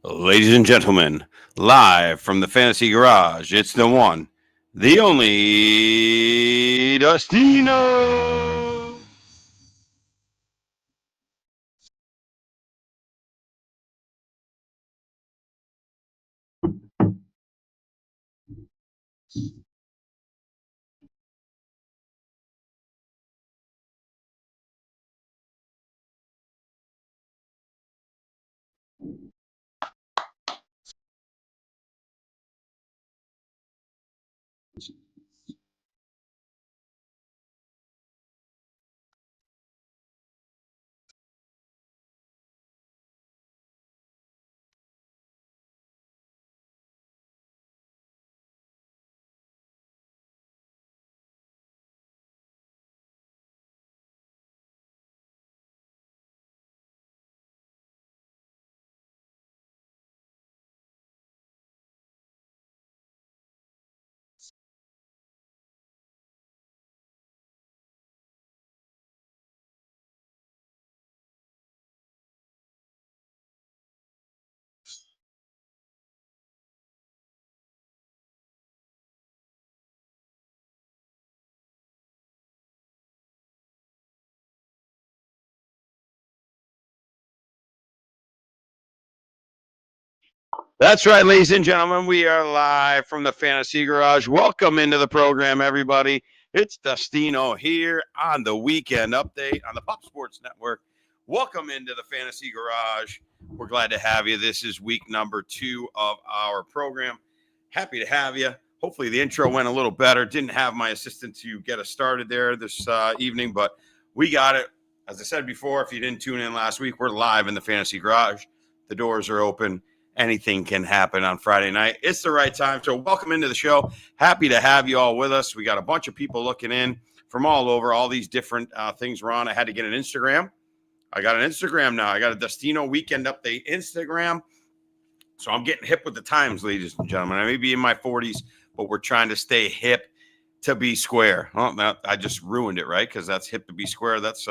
Ladies and gentlemen, live from the Fantasy Garage, it's the one, the only Dustino. That's right, ladies and gentlemen. We are live from the Fantasy Garage. Welcome into the program, everybody. It's Dustino here on the Weekend Update on the Pop Sports Network. Welcome into the Fantasy Garage. We're glad to have you. This is week number 2 of our program. Happy to have you. Hopefully the intro went a little better. Didn't have my assistant to get us started there this evening, but we got it. As I said before, if you didn't tune in last week, we're live in the Fantasy Garage. The doors are open. Anything can happen on Friday night. It's the right time. So welcome into the show. Happy to have you all with us. We got a bunch of people looking in from all over, all these different things we're on. I had to get an Instagram. I got an Instagram now. I got a Dustino Weekend Update Instagram. So I'm getting hip with the times, ladies and gentlemen. I may be in my 40s, but we're trying to stay hip to be square. Well, now I just ruined it, right? Because that's hip to be square. That's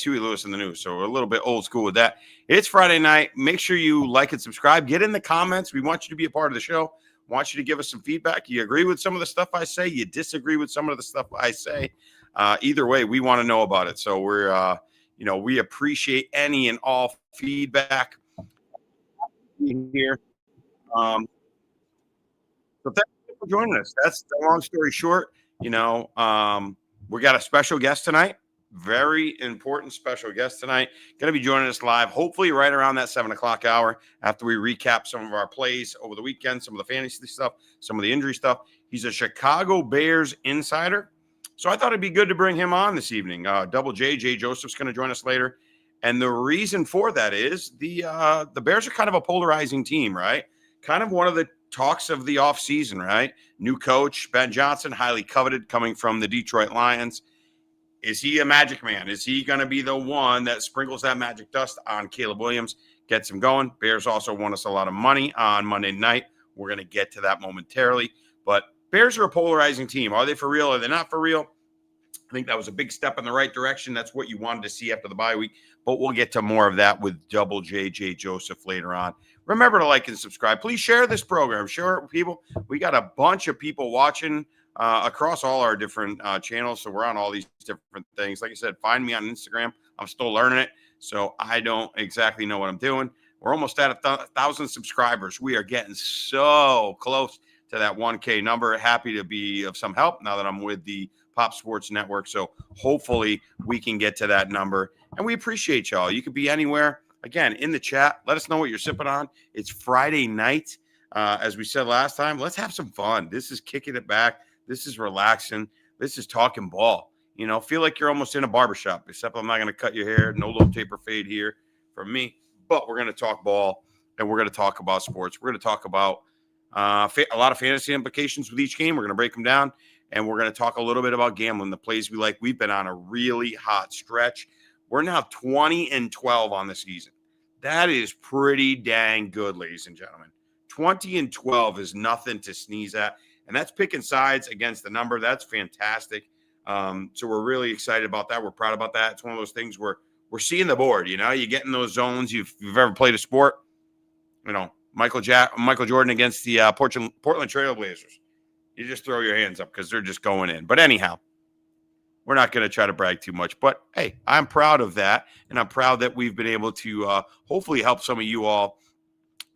Huey Lewis in the news. So we're a little bit old school with that. It's Friday night. Make sure you like and subscribe. Get in the comments. We want you to be a part of the show. Want you to give us some feedback. You agree with some of the stuff I say? You disagree with some of the stuff I say? Either way, we want to know about it. So we're, we appreciate any and all feedback here. So thank you for joining us. That's the long story short. We got a special guest tonight. Very important special guest tonight. Going to be joining us live, hopefully right around that 7 o'clock hour after we recap some of our plays over the weekend, some of the fantasy stuff, some of the injury stuff. He's a Chicago Bears insider. So I thought it'd be good to bring him on this evening. Double J Joseph's going to join us later. And the reason for that is the Bears are kind of a polarizing team, right? Kind of one of the talks of the offseason, right? New coach, Ben Johnson, highly coveted, coming from the Detroit Lions. Is he a magic man? Is he going to be the one that sprinkles that magic dust on Caleb Williams, gets him going? Bears also won us a lot of money on Monday night. We're going to get to that momentarily. But Bears are a polarizing team. Are they for real? Are they not for real? I think that was a big step in the right direction. That's what you wanted to see after the bye week. But we'll get to more of that with Double J Joseph later on. Remember to like and subscribe. Please share this program. Share it with people. We got a bunch of people watching across all our different channels. So we're on all these different things. Like I said, find me on Instagram. I'm still learning it. So I don't exactly know what I'm doing. We're almost at 1,000 subscribers. We are getting so close to that 1K number. Happy to be of some help now that I'm with the Pop Sports Network. So hopefully we can get to that number. And we appreciate y'all. You could be anywhere. Again, in the chat, let us know what you're sipping on. It's Friday night. As we said last time, let's have some fun. This is kicking it back. This is relaxing. This is talking ball. Feel like you're almost in a barbershop, except I'm not going to cut your hair. No low taper fade here from me. But we're going to talk ball, and we're going to talk about sports. We're going to talk about a lot of fantasy implications with each game. We're going to break them down, and we're going to talk a little bit about gambling, the plays we like. We've been on a really hot stretch. We're now 20-12 on the season. That is pretty dang good, ladies and gentlemen. 20-12 is nothing to sneeze at. and that's picking sides against the number. That's fantastic. So we're really excited about that. We're proud about that. It's one of those things where we're seeing the board. You get in those zones. If you've ever played a sport, Michael Jordan against the Portland Trail Blazers. You just throw your hands up because they're just going in. But anyhow, we're not going to try to brag too much. But, hey, I'm proud of that, and I'm proud that we've been able to hopefully help some of you all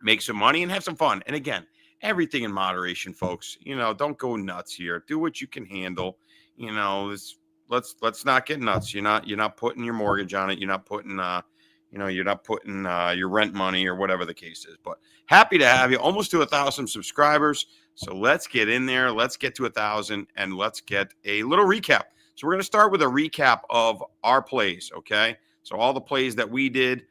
make some money and have some fun. And, again, everything in moderation, folks. Don't go nuts here. Do what you can handle. Let's not get nuts. You're not putting your mortgage on it. You're not putting your rent money or whatever the case is. But happy to have you. Almost to 1,000 subscribers. So let's get in there. Let's get to 1,000 and let's get a little recap. So we're going to start with a recap of our plays. Okay. So all the plays that we did.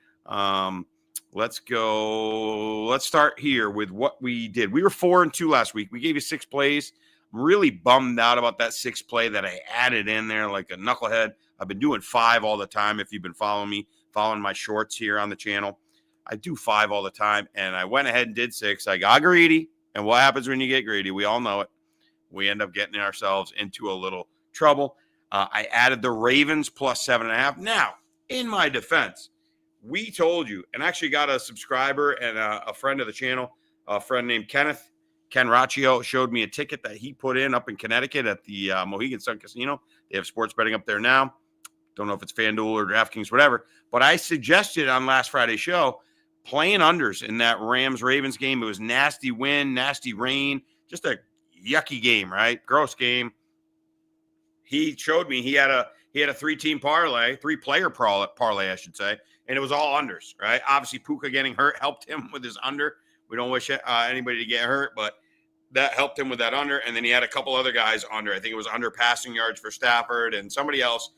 Let's go. Let's start here with what we did. We were 4-2 last week. We gave you 6 plays. I'm really bummed out about that 6th play that I added in there like a knucklehead. I've been doing 5 all the time. If you've been following my shorts here on the channel, I do 5 all the time. And I went ahead and did 6. I got greedy. And what happens when you get greedy? We all know it. We end up getting ourselves into a little trouble. I added the Ravens plus 7.5. Now, in my defense, we told you, and actually got a subscriber and a friend of the channel, a friend named Ken Raccio, showed me a ticket that he put in up in Connecticut at the Mohegan Sun Casino. They have sports betting up there now. Don't know if it's FanDuel or DraftKings, whatever. But I suggested on last Friday's show playing unders in that Rams-Ravens game. It was nasty wind, nasty rain, just a yucky game, right? Gross game. He showed me he had a 3-team parlay, 3-player parlay, I should say, and it was all unders, right? Obviously, Puka getting hurt helped him with his under. We don't wish anybody to get hurt, but that helped him with that under. And then he had a couple other guys under. I think it was under passing yards for Stafford and somebody else,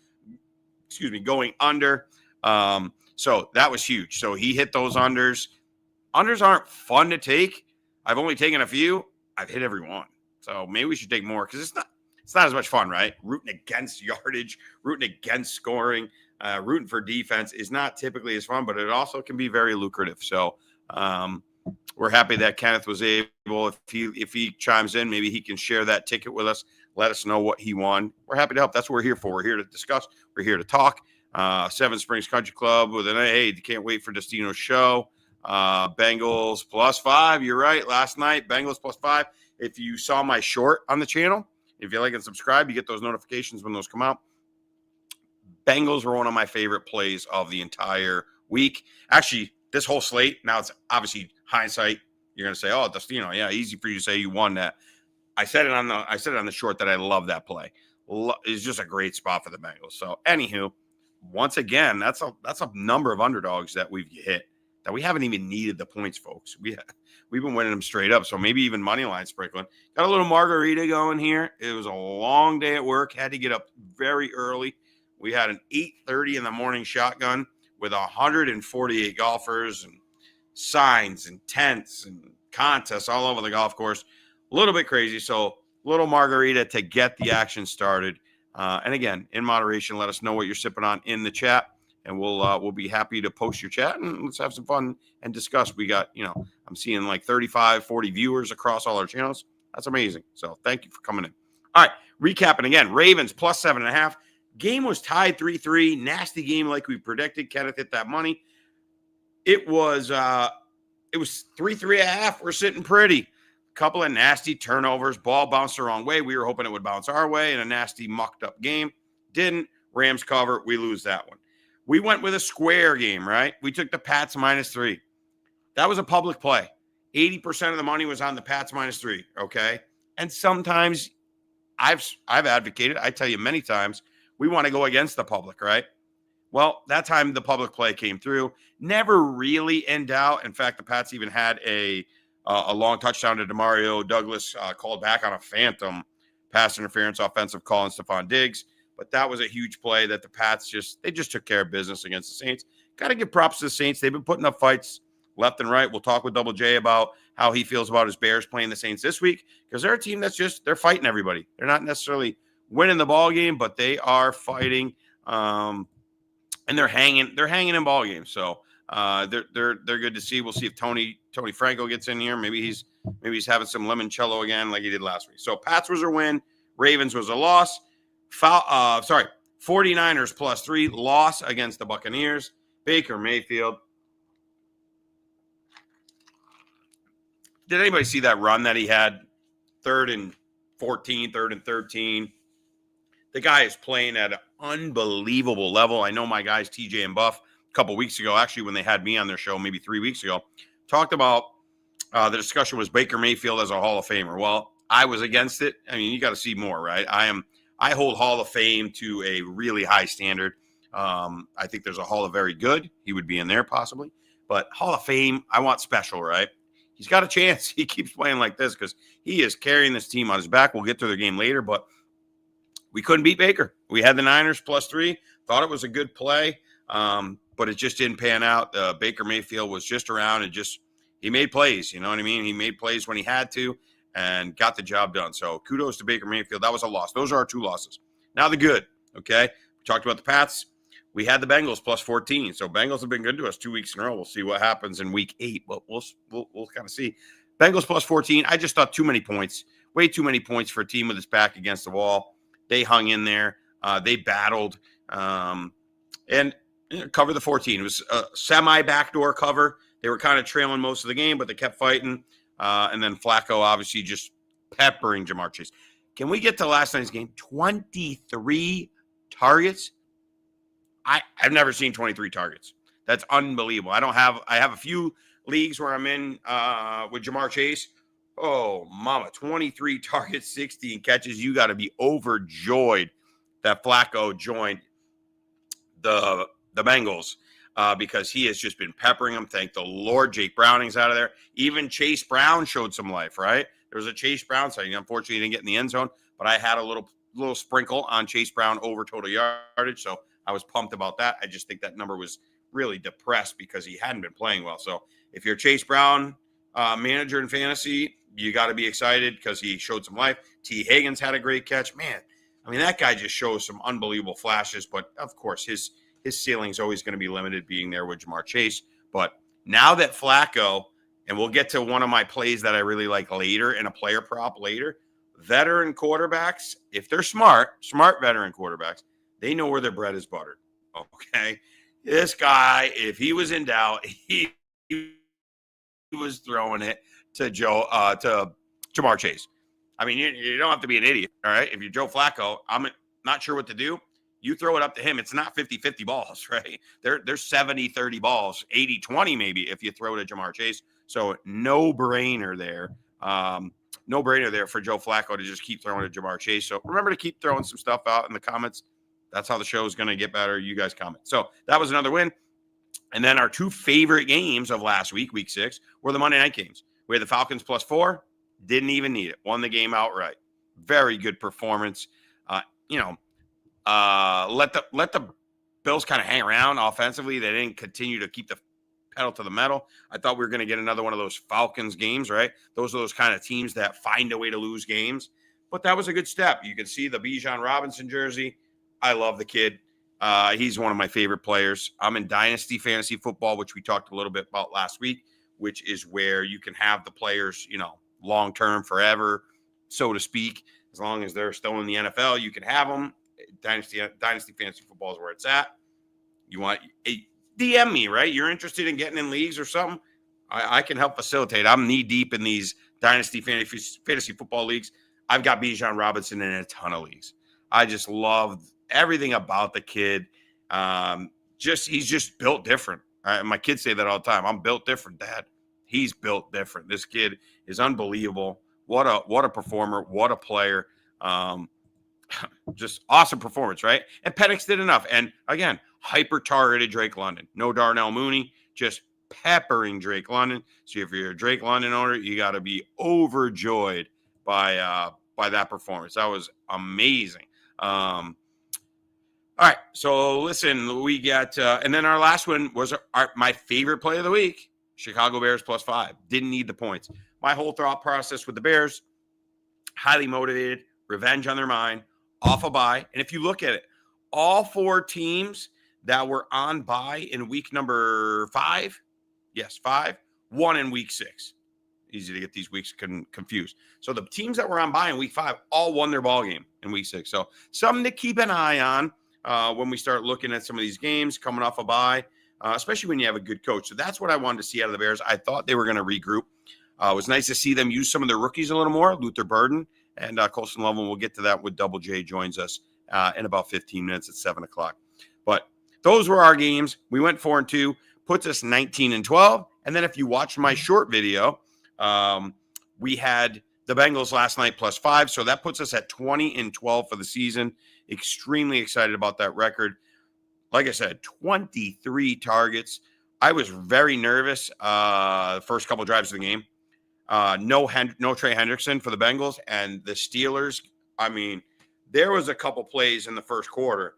going under. So that was huge. So he hit those unders. Unders aren't fun to take. I've only taken a few. I've hit every one. So maybe we should take more because it's not as much fun, right? Rooting against yardage, rooting against scoring, rooting for defense is not typically as fun, but it also can be very lucrative. So we're happy that Kenneth was able, if he chimes in, maybe he can share that ticket with us. Let us know what he won. We're happy to help. That's what we're here for. We're here to discuss. We're here to talk. Seven Springs Country Club with an hey, can't wait for Dustino's show. Bengals plus 5. You're right. Last night, Bengals plus 5. If you saw my short on the channel, if you like and subscribe, you get those notifications when those come out. Bengals were one of my favorite plays of the entire week. Actually, this whole slate, now it's obviously hindsight. You're going to say, oh, Dustino, yeah, easy for you to say you won that. I said it on the short that I love that play. It's just a great spot for the Bengals. So, anywho, once again, that's a number of underdogs that we've hit that we haven't even needed the points, folks. We've been winning them straight up. So maybe even money line sprinkling. Got a little margarita going here. It was a long day at work. Had to get up very early. We had an 8:30 in the morning shotgun with 148 golfers and signs and tents and contests all over the golf course. A little bit crazy. So little margarita to get the action started. And again, in moderation, let us know what you're sipping on in the chat. And we'll be happy to post your chat and let's have some fun and discuss. We got, I'm seeing like 35, 40 viewers across all our channels. That's amazing. So thank you for coming in. All right, recapping again. Ravens plus 7.5. Game was tied 3-3. Nasty game like we predicted. Kenneth hit that money. It was 3-3.5. We're sitting pretty. Couple of nasty turnovers. Ball bounced the wrong way. We were hoping it would bounce our way in a nasty mucked up game. Didn't. Rams cover. We lose that one. We went with a square game, right? We took the Pats -3. That was a public play. 80% of the money was on the Pats -3, okay? And sometimes I've advocated, I tell you many times, we want to go against the public, right? Well, that time the public play came through. Never really in doubt. In fact, the Pats even had a long touchdown to Demario Douglas called back on a phantom pass interference offensive call on Stephon Diggs. But that was a huge play that the Pats just took care of business against the Saints. Got to give props to the Saints. They've been putting up fights left and right. We'll talk with Double J about how he feels about his Bears playing the Saints this week because they're a team that's they're fighting everybody. They're not necessarily winning the ball game, but they are fighting and they're hanging in ball games. So they're good to see. We'll see if Tony Franco gets in here. Maybe he's Maybe he's having some limoncello again like he did last week. So Pats was a win. Ravens was a loss. 49ers +3, loss against the Buccaneers. Baker Mayfield. Did anybody see that run that he had? 3rd and 14, 3rd and 13. The guy is playing at an unbelievable level. I know my guys, TJ and Buff, a couple weeks ago, actually, when they had me on their show, maybe 3 weeks ago, talked about the discussion was Baker Mayfield as a Hall of Famer. Well, I was against it. I mean, you got to see more, right? I hold Hall of Fame to a really high standard. I think there's a Hall of Very Good. He would be in there possibly. But Hall of Fame, I want special, right? He's got a chance. He keeps playing like this because he is carrying this team on his back. We'll get to the game later, but we couldn't beat Baker. We had the Niners +3. Thought it was a good play, but it just didn't pan out. Baker Mayfield was just around and he made plays. You know what I mean? He made plays when he had to and got the job done. So kudos to Baker Mayfield. That was a loss. Those are our 2 losses. Now the good, okay? We talked about the Pats. We had the Bengals +14. So Bengals have been good to us 2 weeks in a row. We'll see what happens in week 8, but we'll kind of see. Bengals +14. I just thought too many points. Way too many points for a team with its back against the wall. They hung in there. They battled and covered the 14. It was a semi-backdoor cover. They were kind of trailing most of the game, but they kept fighting. And then Flacco obviously just peppering Jamar Chase. Can we get to last night's game? 23 targets. I've never seen 23 targets. That's unbelievable. I have a few leagues where I'm in with Jamar Chase. Oh, mama, 23 targets, 16 catches. You got to be overjoyed that Flacco joined the Bengals because he has just been peppering them. Thank the Lord. Jake Browning's out of there. Even Chase Brown showed some life, right? There was a Chase Brown sighting. Unfortunately, he didn't get in the end zone, but I had a little sprinkle on Chase Brown over total yardage, so I was pumped about that. I just think that number was really depressed because he hadn't been playing well. So if you're Chase Brown manager in fantasy, you got to be excited because he showed some life. T. Higgins had a great catch. Man, I mean, that guy just shows some unbelievable flashes, but of course, his ceiling is always going to be limited being there with Jamar Chase. But now that Flacco, and we'll get to one of my plays that I really like later in a player prop later, veteran quarterbacks, if they're smart veteran quarterbacks, they know where their bread is buttered, okay? This guy, if he was in doubt, he was throwing it to Jamar Chase. I mean, you don't have to be an idiot, all right? If you're Joe Flacco, I'm not sure what to do. You throw it up to him. It's not 50-50 balls, right? They're 70-30 balls, 80-20 maybe if you throw to Jamar Chase. So no-brainer there. No-brainer there for Joe Flacco to just keep throwing to Jamar Chase. So remember to keep throwing some stuff out in the comments. That's how the show is going to get better. You guys comment. So that was another win. And then our 2 favorite games of last week, week 6, were the Monday night games. We had the Falcons +4. Didn't even need it. Won the game outright. Very good performance. Let the Bills kind of hang around offensively. They didn't continue to keep the pedal to the metal. I thought we were going to get another one of those Falcons games, right? Those are those kind of teams that find a way to lose games. But that was a good step. You can see the Bijan Robinson jersey. I love the kid. He's one of my favorite players. I'm in Dynasty Fantasy Football, which we talked a little bit about last week, which is where you can have the players, long-term, forever, so to speak. As long as they're still in the NFL, you can have them. Dynasty Fantasy Football is where it's at. You want DM me, right? You're interested in getting in leagues or something? I can help facilitate. I'm knee-deep in these Dynasty Fantasy Football leagues. I've got Bijan Robinson in a ton of leagues. I just love everything about the kid. He's just built different. My kids say that all the time. I'm built different, Dad. He's built different. This kid is unbelievable. What a performer. What a player. Just awesome performance, right? And Penix did enough. And again, hyper-targeted Drake London. No Darnell Mooney, just peppering Drake London. So if you're a Drake London owner, you got to be overjoyed by that performance. That was amazing. All right, so listen, we got and then our last one was my favorite play of the week, Chicago Bears +5. Didn't need the points. My whole thought process with the Bears, highly motivated, revenge on their mind, off a bye. And if you look at it, all 4 teams that were on bye in week number 5, yes, 5, won in week 6. Easy to get these weeks confused. So the teams that were on bye in week 5 all won their ball game in week 6. So something to keep an eye on when we start looking at some of these games coming off a bye, especially when you have a good coach. So that's what I wanted to see out of the Bears. I thought they were going to regroup. It was nice to see them use some of their rookies a little more, Luther Burden and Colson Lovell. We'll get to that when Double J joins us in about 15 minutes at 7 o'clock. But those were our games. We went 4-2, puts us 19-12. And then if you watch my short video, we had the Bengals last night +5. So that puts us at 20-12 for the season. Extremely excited about that record. Like I said, 23 targets. I was very nervous the first couple of drives of the game. No Trey Hendrickson for the Bengals, and the Steelers. I mean, there was a couple plays in the first quarter.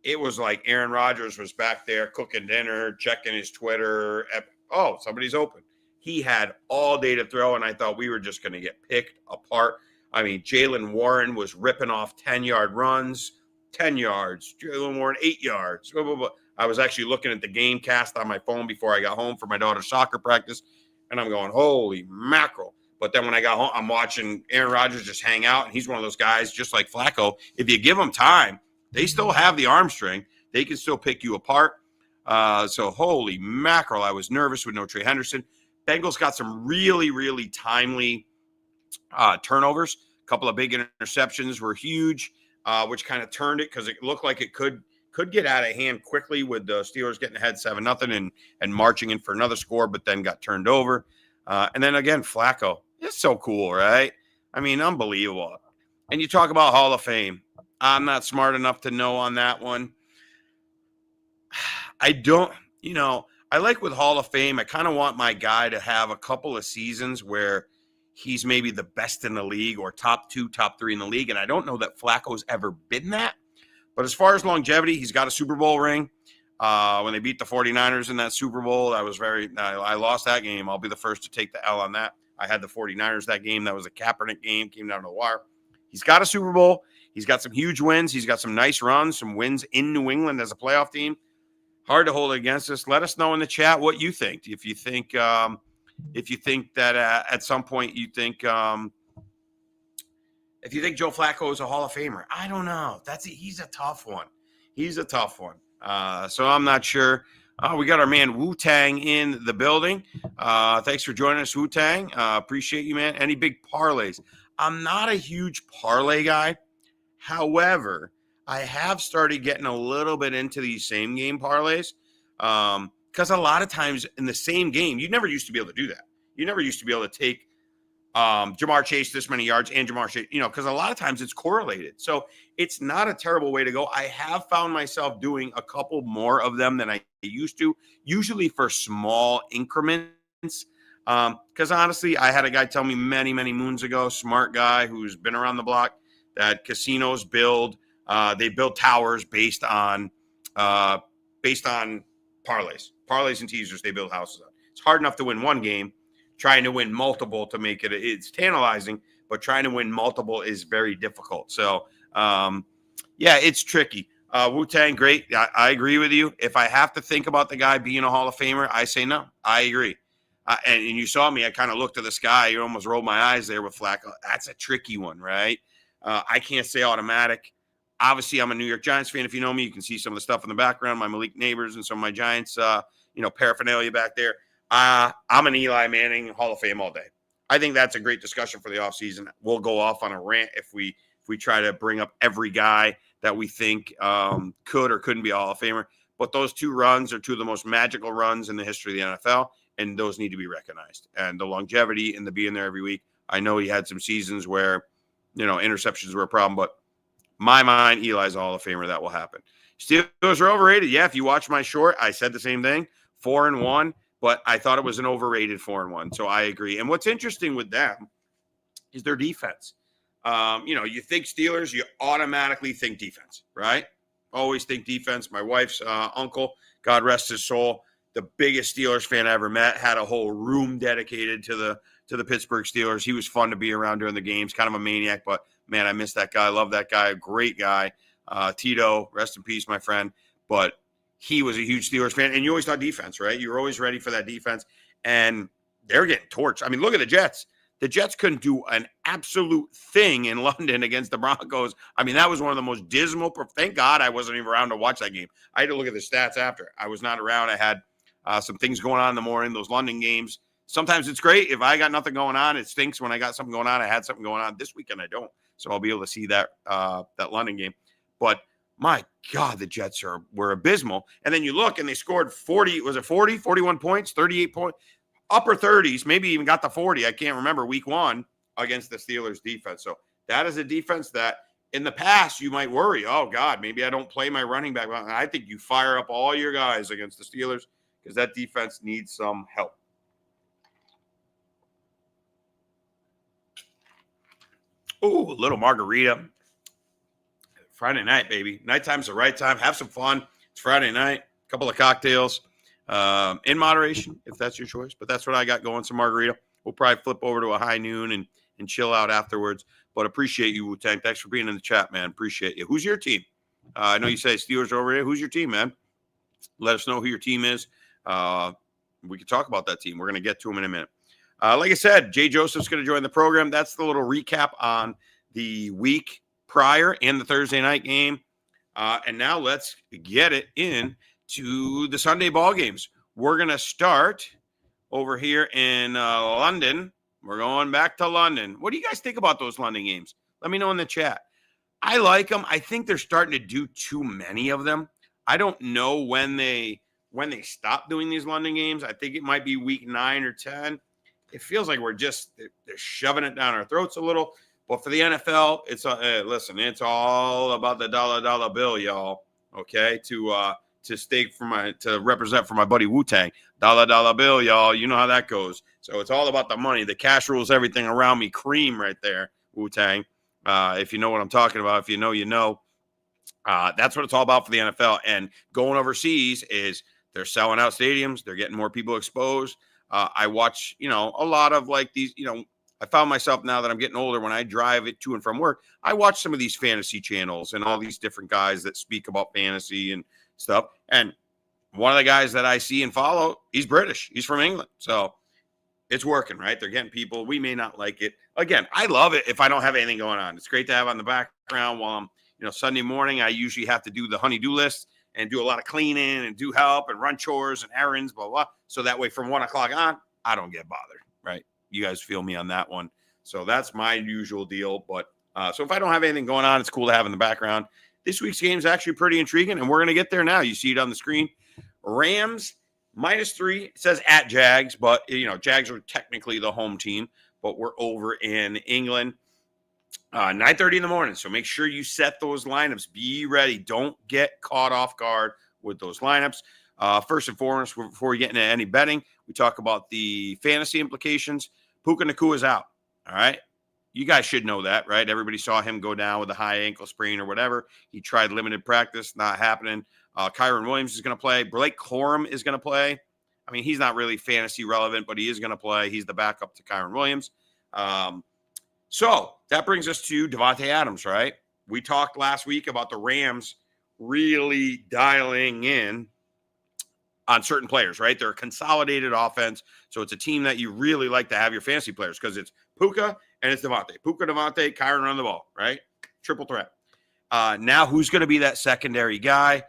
It was like Aaron Rodgers was back there cooking dinner, checking his Twitter. Oh, somebody's open. He had all day to throw, and I thought we were just going to get picked apart. I mean, Jaylen Warren was ripping off 10-yard runs, 10 yards. Jaylen Warren, 8 yards. Blah, blah, blah. I was actually looking at the game cast on my phone before I got home for my daughter's soccer practice, and I'm going, holy mackerel. But then when I got home, I'm watching Aaron Rodgers just hang out, and he's one of those guys, just like Flacco. If you give him time, they still have the arm strength. They can still pick you apart. So holy mackerel, I was nervous with no Trey Henderson. Bengals got some really, really timely turnovers. A couple of big interceptions were huge, which kind of turned it because it looked like it could get out of hand quickly with the Steelers getting ahead 7-0 and marching in for another score, but then got turned over. And then again, Flacco. It's so cool, right? I mean, unbelievable. And you talk about Hall of Fame. I'm not smart enough to know on that one. I don't, I like with Hall of Fame, I kind of want my guy to have a couple of seasons where he's maybe the best in the league or top 2, top 3 in the league. And I don't know that Flacco's ever been that. But as far as longevity, he's got a Super Bowl ring. When they beat the 49ers in that Super Bowl, I lost that game. I'll be the first to take the L on that. I had the 49ers that game. That was a Kaepernick game, came down to the wire. He's got a Super Bowl. He's got some huge wins. He's got some nice runs, some wins in New England as a playoff team. Hard to hold it against us. Let us know in the chat what you think. If you think that at some point you think if you think Joe Flacco is a Hall of Famer, I don't know. He's a tough one. So I'm not sure. We got our man Wu-Tang in the building. Thanks for joining us, Wu-Tang. Appreciate you, man. Any big parlays? I'm not a huge parlay guy. However, I have started getting a little bit into these same game parlays because a lot of times in the same game, you never used to be able to do that. You never used to be able to take Jamar Chase this many yards and Jamar Chase, because a lot of times it's correlated. So it's not a terrible way to go. I have found myself doing a couple more of them than I used to, usually for small increments. Because honestly, I had a guy tell me many, many moons ago, smart guy who's been around the block, that casinos build towers based on parlays and teasers. They build houses on. It's hard enough to win one game. Trying to win multiple to make it's tantalizing, but trying to win multiple is very difficult. So, it's tricky. Wu-Tang, great. I agree with you. If I have to think about the guy being a Hall of Famer, I say no. I agree. And you saw me, I kind of looked at the sky. You almost rolled my eyes there with Flacco. That's a tricky one, right? I can't say automatic. Obviously, I'm a New York Giants fan. If you know me, you can see some of the stuff in the background, my Malik neighbors and some of my Giants, paraphernalia back there. I'm an Eli Manning Hall of Fame all day. I think that's a great discussion for the offseason. We'll go off on a rant if we try to bring up every guy that we think could or couldn't be a Hall of Famer. But those 2 runs are 2 of the most magical runs in the history of the NFL, and those need to be recognized. And the longevity and the being there every week. I know he had some seasons where, interceptions were a problem, but my mind, Eli's a Hall of Famer. That will happen. Steelers are overrated. Yeah, if you watch my short, I said the same thing. 4-1. But I thought it was an overrated 4-1. So I agree. And what's interesting with them is their defense. You think Steelers, you automatically think defense, right? Always think defense. My wife's uncle, God rest his soul, the biggest Steelers fan I ever met, had a whole room dedicated to the Pittsburgh Steelers. He was fun to be around during the games, kind of a maniac, but man, I miss that guy. I love that guy. Great guy. Tito, rest in peace, my friend. But he was a huge Steelers fan, and you always thought defense, right? You were always ready for that defense. And they're getting torched. I mean, look at the Jets. The Jets couldn't do an absolute thing in London against the Broncos. I mean, that was one of the most dismal. Thank God I wasn't even around to watch that game. I had to look at the stats after. I was not around. I had some things going on in the morning, those London games. Sometimes it's great. If I got nothing going on, it stinks. When I got something going on, I had something going on. This weekend, I don't. So I'll be able to see that London game. But my God, the Jets were abysmal. And then you look and they scored 40. Was it 40? 41 points, 38 points, upper 30s, maybe even got to 40. I can't remember week 1 against the Steelers defense. So that is a defense that in the past you might worry, oh God, maybe I don't play my running back. I think you fire up all your guys against the Steelers because that defense needs some help. Oh, a little margarita. Friday night, baby. Nighttime's the right time. Have some fun. It's Friday night. A couple of cocktails in moderation, if that's your choice. But that's what I got going, some margarita. We'll probably flip over to a high noon and chill out afterwards. But appreciate you, Wu-Tang. Thanks for being in the chat, man. Appreciate you. Who's your team? I know you say Steelers are over here. Who's your team, man? Let us know who your team is. We can talk about that team. We're going to get to them in a minute. Like I said, Jay Joseph's going to join the program. That's the little recap on the week prior and the Thursday night game. And now let's get it in to the Sunday ball games. We're going to start over here in London. We're going back to London. What do you guys think about those London games? Let me know in the chat. I like them. I think they're starting to do too many of them. I don't know when they stop doing these London games. I think it might be week 9 or 10. It feels like they're shoving it down our throats a little. But for the NFL, it's listen, it's all about the dollar bill, y'all. Okay, to represent for my buddy Wu-Tang, dollar bill, y'all. You know how that goes. So it's all about the money. The cash rules everything around me. Cream right there, Wu-Tang. If you know what I'm talking about, if you know, you know. That's what it's all about for the NFL. And going overseas is they're selling out stadiums. They're getting more people exposed. I watch, a lot of like these, I found myself now that I'm getting older, when I drive it to and from work, I watch some of these fantasy channels and all these different guys that speak about fantasy and stuff. And one of the guys that I see and follow, he's British. He's from England. So it's working, right? They're getting people. We may not like it. Again, I love it if I don't have anything going on. It's great to have on the background while I'm, Sunday morning, I usually have to do the honey-do list and do a lot of cleaning and do help and run chores and errands, blah, blah. So that way from 1 o'clock on, I don't get bothered, right? You guys feel me on that one. So that's my usual deal. But so if I don't have anything going on, it's cool to have in the background. This week's game is actually pretty intriguing, and we're going to get there now. You see it on the screen. Rams -3. It says at Jags, but, Jags are technically the home team, but we're over in England. 9:30 in the morning. So make sure you set those lineups. Be ready. Don't get caught off guard with those lineups. First and foremost, before we get into any betting, we talk about the fantasy implications. Puka Nacua is out. All right. You guys should know that, right? Everybody saw him go down with a high ankle sprain or whatever. He tried limited practice, not happening. Kyron Williams is going to play. Blake Corum is going to play. I mean, he's not really fantasy relevant, but he is going to play. He's the backup to Kyron Williams. So that brings us to Davante Adams, right? We talked last week about the Rams really dialing in on certain players, right? They're a consolidated offense. So it's a team that you really like to have your fantasy players because it's Puka and it's Davante. Puka, Davante, Kyron run the ball, right? Triple threat. Now who's going to be that secondary guy?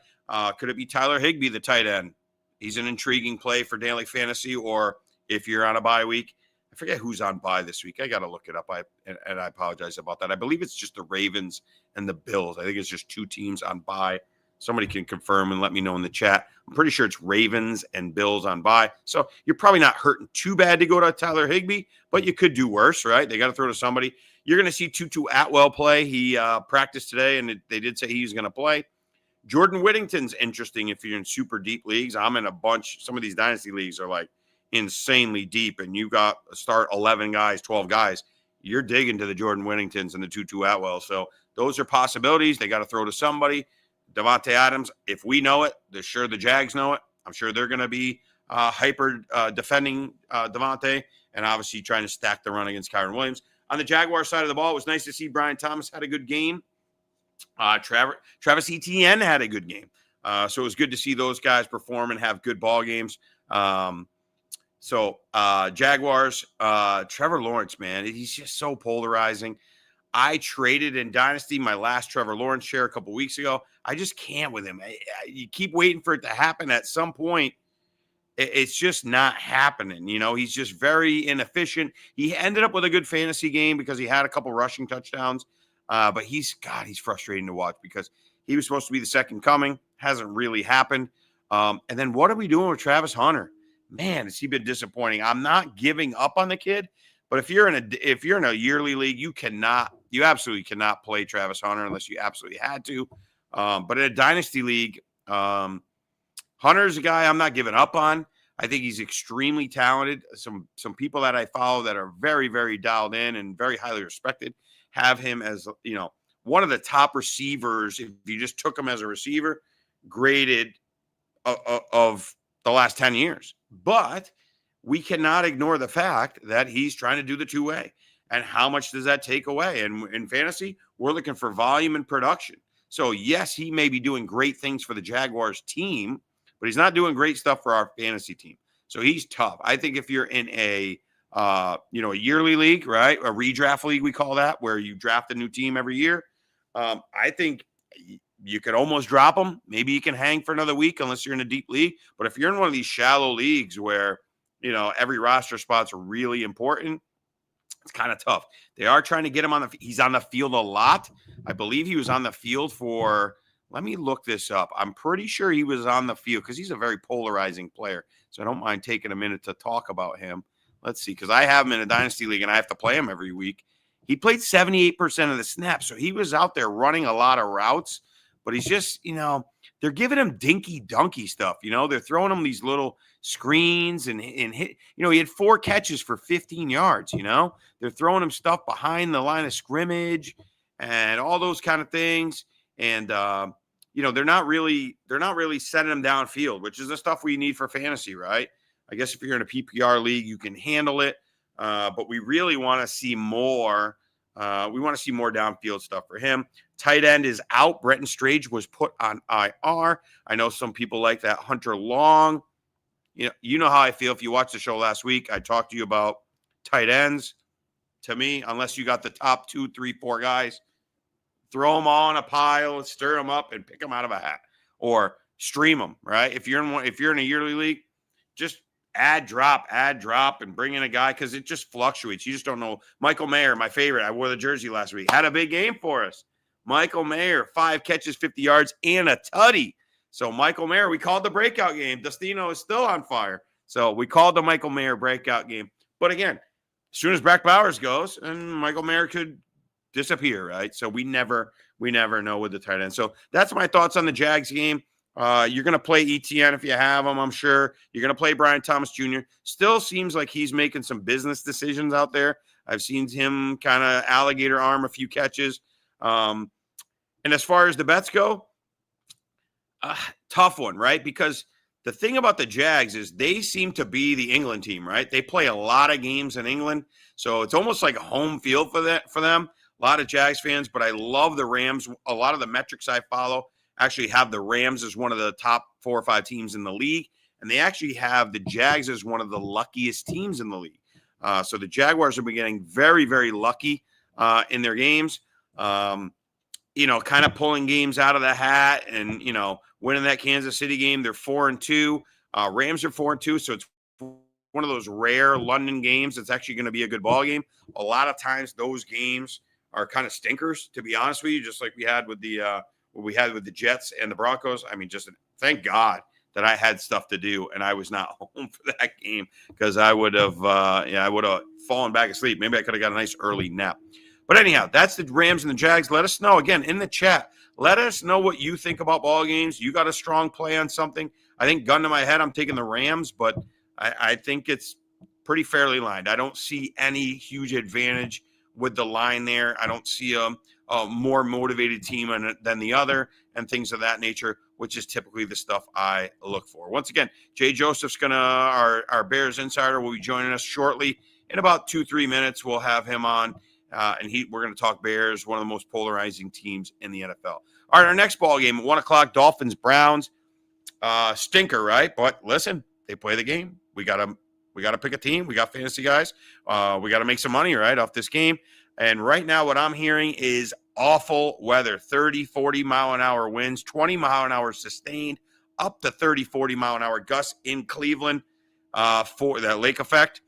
Could it be Tyler Higbee, the tight end? He's an intriguing play for daily fantasy, or if you're on a bye week. I forget who's on bye this week. I got to look it up. And I apologize about that. I believe it's just the Ravens and the Bills. I think it's just 2 teams on bye. Somebody can confirm and let me know in the chat. I'm pretty sure it's Ravens and Bills on bye. So you're probably not hurting too bad to go to Tyler Higbee, but you could do worse, right? They got to throw to somebody. You're going to see Tutu Atwell play. He practiced today, and they did say he's going to play. Jordan Whittington's interesting if you're in super deep leagues. I'm in a bunch. Some of these dynasty leagues are like insanely deep, and you got start 11 guys, 12 guys. You're digging to the Jordan Whittingtons and the Tutu Atwell. So those are possibilities. They got to throw to somebody. Davante Adams, if we know it, they're sure the Jags know it. I'm sure they're going to be hyper defending Davante and obviously trying to stack the run against Kyron Williams. On the Jaguar side of the ball, it was nice to see Brian Thomas had a good game. Travis Etienne had a good game. So it was good to see those guys perform and have good ball games. So Jaguars, Trevor Lawrence, man, he's just so polarizing. I traded in Dynasty my last Trevor Lawrence share a couple weeks ago. I just can't with him. You keep waiting for it to happen. At some point, it's just not happening. He's just very inefficient. He ended up with a good fantasy game because he had a couple rushing touchdowns. But he's frustrating to watch because he was supposed to be the second coming. Hasn't really happened. And then what are we doing with Travis Hunter? Man, has he been disappointing? I'm not giving up on the kid, but if you're in a yearly league, you absolutely cannot play Travis Hunter unless you absolutely had to. But in a dynasty league, Hunter's a guy I'm not giving up on. I think he's extremely talented. Some people that I follow that are very, very dialed in and very highly respected have him as, one of the top receivers. If you just took him as a receiver, graded of the last 10 years. But we cannot ignore the fact that he's trying to do the two-way. And how much does that take away? And in fantasy, we're looking for volume and production. So, yes, he may be doing great things for the Jaguars team, but he's not doing great stuff for our fantasy team. So he's tough. I think if you're in a yearly league, right? A redraft league, we call that, where you draft a new team every year. I think you could almost drop him. Maybe you can hang for another week unless you're in a deep league. But if you're in one of these shallow leagues where, every roster spot's really important, it's kind of tough. They are trying to get him he's on the field a lot. I believe he was on the field let me look this up. I'm pretty sure he was on the field because he's a very polarizing player. So I don't mind taking a minute to talk about him. Let's see, because I have him in a dynasty league and I have to play him every week. He played 78% of the snaps. So he was out there running a lot of routes, but he's just, they're giving him dinky donkey stuff. They're throwing him these little screens and hit, he had 4 catches for 15 yards. They're throwing him stuff behind the line of scrimmage and all those kind of things. And, they're not really setting him downfield, which is the stuff we need for fantasy, right? I guess if you're in a PPR league, you can handle it. But we really want to see more. We want to see more downfield stuff for him. Tight end is out. Bretton Strage was put on IR. I know some people like that. Hunter Long. You know how I feel. If you watched the show last week, I talked to you about tight ends. To me, unless you got the top 2, 3, 4 guys, throw them all in a pile, stir them up, and pick them out of a hat, or stream them. Right? If you're in a yearly league, just add, drop, and bring in a guy because it just fluctuates. You just don't know. Michael Mayer, my favorite. I wore the jersey last week. Had a big game for us. Michael Mayer, 5 catches, 50 yards, and a tutty. So Michael Mayer, we called the breakout game. Dustino is still on fire. So we called the Michael Mayer breakout game. But again, as soon as Brack Bowers goes, and Michael Mayer could disappear, right? So we never know with the tight end. So that's my thoughts on the Jags game. You're going to play ETN if you have him, I'm sure. You're going to play Brian Thomas Jr. Still seems like he's making some business decisions out there. I've seen him kind of alligator arm a few catches. And as far as the bets go, tough one, right? Because the thing about the Jags is they seem to be the England team, right? They play a lot of games in England. So it's almost like a home field for them. A lot of Jags fans, but I love the Rams. A lot of the metrics I follow actually have the Rams as one of the top 4 or 5 teams in the league. And they actually have the Jags as one of the luckiest teams in the league. So the Jaguars have been getting very, very lucky in their games. Kind of pulling games out of the hat and, winning that Kansas City game. They're 4-2. Rams are 4-2. So it's one of those rare London games that's actually going to be a good ball game. A lot of times those games are kind of stinkers, to be honest with you, just like we had with the Jets and the Broncos. I mean, just thank God that I had stuff to do and I was not home for that game because I would have fallen back asleep. Maybe I could have got a nice early nap. But anyhow, that's the Rams and the Jags. Let us know again in the chat. Let us know what you think about ball games. You got a strong play on something? I think gun to my head, I'm taking the Rams, but I think it's pretty fairly lined. I don't see any huge advantage with the line there. I don't see a more motivated team than the other and things of that nature, which is typically the stuff I look for. Once again, Jay Joseph's our Bears insider, will be joining us shortly. In about 2-3 minutes, we'll have him on, and we're going to talk Bears, one of the most polarizing teams in the NFL. All right, our next ball game at 1 o'clock, Dolphins Browns. Stinker, right? But listen, they play the game. We gotta We got to pick a team. We got fantasy guys. We got to make some money, right, off this game. And right now what I'm hearing is awful weather, 30, 40 mile an hour winds, 20 mile an hour sustained, up to 30, 40 mile an hour gusts in Cleveland for that lake effect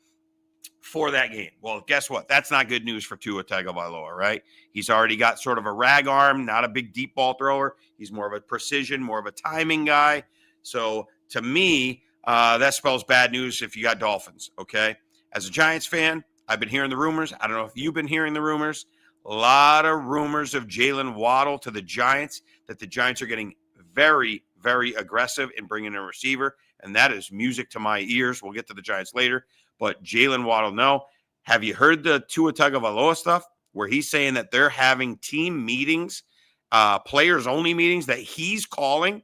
for that game. Well, guess what? That's not good news for Tua Tagovailoa, right? He's already got sort of a rag arm, not a big deep ball thrower. He's more of a precision, more of a timing guy. So to me, that spells bad news if you got Dolphins, okay? As a Giants fan, I've been hearing the rumors. I don't know if you've been hearing the rumors. A lot of rumors of Jalen Waddle to the Giants, that the Giants are getting very, very aggressive in bringing in a receiver, and that is music to my ears. We'll get to the Giants later, but Jalen Waddle, no. Have you heard the Tua Tagovailoa stuff where he's saying that they're having team meetings, players-only meetings that he's calling,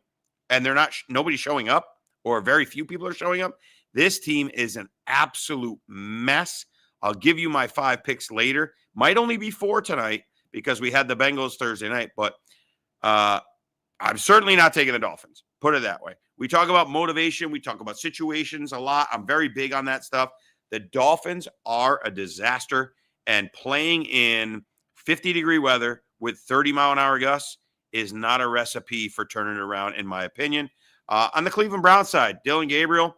and they're not nobody's showing up, or very few people are showing up? This team is an absolute mess. I'll give you my 5 picks later. Might only be 4 tonight because we had the Bengals Thursday night, but I'm certainly not taking the Dolphins. Put it that way. We talk about motivation. We talk about situations a lot. I'm very big on that stuff. The Dolphins are a disaster, and playing in 50-degree weather with 30-mile-an-hour gusts is not a recipe for turning it around, in my opinion. On the Cleveland Browns side, Dylan Gabriel,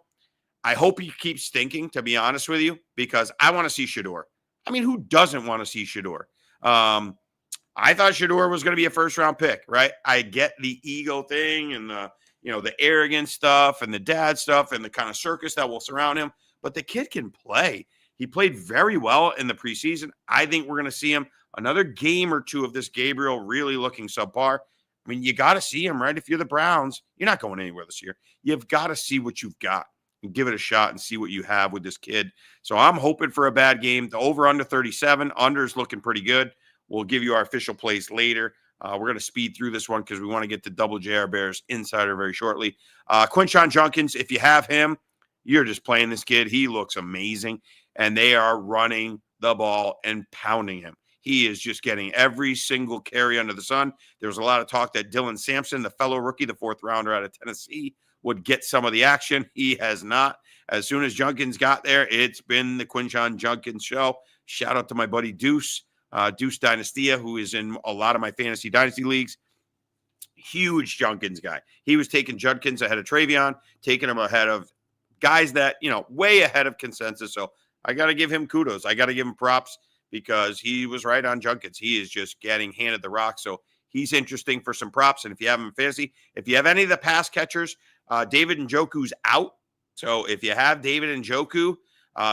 I hope he keeps stinking, to be honest with you, because I want to see Shedeur. I mean, who doesn't want to see Shedeur? I thought Shedeur was going to be a first-round pick, right? I get the ego thing and the arrogant stuff and the dad stuff and the kind of circus that will surround him, but the kid can play. He played very well in the preseason. I think we're going to see him another game or two of this Gabriel really looking subpar. I mean, you got to see him, right? If you're the Browns, you're not going anywhere this year. You've got to see what you've got and give it a shot and see what you have with this kid. So I'm hoping for a bad game. The over under 37, under is looking pretty good. We'll give you our official plays later. We're going to speed through this one because we want to get to Double JR Bears Insider very shortly. Quinshon Judkins, if you have him, you're just playing this kid. He looks amazing, and they are running the ball and pounding him. He is just getting every single carry under the sun. There was a lot of talk that Dylan Sampson, the fellow rookie, the 4th rounder out of Tennessee, would get some of the action. He has not. As soon as Judkins got there, it's been the Quinshon Judkins show. Shout out to my buddy Deuce Dynastia, who is in a lot of my fantasy dynasty leagues. Huge Judkins guy. He was taking Judkins ahead of Travion, taking him ahead of guys that, way ahead of consensus. So I got to give him kudos. I got to give him props because he was right on Judkins. He is just getting handed the rock. So he's interesting for some props. And if you have him in fantasy, if you have any of the pass catchers, David Njoku's out. So if you have David Njoku,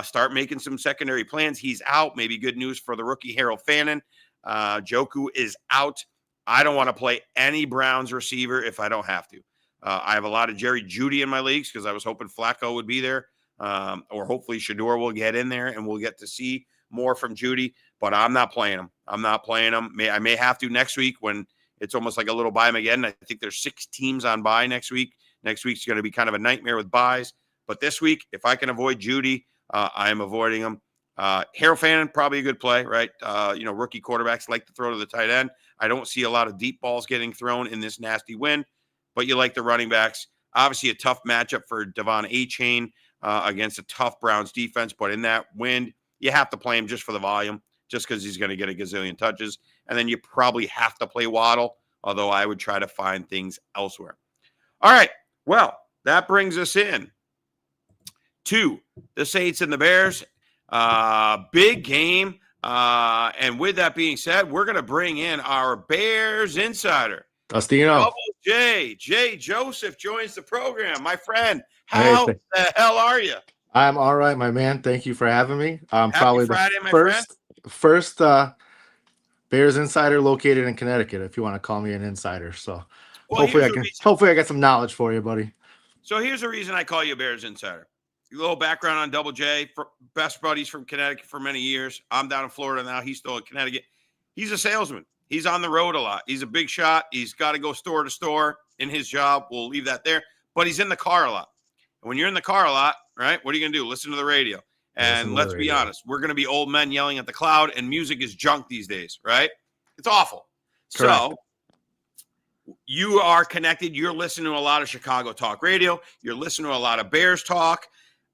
start making some secondary plans. He's out. Maybe good news for the rookie Harold Fannin. Njoku is out. I don't want to play any Browns receiver if I don't have to. I have a lot of Jerry Jeudy in my leagues because I was hoping Flacco would be there, or hopefully Shedeur will get in there and we'll get to see more from Jeudy. But I'm not playing him. I may have to next week when it's almost like a little buy him again. I think there's 6 teams on bye next week. Next week's going to be kind of a nightmare with buys. But this week, if I can avoid Jeudy, I am avoiding him. Harold Fannin, probably a good play, right? Rookie quarterbacks like to throw to the tight end. I don't see a lot of deep balls getting thrown in this nasty wind, but you like the running backs. Obviously, a tough matchup for Devon Achane against a tough Browns defense, but in that wind, you have to play him just for the volume, just because he's going to get a gazillion touches. And then you probably have to play Waddle, although I would try to find things elsewhere. All right, well, that brings us in to the Saints and the Bears. Big game. And with that being said, we're going to bring in our Bears insider. Dustino. Jay Joseph joins the program. My friend, how the hell are you? I'm all right, my man. Thank you for having me. I'm Happy probably Friday, the first Bears insider located in Connecticut, if you want to call me an insider. So hopefully I get some knowledge for you, buddy. So here's the reason I call you a Bears insider. A little background on Double J. Best buddies from Connecticut for many years. I'm down in Florida now. He's still in Connecticut. He's a salesman. He's on the road a lot. He's a big shot. He's got to go store to store in his job. We'll leave that there. But he's in the car a lot. And when you're in the car a lot, right, what are you going to do? Listen to the radio. And let's be honest, we're going to be old men yelling at the cloud, and music is junk these days, right? It's awful. Correct. So you are connected. You're listening to a lot of Chicago talk radio. You're listening to a lot of Bears talk.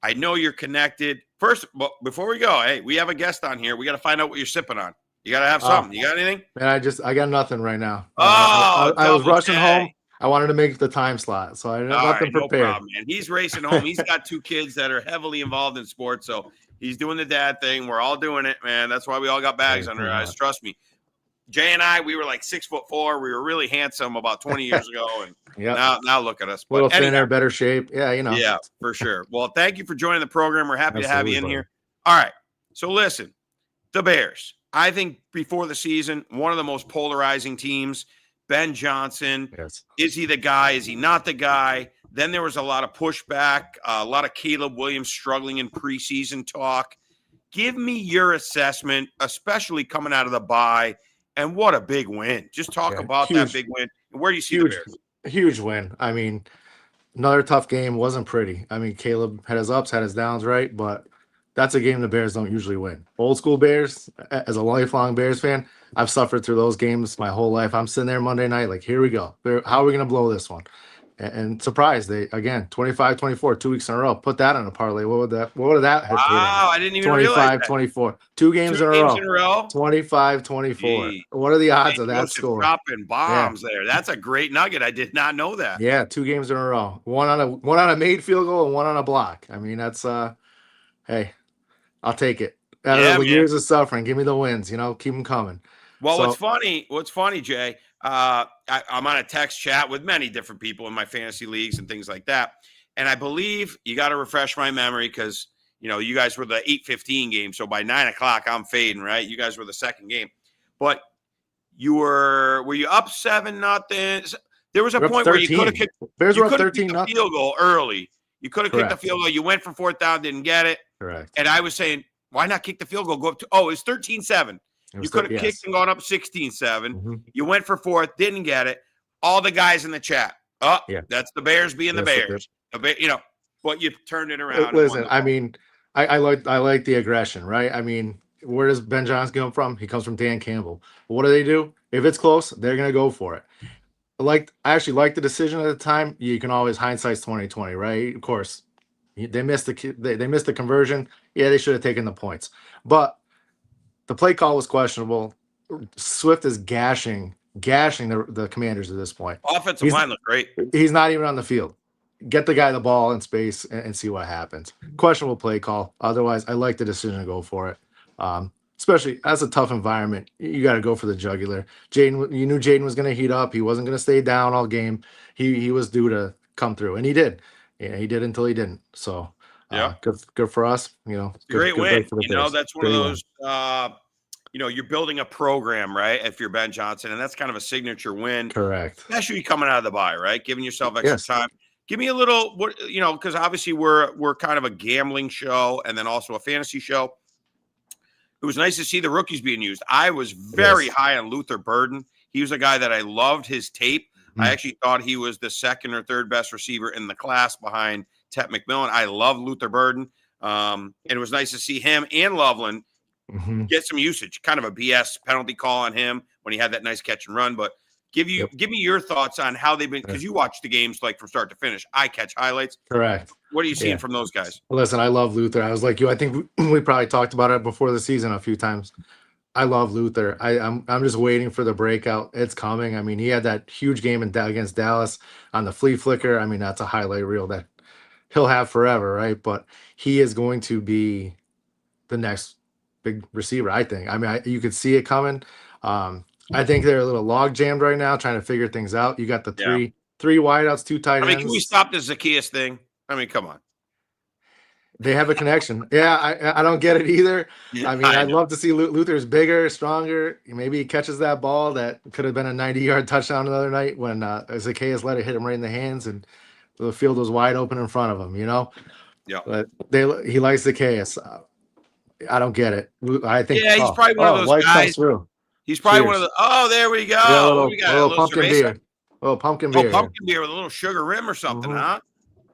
I know you're connected. First, but before we go, hey, we have a guest on here. We got to find out what you're sipping on. You got to have something. You got anything? Man, I got nothing right now. I was Double rushing home. J. I wanted to make the time slot, so I had All nothing right, no prepared. problem, man. He's racing home. He's got 2 kids that are heavily involved in sports, so he's doing the dad thing. We're all doing it, man. That's why we all got bags under our eyes. Trust me. Jay and I, we were like 6'4". We were really handsome about 20 years ago, and now look at us. But little thinner, better shape. Yeah, Yeah, for sure. Well, thank you for joining the program. We're happy to have you in here. All right. So listen, the Bears. I think before the season, one of the most polarizing teams. Ben Johnson. Yes. Is he the guy? Is he not the guy? Then there was a lot of pushback, a lot of Caleb Williams struggling in preseason talk. Give me your assessment, especially coming out of the bye. And what a big win. Just talk about that big win. And where do you see the Bears? Huge win. I mean, another tough game. Wasn't pretty. I mean, Caleb had his ups, had his downs, right? But that's a game the Bears don't usually win. Old school Bears, as a lifelong Bears fan, I've suffered through those games my whole life. I'm sitting there Monday night like, here we go. How are we going to blow this one? And surprise, they, again, 25-24, 2 weeks in a row. Put that on a parlay. What would that have? Wow, I didn't even realize that. 25-24. 2 games in a row. 25-24. What are the odds of that score? Dropping bombs there. That's a great nugget. I did not know that. Yeah, 2 games in a row. One on a made field goal and one on a block. I mean, that's hey, I'll take it. Out of the years of suffering, give me the wins. Keep them coming. Well, what's funny, Jay, I'm on a text chat with many different people in my fantasy leagues and things like that. And I believe you got to refresh my memory because, you guys were the 8:15 game. So by 9 o'clock, I'm fading, right? You guys were the second game. But were you up 7-0? There was a point where you could have kicked, Bears were up 13-0 field goal early. You could have kicked the field goal. You went for 4th down, didn't get it. Correct. And I was saying, why not kick the field goal? Go up to, it was 13-7. You could have kicked and gone up 16-7. Mm-hmm. You went for 4th, didn't get it. All the guys in the chat. That's the Bears being the Bears. But you turned it around. Listen, I mean, I like the aggression, right? I mean, where does Ben Johnson come from? He comes from Dan Campbell. What do? If it's close, they're gonna go for it. I actually like the decision at the time. You can always hindsight's 2020, right? Of course, they missed the conversion. Yeah, they should have taken the points, but the play call was questionable. Swift is gashing the Commanders at this point. Offensive line looked great. He's not even on the field. Get the guy the ball in space and see what happens. Questionable play call. Otherwise, I like the decision to go for it. Especially as a tough environment, you got to go for the jugular. You knew Jaden was going to heat up. He wasn't going to stay down all game. He was due to come through, and he did. Yeah, he did until he didn't. So. Good for us. Great win. That's one of those. You're building a program, right? If you're Ben Johnson, and that's kind of a signature win. Correct. Especially coming out of the bye, right? Giving yourself extra time. Give me a little, because obviously we're kind of a gambling show and then also a fantasy show. It was nice to see the rookies being used. I was very high on Luther Burden. He was a guy that I loved his tape. I actually thought he was the 2nd or 3rd best receiver in the class behind Tet McMillan. I love Luther Burden. And it was nice to see him and Loveland get some usage. Kind of a BS penalty call on him when he had that nice catch and run. But give me your thoughts on how they've been, because you watch the games like from start to finish. I catch highlights. Correct. What are you seeing from those guys? Listen, I love Luther. I was like you. I think we probably talked about it before the season a few times. I love Luther. I'm just waiting for the breakout. It's coming. I mean, he had that huge game against Dallas on the flea flicker. I mean, that's a highlight reel that he'll have forever, right? But he is going to be the next big receiver, I think. I mean, you could see it coming. I think they're a little log jammed right now, trying to figure things out. You got the three wideouts, 2 tight ends. I mean, can we stop the Zacchaeus thing? I mean, come on. They have a connection. Yeah, I don't get it either. I mean, I'd love to see Luther's bigger, stronger. Maybe he catches that ball that could have been a 90-yard touchdown another night when Zacchaeus let it hit him right in the hands and the field was wide open in front of him, Yeah. But he likes Zacchaeus. I don't get it. I think. Yeah, he's probably one of those guys. He's probably one of the. Oh, there we go. Yeah, we got a little pumpkin beer. A little pumpkin beer. Pumpkin beer with a little sugar rim or something, huh?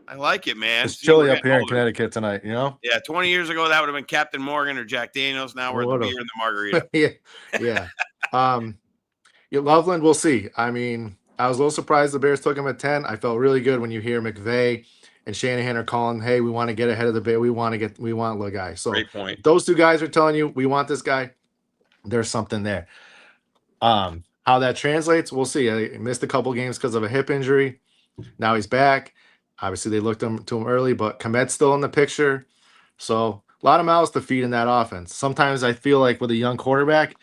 I like it, man. It's chilly up here in Connecticut tonight, Yeah, 20 years ago, that would have been Captain Morgan or Jack Daniels. Now we're the beer and the margarita. yeah. Loveland, we'll see. I mean, I was a little surprised the Bears took him at 10. I felt really good when you hear McVay and Shanahan are calling, hey, we want to get ahead of the Bears. We want the guy. So Great point. if those two guys are telling you we want this guy, there's something there. How that translates, we'll see. He missed a couple games because of a hip injury. Now he's back. Obviously, they looked to him early, but Komet's still in the picture. So a lot of mouths to feed in that offense. Sometimes I feel like with a young quarterback,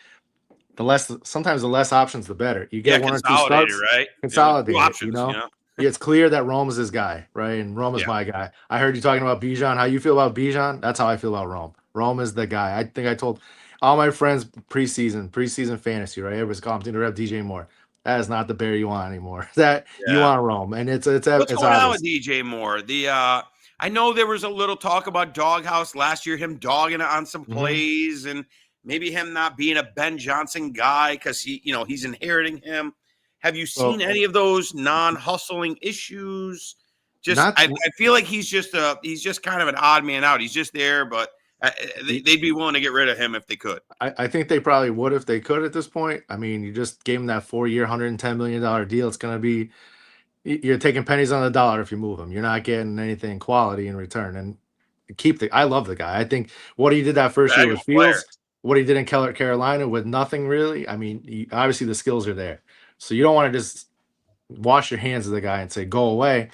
sometimes the less options, the better. You Yeah, get one or two consolidated, starts, right? Two consolidate it, options, It's clear that Rome is his guy, right? And Rome is Yeah. my guy. I heard you talking about Bijan. How you feel about Bijan? That's how I feel about Rome. Rome is the guy. I think I told all my friends preseason fantasy, right? Everybody's calling to rep DJ Moore. That is not the bear you want anymore. That you Yeah. want Rome, and it's What's going on with obvious. DJ Moore? I know there was a little talk about Doghouse last year, him dogging it on some plays, and maybe him not being a Ben Johnson guy because he's inheriting him. Have you seen any of those non-hustling issues? I feel like he's just kind of an odd man out. He's just there, but they'd be willing to get rid of him if they could. I think they probably would if they could at this point. I mean, you just gave him that 4-year, $110 million deal. It's going to be, you're taking pennies on the dollar if you move him. You're not getting anything quality in return. And I love the guy. I think what he did that first year with Fields, what he did in Carolina with nothing really. I mean, obviously the skills are there. So you don't want to just wash your hands of the guy and say, go away.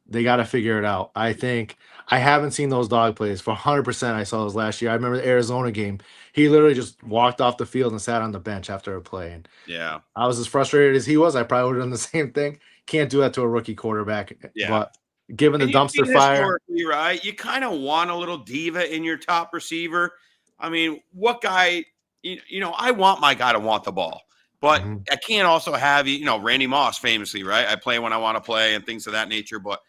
They got to figure it out. I think I haven't seen those dog plays for 100%. I saw those last year. I remember the Arizona game. He literally just walked off the field and sat on the bench after a play. And yeah, I was as frustrated as he was. I probably would have done the same thing. Can't do that to a rookie quarterback. Yeah. But given the dumpster fire, right? You kind of want a little diva in your top receiver. I mean, what guy? I want my guy to want the ball. But I can't also have Randy Moss famously, right? I play when I want to play and things of that nature. But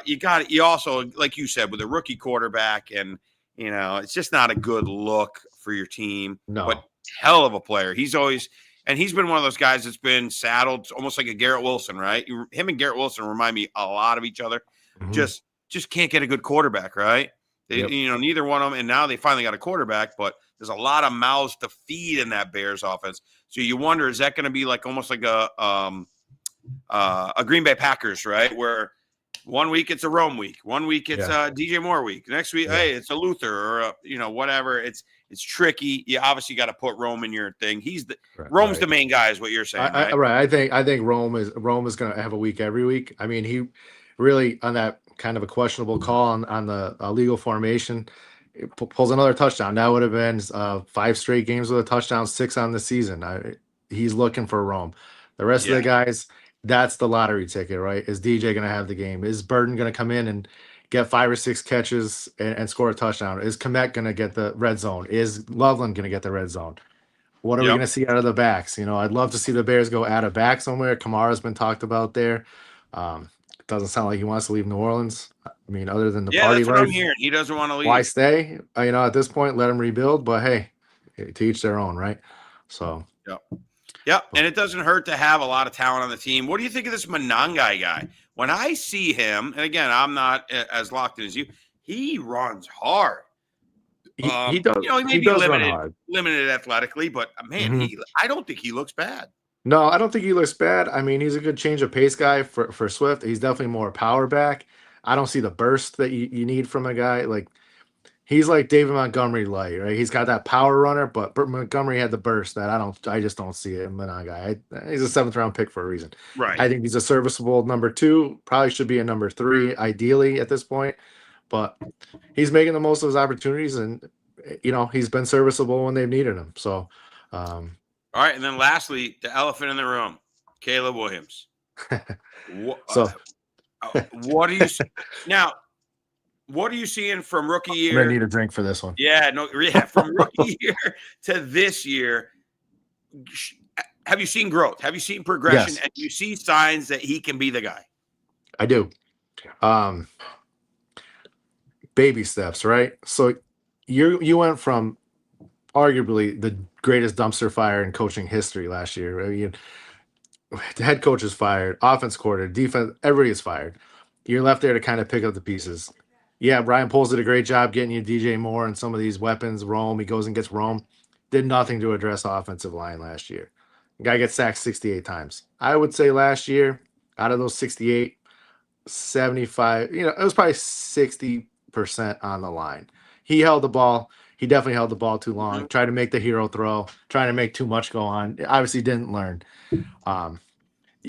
you also, like you said, with a rookie quarterback, and it's just not a good look for your team. No. But hell of a player. He's been one of those guys that's been saddled almost like a Garrett Wilson, right? Him and Garrett Wilson remind me a lot of each other. Just can't get a good quarterback, right? Neither one of them. And now they finally got a quarterback, but there's a lot of mouths to feed in that Bears offense. So you wonder, is that going to be like almost like a Green Bay Packers, right? Where 1 week it's a Rome week, 1 week it's a DJ Moore week, next week, hey, it's a Luther or whatever. It's tricky. You obviously got to put Rome in your thing. Rome's the main guy, is what you're saying, right? Right. I think Rome is going to have a week every week. I mean, he really, on that kind of a questionable call on the legal formation, pulls another touchdown. That would have been 5 straight games with a touchdown, 6 on the season. He's looking for Rome. The rest of the guys, that's the lottery ticket, right? Is DJ going to have the game? Is Burden going to come in and get 5 or 6 catches and score a touchdown? Is Komet going to get the red zone? Is Loveland going to get the red zone? What are we going to see out of the backs? I'd love to see the Bears go add a back somewhere. Kamara's been talked about there. It doesn't sound like he wants to leave New Orleans. I mean, other than the party that's life, what I'm hearing. He doesn't want to leave. Why stay? At this point, let him rebuild. But hey, to each their own, right? So. Yeah, and it doesn't hurt to have a lot of talent on the team. What do you think of this Monangai guy? When I see him, and again, I'm not as locked in as you, he runs hard. He does. He may be limited athletically, but man, I don't think he looks bad. No, I don't think he looks bad. I mean, he's a good change of pace guy for Swift. He's definitely more power back. I don't see the burst that you need from a guy like. He's like David Montgomery light, right? He's got that power runner, but Montgomery had the burst that I just don't see it in Monangai. He's a 7th round pick for a reason. Right. I think he's a serviceable number 2, probably should be a number 3, ideally at this point. But he's making the most of his opportunities, and he's been serviceable when they've needed him. So all right, and then lastly, the elephant in the room, Caleb Williams. What do you now? What are you seeing from rookie year? I'm gonna need a drink for this one. From rookie year to this year, have you seen growth? Have you seen progression? Yes. And you see signs that he can be the guy? I do. Baby steps, right? So you went from arguably the greatest dumpster fire in coaching history last year. Right? The head coach is fired, offense coordinator, defense, everybody is fired. You're left there to kind of pick up the pieces. Yeah, Brian Poles did a great job getting you DJ Moore and some of these weapons. Rome, he goes and gets Rome. Did nothing to address the offensive line last year. The guy gets sacked 68 times. I would say last year, out of those 68, 75, it was probably 60% on the line. He held the ball. He definitely held the ball too long. Mhm. Tried to make the hero throw, trying to make too much go on. Obviously didn't learn. Um,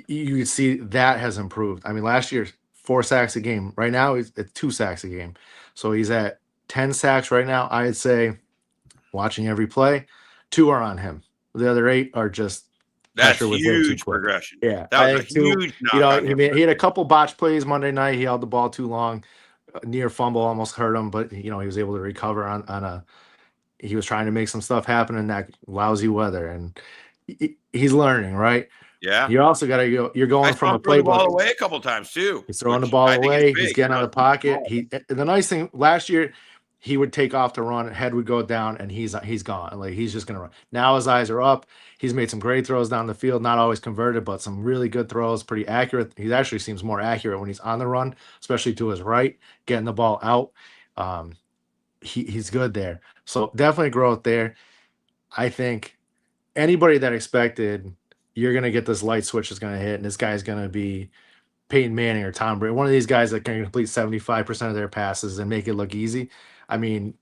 you see that has improved. I mean, last year, 4 sacks a game. Right now, he's at 2 sacks a game. So he's at 10 sacks right now. I'd say, watching every play, 2 are on him. The other 8 are just That's pressure was there too huge quick. progression. Yeah, That I was a think 2. huge knock on him. He had a couple botch plays Monday night. He held the ball too long. Near fumble almost hurt him, but he was able to recover on a. He was trying to make some stuff happen in that lousy weather, and he's learning, right? Yeah. You also got to go. You're I going saw from a him throw the playbook. ball away a couple times too, He's throwing the which ball I think is away. He's big. getting out of the Keep the pocket. ball. The nice thing last year, he would take off to run, head would go down, and he's gone. Like he's just gonna run. Now his eyes are up. He's made some great throws down the field, not always converted, but some really good throws, pretty accurate. He actually seems more accurate when he's on the run, especially to his right, getting the ball out. Um, he's good there. So definitely growth there. I think anybody that expected you're gonna get this light switch is gonna hit, and this guy's gonna be Peyton Manning or Tom Brady, one of these guys that can complete 75% of their passes and make it look easy. I mean,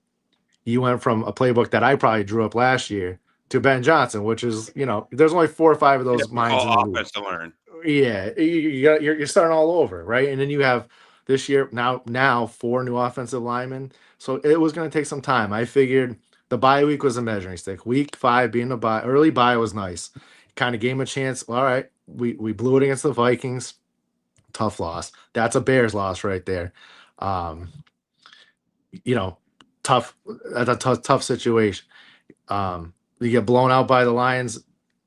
you went from a playbook that I probably drew up last year to Ben Johnson, which is, there's only 4 or 5 of those minds in the Difficult league. offense to learn. Yeah, you're starting all over, right? And then you have this year now 4 new offensive linemen. So it was going to take some time. I figured the bye week was a measuring stick. Week 5 being a bye, early bye was nice. Kind of gave him a chance. All right, we blew it against the Vikings. Tough loss. That's a Bears loss right there. Um, you know, tough. That's a tough situation. You get blown out by the Lions.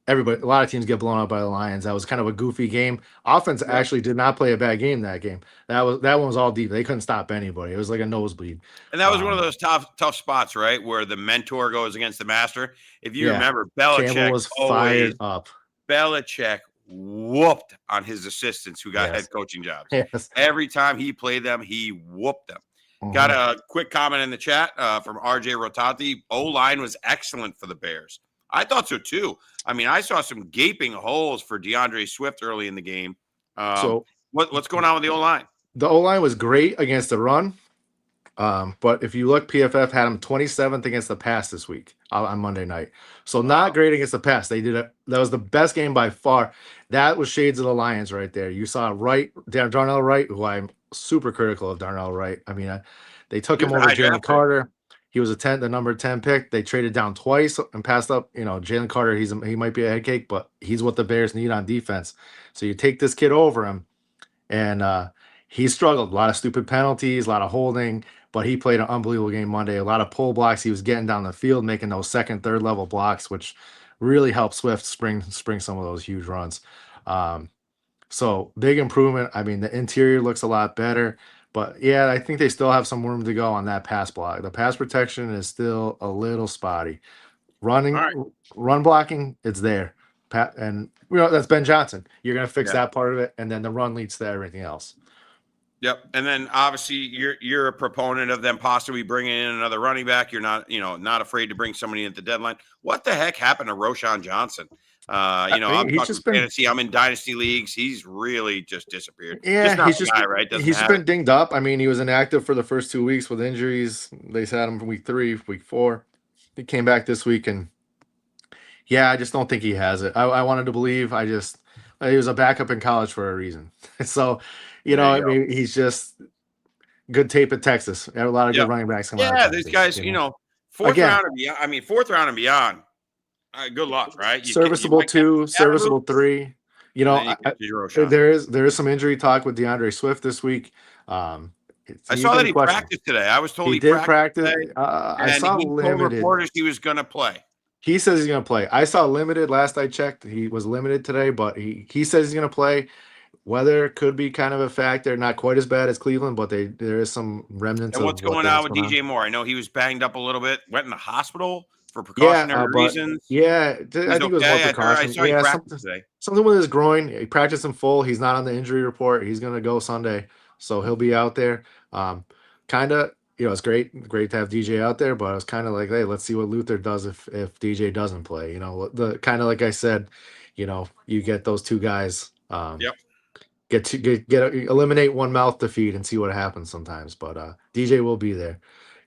A lot of teams get blown out by the Lions. That was kind of a goofy game. Offense Yep. actually did not play a bad game that game. That one was all deep. They couldn't stop anybody. It was like a nosebleed. And that was one of Um, those tough spots, right? Where the mentor goes against the master. If you yeah, remember, Campbell was fired up. Belichick whooped on his assistants who got head Yes, coaching jobs. yes. Every time he played them, he whooped them. Got Mhm. a quick comment in the chat from RJ Rotanti. O-line was excellent for the Bears. I thought so too. I mean, I saw some gaping holes for DeAndre Swift early in the game. So What's going on with the O-line? the O line was great against the run. But if you look, PFF had him 27th against the pass this week on Monday night. So not Wow. great against the pass. That was the best game by far. That was shades of the Lions right there. You saw Darnell Wright, who I'm super critical of Darnell Wright. I mean, they took He him was a over high Jalen draft pick. Carter. He was the number 10 pick. They traded down twice and passed up. Jalen Carter, he might be a head cake, but he's what the Bears need on defense. So you take this kid over him, and he struggled. A lot of stupid penalties, a lot of holding, but he played an unbelievable game Monday. A lot of pull blocks. He was getting down the field, making those second, third level blocks, which really helped Swift spring some of those huge runs. So big improvement. I mean, the interior looks a lot better, but yeah, I think they still have some room to go on that pass block. The pass protection is still a little spotty. All right. Run blocking, it's there. And that's Ben Johnson. You're gonna fix Yeah. that part of it, and then the run leads to everything else. Yep. And then obviously you're a proponent of them possibly bringing in another running back. You're not afraid to bring somebody in at the deadline. What the heck happened to Roshan Johnson? I'm He's talking just been fantasy. I'm in dynasty leagues. He's really just disappeared. Just Yeah, not the guy, right? Doesn't he's just have it. been dinged up. I mean, he was inactive for the first 2 weeks with injuries. They had him week 3, week 4. He came back this week, and yeah, I just don't think he has it. I wanted to believe. He was a backup in college for a reason. So, There you I go. mean, he's just good tape at Texas. Had a lot of good Yep. running backs coming out of Yeah, these Texas. guys, fourth Again, round and beyond. I mean, fourth round and beyond. Good luck, right? You serviceable might get 2, Scatterboo, serviceable 3. and then you get Roshan. There is some injury talk with DeAndre Swift this week. I He's saw that been he questioned. practiced today. I was told He he did practiced practice. today, I and saw he told limited. reporters he was going to play. He says he's going to play. I saw limited last I checked. He was limited today, but he says he's going to play. Weather could be kind of a factor. Not quite as bad as Cleveland, but there is some remnants And what's of going on what's with going on. DJ Moore? I know he was banged up a little bit, went in the hospital for Yeah, precautionary reasons. I He's think it was more okay. I precaution. saw he Yeah, practiced today. something with his groin. He practiced in full. He's not on the injury report. He's going to go Sunday, so he'll be out there. Kind of, it's great to have DJ out there, but I was kind of like, hey, let's see what Luther does if DJ doesn't play. The kind of like I said, you get those two guys. Yep. eliminate one mouth to feed and see what happens sometimes. But DJ will be there.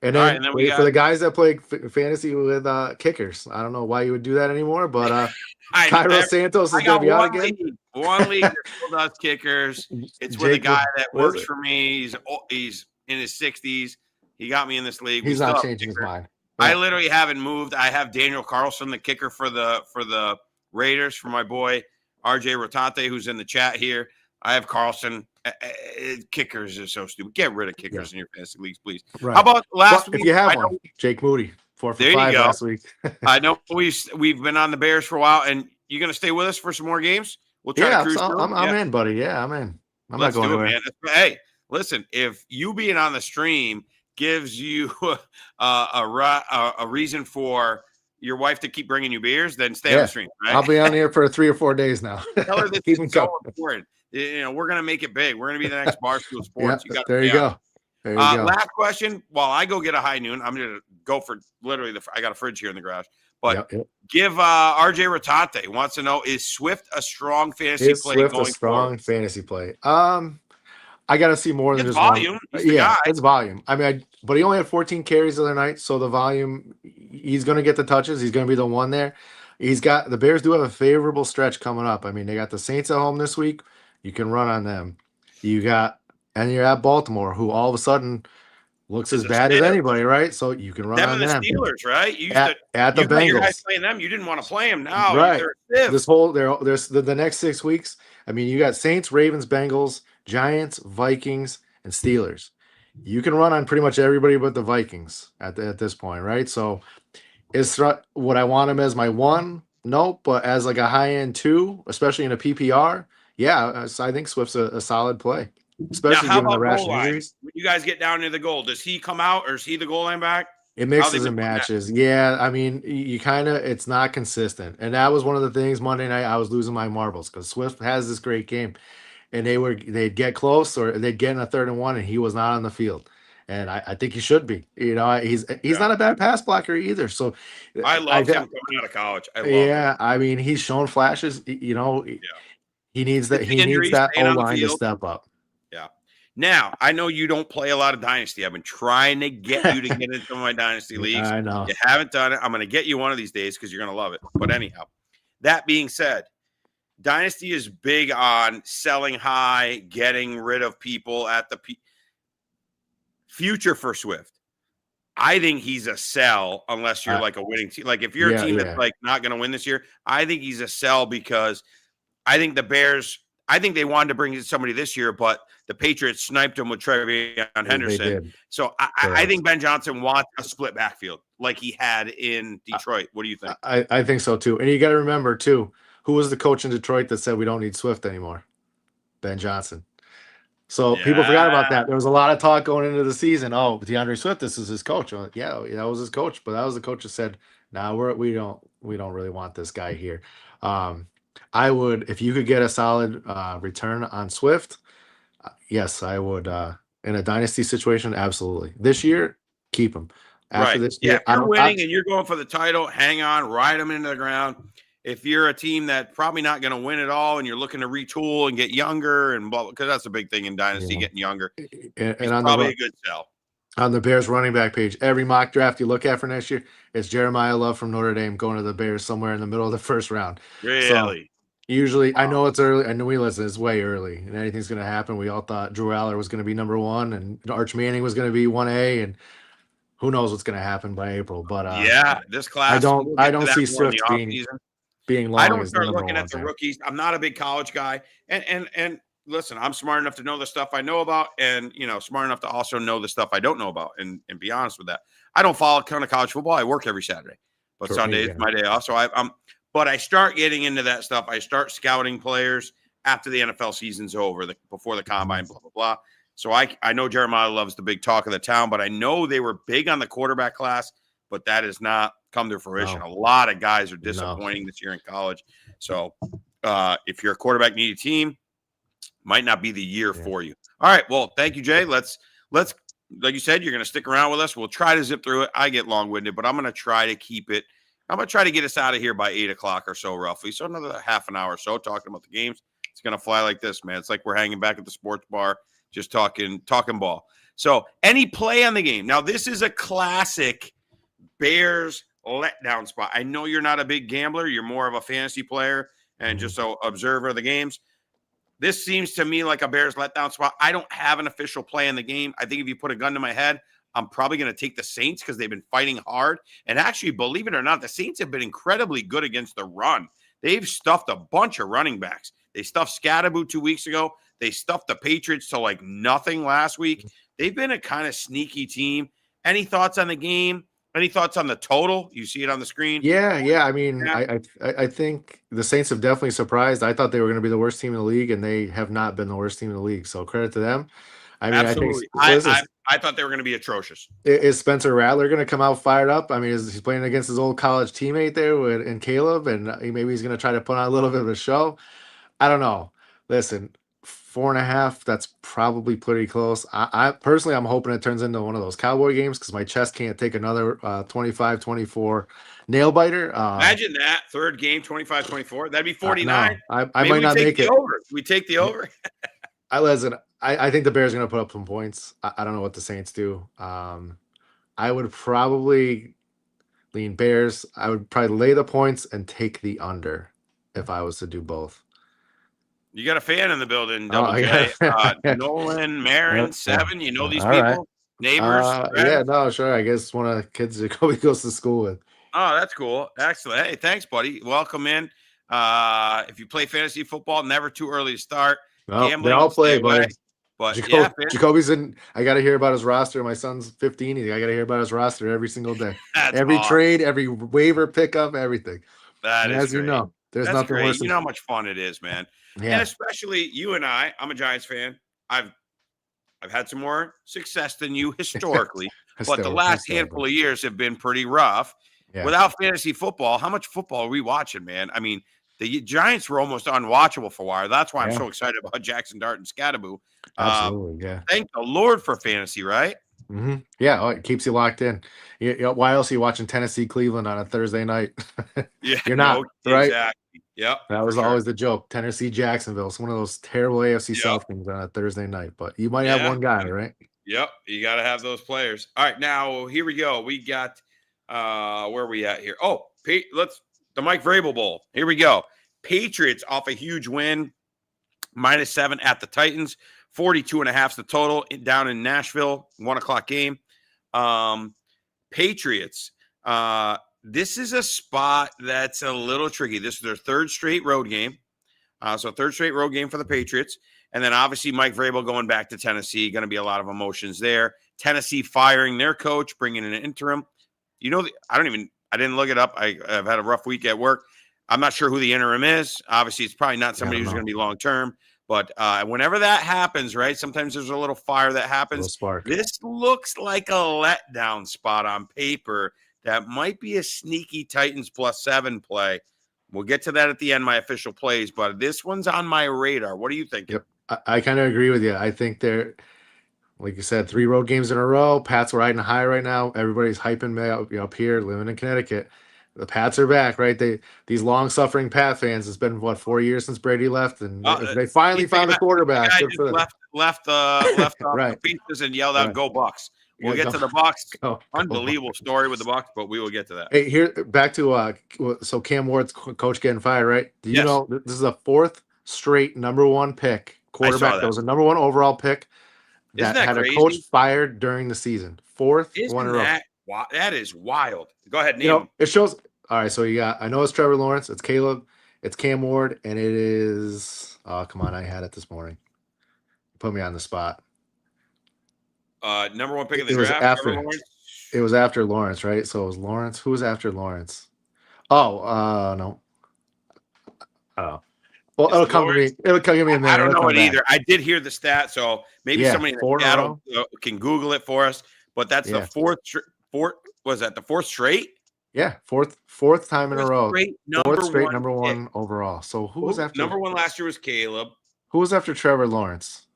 And All right, then and then we for got. the guys that play fantasy with kickers, I don't know why you would do that anymore, but Cairo I Santos is I going got to be out again. one league that still does kickers. It's with a Jake, guy that what is works it? for me. He's in his 60s. He got me in this league. We He's still not have changing his kickers. mind. I Yeah. literally haven't moved. I have Daniel Carlson, the kicker for the Raiders, for my boy RJ Rotante, who's in the chat here. I have Carlson. Kickers are so stupid. Get rid of kickers in your fantasy leagues, please. Right. How about last Well, week? if you have I know, one, Jake Moody, 4 for there you 5 go. last week. I know we've been on the Bears for a while, and you're going to stay with us for some more games. We'll try to Yeah, cruise so through. I'm in, buddy. Yeah, I'm in. I'm Let's not going do it, anywhere. man. Hey, listen, if you being on the stream gives you a reason for your wife to keep bringing you beers, then stay on the stream. Right? I'll be on here for 3 or 4 days now. Tell her this Keep is them so coming. important. We're going to make it big. We're going to be the next Barstool Sports. Yeah, there you go. There you go. Last question. While I go get a high noon, I'm going to go for literally I got a fridge here in the garage. But give RJ Rotante wants to know, is Swift a strong fantasy play Swift going a strong forward? fantasy play? I got to see more than just volume. one. Yeah, it's volume. I mean, but he only had 14 carries the other night, so the volume, he's going to get the touches. He's going to be the one there. The Bears do have a favorable stretch coming up. I mean, they got the Saints at home this week. You can run on them. And you're at Baltimore, who all of a sudden looks as bad as anybody, right? So you can run on them. And the Steelers, right? You at the Bengals. Your guys playing them. You didn't want to play them. Now, right? There's the next 6 weeks. I mean, you got Saints, Ravens, Bengals, Giants, Vikings, and Steelers. You can run on pretty much everybody but the Vikings at this point, right? So, would I want him as my one? No, but as like a high end 2, especially in a PPR, yeah, I think Swift's a solid play. Especially given the rash injuries. When you guys get down near the goal, does he come out or is he the goal line back? It mixes and matches. Yeah, I mean, it's not consistent. And that was one of the things Monday night I was losing my marbles because Swift has this great game. And they'd get close or they'd get in a 3rd and 1 and he was not on the field. And I think he should be. He's not a bad pass blocker either. So I love him coming out of college. I mean, he's shown flashes. He needs that. He needs that O-line to step up. Yeah. Now, I know you don't play a lot of Dynasty. I've been trying to get you to get into my Dynasty leagues. I know. You haven't done it. I'm going to get you one of these days because you're going to love it. But anyhow, that being said, Dynasty is big on selling high, getting rid of people at the future for Swift. I think he's a sell unless you're like a winning team. Like if you're a team that's like not going to win this year, I think he's a sell because I think the Bears – I think they wanted to bring in somebody this year, but the Patriots sniped him with Trevion Henderson. So I think Ben Johnson wants a split backfield like he had in Detroit. What do you think? I think so, too. And you got to remember, too, who was the coach in Detroit that said we don't need Swift anymore? Ben Johnson. So people forgot about that. There was a lot of talk going into the season. Oh, DeAndre Swift, this is his coach. Like, yeah, that was his coach. But that was the coach that said, "Nah, we don't really want this guy here." I would, if you could get a solid return on Swift, yes, I would. In a dynasty situation, absolutely. This year, keep him. After this year, if you're winning and you're going for the title, hang on, ride them into the ground. If you're a team that's probably not going to win it all and you're looking to retool and get younger and blah, because that's a big thing in dynasty, getting younger, and probably a good sell. On the Bears running back page, every mock draft you look at for next year, it's Jeremiah Love from Notre Dame going to the Bears somewhere in the middle of the 1st round. Really? So, usually, I know it's early. I know it's way early, and anything's going to happen. We all thought Drew Aller was going to be number 1, and Arch Manning was going to be 1A, and who knows what's going to happen by April. But this class, I don't see Swift being long. I don't start looking at the rookies. I'm not a big college guy, and listen, I'm smart enough to know the stuff I know about, and smart enough to also know the stuff I don't know about, and be honest with that. I don't follow a ton of college football. I work every Saturday, but Sunday is my day off. So but I start getting into that stuff. I start scouting players after the NFL season's over, before the combine, blah, blah, blah. So I know Jeremiah Love's the big talk of the town, but I know they were big on the quarterback class, but that has not come to fruition. No. A lot of guys are disappointing this year in college. So if you're a quarterback needy team, might not be the year for you. All right. Well, thank you, Jay. Let's like you said, you're going to stick around with us. We'll try to zip through it. I get long-winded, but I'm going to try to keep it. I'm going to try to get us out of here by 8 o'clock or so, roughly. So another half an hour or so talking about the games. It's going to fly like this, man. It's like we're hanging back at the sports bar, just talking ball. So any play on the game. Now, this is a classic Bears letdown spot. I know you're not a big gambler. You're more of a fantasy player and just an observer of the games. This seems to me like a Bears letdown spot. I don't have an official play in the game. I think if you put a gun to my head, I'm probably going to take the Saints because they've been fighting hard. And actually, believe it or not, the Saints have been incredibly good against the run. They've stuffed a bunch of running backs. They stuffed Scatterbo 2 weeks ago. They stuffed the Patriots to like nothing last week. They've been a kind of sneaky team. Any thoughts on the game? Any thoughts on the total? You see it on the screen? Yeah. I mean, I think the Saints have definitely surprised. I thought they were going to be the worst team in the league, and they have not been the worst team in the league. So credit to them. I mean, Absolutely. I think I thought they were going to be atrocious. Is Spencer Rattler going to come out fired up? I mean, he's playing against his old college teammate there and Caleb, and maybe he's going to try to put on a little bit of a show. I don't know. Listen, 4.5, that's probably pretty close. I personally, I'm hoping it turns into one of those Cowboy games because my chest can't take another 25-24 nail biter. Imagine that third game, 25-24. That'd be 49. No, I might not make it. Over. We take the over. I think the Bears are going to put up some points. I don't know what the Saints do. I would probably lean Bears. I would probably lay the points and take the under if I was to do both. You got a fan in the building, Double J. Nolan, Marin, 7. You know these people? Right. Neighbors? Yeah, no, sure. I guess one of the kids that Kobe goes to school with. Oh, that's cool. Excellent. Hey, thanks, buddy. Welcome in. If you play fantasy football, never too early to start. Well, they all play, buddy. But Jacoby's in. I got to hear about his roster. My son's 15. I got to hear about his roster every single day. Every awesome. Trade, every waiver pickup, everything. As you know, there's nothing worse. You know how much fun it is, man. Yeah. And especially you and I. I'm a Giants fan. I've had some more success than you historically, but the last handful of years have been pretty rough. Yeah. Without fantasy football, how much football are we watching, man? I mean, the Giants were almost unwatchable for a while. That's why I'm so excited about Jackson Dart and Scatterbo. Absolutely, yeah. Thank the Lord for fantasy, right? Mm-hmm. Yeah, it keeps you locked in. Why else are you watching Tennessee Cleveland on a Thursday night? Yeah, you're not right. Exactly. Yep, that was always the joke. Tennessee Jacksonville. It's one of those terrible AFC South things on a Thursday night. But you might have one guy, right? Yep, you got to have those players. All right, now here we go. We got where are we at here? Oh, the Mike Vrabel Bowl. Here we go. Patriots off a huge win, -7 at the Titans. 42.5 is the total down in Nashville, 1:00 game. Patriots. This is a spot that's a little tricky. This is their third straight road game. So third straight road game for the Patriots. And then obviously Mike Vrabel going back to Tennessee. Going to be a lot of emotions there. Tennessee firing their coach, bringing in an interim. You know, I didn't look it up. I've had a rough week at work. I'm not sure who the interim is. Obviously, it's probably not somebody who's going to be long-term. But whenever that happens, right, sometimes there's a little fire that happens. This looks like a letdown spot on paper. That might be a sneaky Titans +7 play. We'll get to that at the end, my official plays. But this one's on my radar. What do you think? Yep, I kind of agree with you. I think they're, like you said, 3 road games in a row. Pats are riding high right now. Everybody's hyping me up here, living in Connecticut. The Pats are back, right? These long-suffering Pat fans. It's been 4 years since Brady left, and they finally found a quarterback. Left right. The pieces and yelled out, "Go Bucks!" We'll get to the Bucks. Unbelievable story with the Bucks, but we will get to that. Hey, here back to so Cam Ward's coach getting fired, right? Do you know this is a 4th straight #1 pick quarterback? That was a #1 overall pick that had crazy? A coach fired during the season. 4th one in a row. That is wild. Go ahead, name him. It shows. All right, so you got. I know it's Trevor Lawrence. It's Caleb. It's Cam Ward, and it is. Oh, come on! I had it this morning. Put me on the spot. #1 pick of the draft. It was after Lawrence, right? So it was Lawrence. Who was after Lawrence? Oh, no. Oh. Well, it'll come to me. It'll come to me in there. I don't know it either. I did hear the stat, so maybe somebody in the chat can Google it for us. But that's the fourth. Was that the 4th straight? Yeah, fourth time in a row. Fourth straight #1 overall. So who was after? #1 last year was Caleb. Who was after Trevor Lawrence?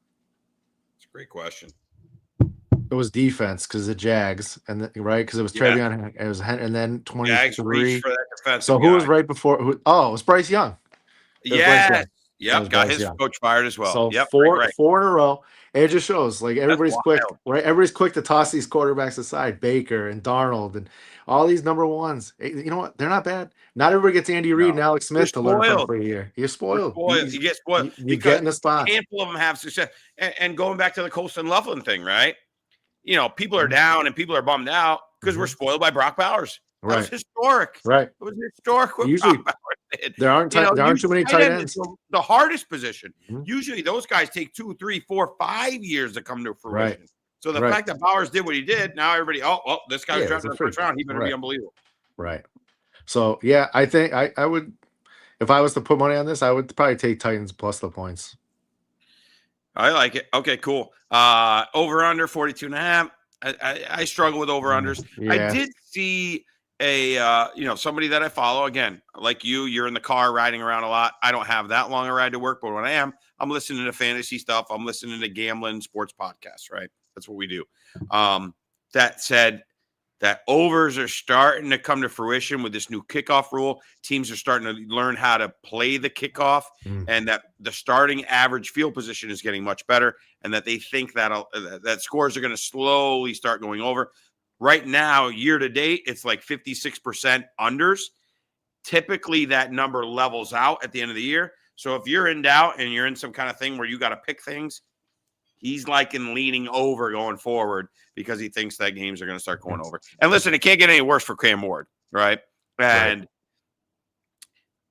That's a great question. It was defense because the Jags right because it was Trevion. It was and then 23. For that so who was right before? It was Bryce Young. Yes. Yep, got his coach fired as well. So Yep, right. four in a row. It just shows like That's everybody's quick, wild. right? Everybody's quick to toss these quarterbacks aside. Baker and Darnold and all these number ones. You know what? They're not bad. Not everybody gets Andy Reid and No. Alex You're Smith to learn from spoiled. for a year. You're We're spoiled. spoiled. You get spoiled You because get in the spot. a handful of them have success. And going back to the Colston Loughlin thing, right? You know, people are Mhm. down and people are bummed out because we're Mhm. spoiled by Brock Bowers. That was Right. historic. Right. It was historic what Usually Brock Bowers did. there aren't too many tight end is ends. the hardest position. Mhm. Usually those guys take 2, 3, 4, 5 years to come to fruition. Right. So the Right. fact that Bowers did what he did, now everybody, oh, this guy's Yeah, drafted in it's the a first round. He better Right. be unbelievable. Right. So yeah, I think I would, if I was to put money on this, I would probably take Titans plus the points. I like it. Okay, cool. Over under 42.5. I struggle with over unders. Yeah. I did see a somebody that I follow, again, like you're in the car riding around a lot. I don't have that long a ride to work, but when I am, I'm listening to fantasy stuff. I'm listening to gambling sports podcasts, right? That's what we do. That said, that overs are starting to come to fruition with this new kickoff rule. Teams are starting to learn how to play the kickoff, and that the starting average field position is getting much better, and that they think that scores are going to slowly start going over. Right now, year to date, it's like 56% unders. Typically, that number levels out at the end of the year. So if you're in doubt and you're in some kind of thing where you got to pick things, he's leaning over going forward because he thinks that games are going to start going over. And listen, it can't get any worse for Cam Ward, right? And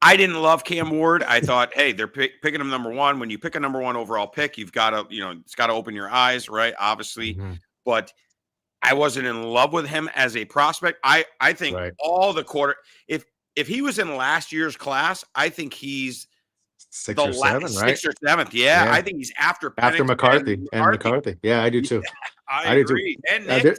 I didn't love Cam Ward. I thought, hey, they're picking him number one. When you pick a number one overall pick, you've got to, it's got to open your eyes, right? Obviously. But I wasn't in love with him as a prospect. I think all the if he was in last year's class, I think he's sixth or seventh, right? 6th or 7th. Yeah, I think he's after McCarthy and McCarthy. Yeah, I do too. I agree. And Nick,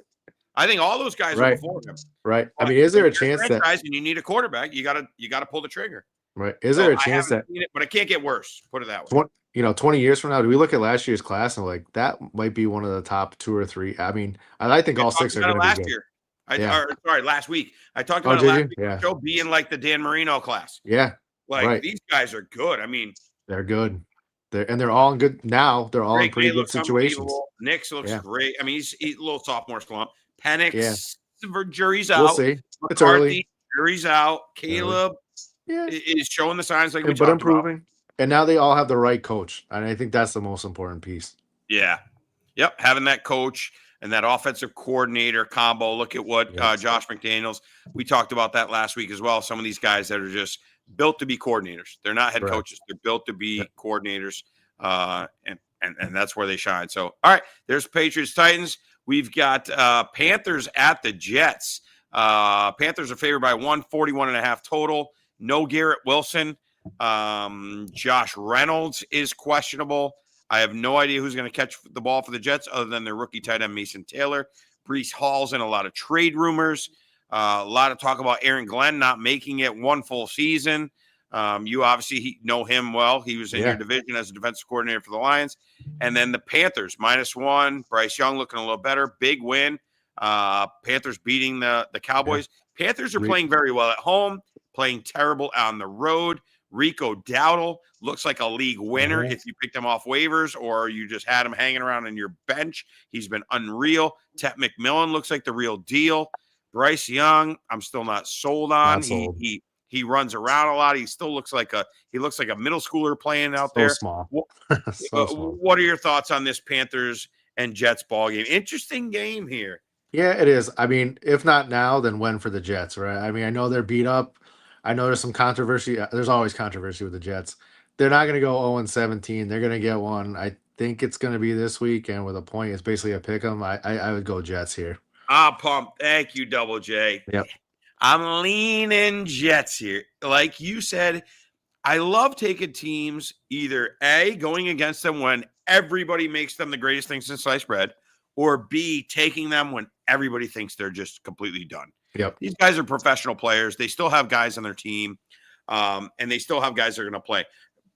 I think all those guys are before him. Right. I mean, is there a chance that and you need a quarterback, you gotta pull the trigger. Right. Is there a chance that but it can't get worse? Put it that way. 20 years from now, do we look at last year's class and like that might be one of the top 2 or 3? I mean, I think all 6 are going to be good. Last week. I talked about it last week. Show being like the Dan Marino class. Yeah. These guys are good. I mean, they're good. They're all in good now. They're all in pretty good situations. Nix looks great. I mean, he's a little sophomore slump. Penix, jury's we'll out. See. It's McCarthy, early. Jury's out. Caleb is showing the signs like we but talked improving. About. And now they all have the right coach. And I think that's the most important piece. Yeah. Yep. Having that coach and that offensive coordinator combo. Look at what Josh McDaniels, we talked about that last week as well. Some of these guys that are just built to be coordinators. They're not head coaches. They're built to be coordinators. And that's where they shine. So, all right, there's Patriots Titans. We've got Panthers at the Jets. Panthers are favored by 141.5 total. No Garrett Wilson. Josh Reynolds is questionable. I have no idea who's going to catch the ball for the Jets other than their rookie tight end Mason Taylor. Breece Hall's in a lot of trade rumors. A lot of talk about Aaron Glenn not making it one full season. You obviously know him well. He was in your division as a defensive coordinator for the Lions. And then the Panthers, -1. Bryce Young looking a little better. Big win. Panthers beating the Cowboys. Panthers are playing very well at home, playing terrible on the road. Rico Dowdle looks like a league winner if you picked him off waivers or you just had him hanging around on your bench. He's been unreal. Tet McMillan looks like the real deal. Bryce Young, I'm still not sold on. He runs around a lot. He still looks like a middle schooler playing out there. Small. What are your thoughts on this Panthers and Jets ball game? Interesting game here. Yeah, it is. I mean, if not now, then when for the Jets, right? I mean, I know they're beat up. I know there's some controversy. There's always controversy with the Jets. They're not going to go 0-17. They're going to get one. I think it's going to be this week, and with a point, it's basically a pick 'em. I would go Jets here. Pump. Thank you, Double J. Yep. I'm leaning Jets here. Like you said, I love taking teams either A, going against them when everybody makes them the greatest thing since sliced bread, or B, taking them when everybody thinks they're just completely done. Yep. These guys are professional players. They still have guys on their team, and they still have guys that are going to play.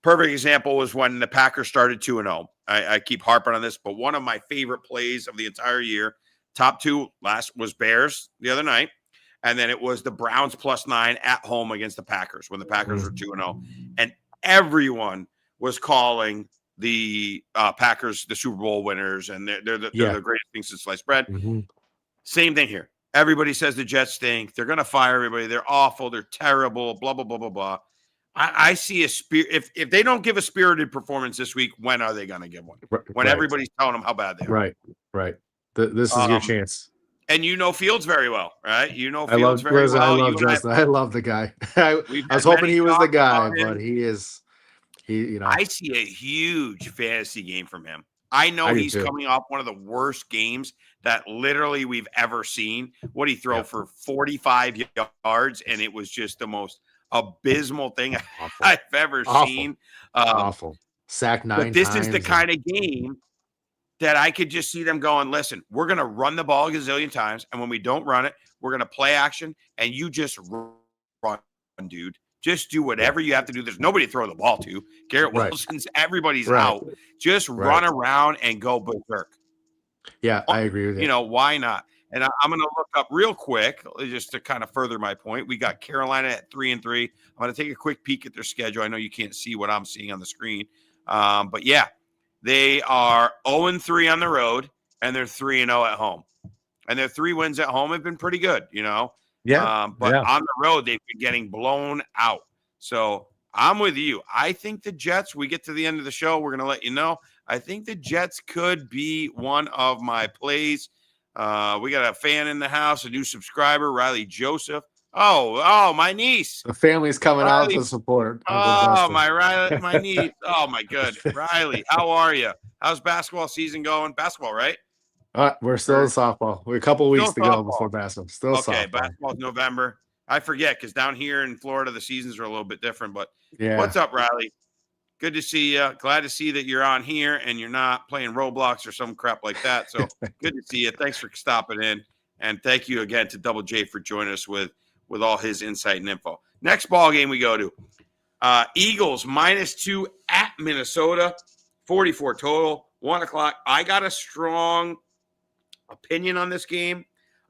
Perfect example was when the Packers started 2-0. I keep harping on this, but one of my favorite plays of the entire year, top two last, was Bears the other night, and then it was the Browns +9 at home against the Packers when the Packers were 2-0. And everyone was calling the Packers the Super Bowl winners, and they're the greatest thing since sliced bread. Mm-hmm. Same thing here. Everybody says the Jets stink. They're going to fire everybody. They're awful. They're terrible. Blah blah blah blah blah. I see a spirit. If they don't give a spirited performance this week, when are they going to give one? When everybody's telling them how bad they are. Right. This is your chance. And you know Fields very well, right? You know Fields very well. I love Justin. I love the guy. I was hoping he was the guy, but he is. I see a huge fantasy game from him. I know he's coming off one of the worst games that literally we've ever seen. What he throw for 45 yards, and it was just the most abysmal thing I've ever seen. Awful. Sack 9 times. But this is the kind of game that I could just see them going, listen, we're going to run the ball a gazillion times, and when we don't run it, we're going to play action, and you just run, dude. Just do whatever you have to do. There's nobody to throw the ball to. Garrett Wilson's, everybody's out. Just run around and go berserk. Yeah, I agree with you. You know, why not? And I'm going to look up real quick just to kind of further my point. We got Carolina at 3-3. I'm going to take a quick peek at their schedule. I know you can't see what I'm seeing on the screen. But, yeah, they are 0-3 on the road, and they're 3-0 at home. And their 3 wins at home have been pretty good, you know. But on the road, they've been getting blown out. So I'm with you. I think the Jets, we get to the end of the show, we're going to let you know. I think the Jets could be one of my plays. We got a fan in the house, a new subscriber, Riley Joseph. Oh, my niece. The family's coming out to support. My niece. Oh, my good. Riley, how are you? How's basketball season going? Basketball, right? We're still in softball. We're a couple of weeks to go before basketball. Still softball. Basketball's November. I forget because down here in Florida, the seasons are a little bit different. But what's up, Riley? Good to see you. Glad to see that you're on here and you're not playing Roblox or some crap like that. So good to see you. Thanks for stopping in. And thank you again to Double J for joining us with all his insight and info. Next ball game we go to. Eagles -2 at Minnesota. 44 total. 1 o'clock. I got a strong opinion on this game.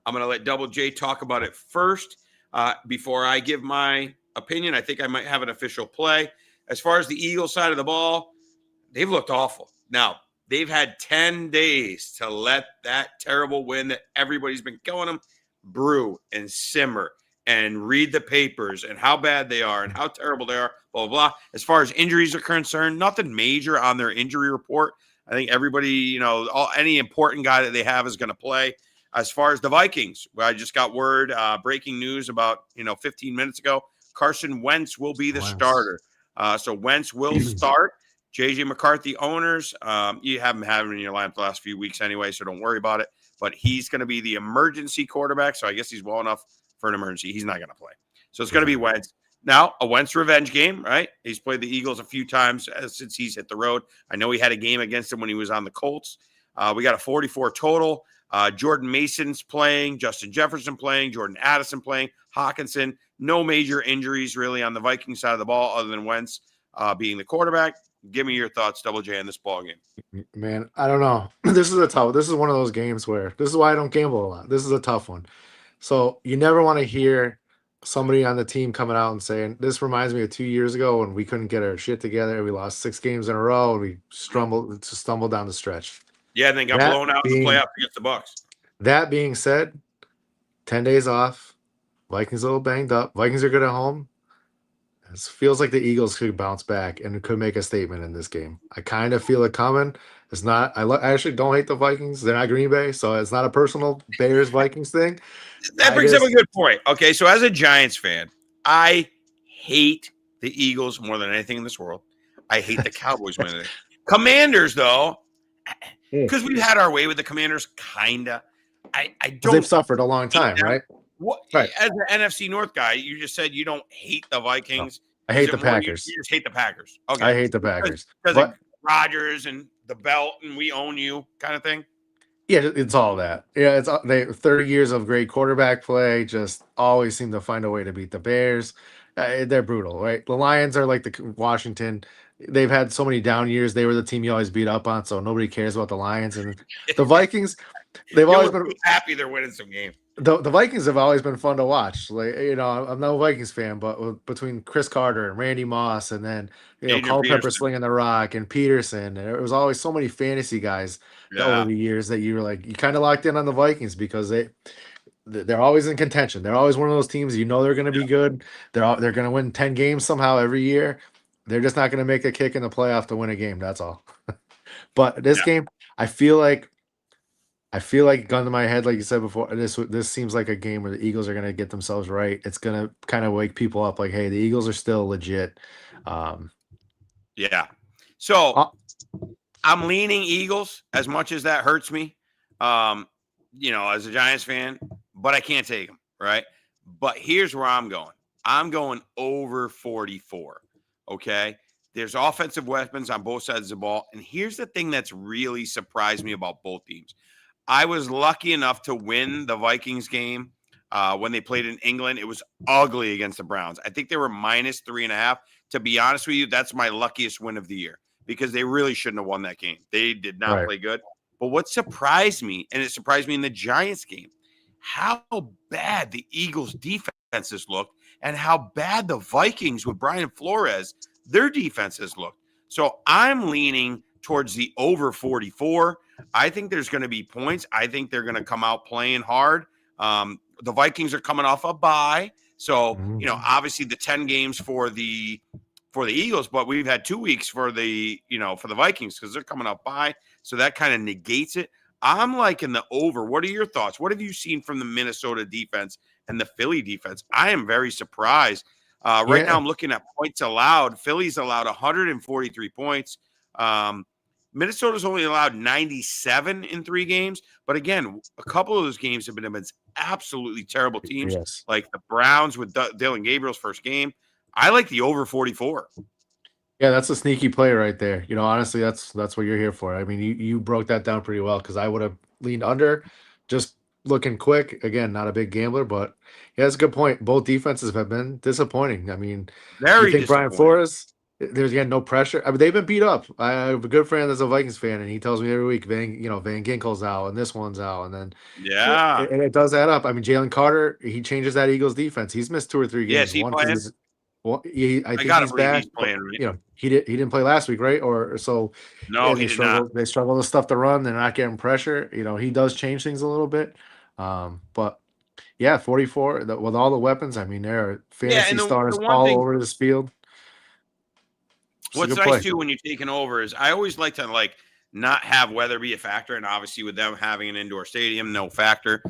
I'm going to let Double J talk about it first before I give my opinion. I think I might have an official play. As far as the Eagles side of the ball, they've looked awful. Now, they've had 10 days to let that terrible win that everybody's been killing them brew and simmer and read the papers and how bad they are and how terrible they are, blah, blah, blah. As far as injuries are concerned, nothing major on their injury report. I think everybody, any important guy that they have is going to play. As far as the Vikings, I just got word, breaking news about, 15 minutes ago, Carson Wentz will be the starter. So Wentz will start. J.J. McCarthy owners, you haven't had him in your lineup the last few weeks anyway, so don't worry about it. But he's going to be the emergency quarterback, so I guess he's well enough for an emergency. He's not going to play. So it's going to be Wentz. Now, a Wentz revenge game, right? He's played the Eagles a few times since he's hit the road. I know he had a game against them when he was on the Colts. We got a 44 total. Jordan Mason's playing, Justin Jefferson playing, Jordan Addison playing, Hawkinson. No major injuries really on the Viking side of the ball other than Wentz being the quarterback. Give me your thoughts, Double J, on this ball game. Man, I don't know. This is one of those games where this is why I don't gamble a lot. This is a tough one. So you never want to hear somebody on the team coming out and saying, this reminds me of 2 years ago when we couldn't get our shit together. We lost 6 games in a row and we stumbled down the stretch. Yeah, and then got blown out in the playoffs against the Bucks. That being said, 10 days off. Vikings a little banged up. Vikings are good at home. It feels like the Eagles could bounce back and could make a statement in this game. I kind of feel it coming. It's not. I actually don't hate the Vikings. They're not Green Bay, so it's not a personal Bears-Vikings thing. That brings up a good point. Okay, so as a Giants fan, I hate the Eagles more than anything in this world. I hate the Cowboys more than anything. Commanders, though, because we've had our way with the Commanders, kinda. I don't. They've suffered a long time, right? What, right. As an NFC North guy, you just said you don't hate the Vikings. No, I hate the Packers. You just hate the Packers. Okay. I hate the Packers. Because of Rodgers and the belt and we own you kind of thing? Yeah, it's all that. Yeah, it's 30 years of great quarterback play, just always seem to find a way to beat the Bears. They're brutal, right? The Lions are like the Washington. They've had so many down years. They were the team you always beat up on, so nobody cares about the Lions. And the Vikings, they've always been happy they're winning some games. the Vikings have always been fun to watch. Like, I'm no Vikings fan, but between Chris Carter and Randy Moss, and then Adrian Culpepper Peterson. slinging the rock and Peterson, and there was always so many fantasy guys that over Yeah. the years that you were like you kind of locked in on the Vikings because they're always in contention. They're always one of those teams they're going to be good. They're going to win 10 games somehow every year. They're just not going to make a kick in the playoff to win a game. That's all. But this Yeah. game, I feel like gun to my head, like you said before. This seems like a game where the Eagles are going to get themselves right. It's going to kind of wake people up, like, hey, the Eagles are still legit. Yeah. So Uh, I'm leaning Eagles as much as that hurts me. As a Giants fan, but I can't take them, right? But here's where I'm going. I'm going over 44. Okay. There's offensive weapons on both sides of the ball. And here's the thing that's really surprised me about both teams. I was lucky enough to win the Vikings game when they played in England. It was ugly against the Browns. I think they were -3.5. To be honest with you, that's my luckiest win of the year because they really shouldn't have won that game. They did not right. play good. But what surprised me, and it surprised me in the Giants game, how bad the Eagles' defenses looked and how bad the Vikings with Brian Flores, their defenses looked. So I'm leaning towards the over 44. I think there's going to be points. I think they're going to come out playing hard. The Vikings are coming off a bye. So, obviously the 10 games for the Eagles, but we've had 2 weeks for the Vikings because they're coming up by. So that kind of negates it. I'm liking the over. What are your thoughts? What have you seen from the Minnesota defense and the Philly defense? I am very surprised. Right now I'm looking at points allowed. Philly's allowed 143 points. Minnesota's only allowed 97 in 3 games. But again, a couple of those games have been against absolutely terrible teams, like the Browns with Dylan Gabriel's first game. I like the over 44. Yeah, that's a sneaky play right there. Honestly, that's what you're here for. I mean, you broke that down pretty well because I would have leaned under, just looking quick. Again, not a big gambler, but yeah, that's a good point. Both defenses have been disappointing. I mean, you Very think Brian disappointing. Flores? There's again no pressure. I mean, they've been beat up. I have a good friend that's a Vikings fan, and he tells me every week, Van Ginkel's out, and this one's out, and then and it does add up. I mean, Jalen Carter, he changes that Eagles defense. He's missed 2 or 3 games. Yes, he playing. Well, I think gotta he's believe back. he's playing, right? He didn't play last week, right? Or so. No, he they did struggle. not. They struggle to stuff the run. They're not getting pressure. He does change things a little bit. But yeah, 44 with all the weapons. I mean, there are fantasy and the stars one all thing, over this field. what's nice too when you're taking over is I always like to not have weather be a factor, and obviously with them having an indoor stadium, no factor.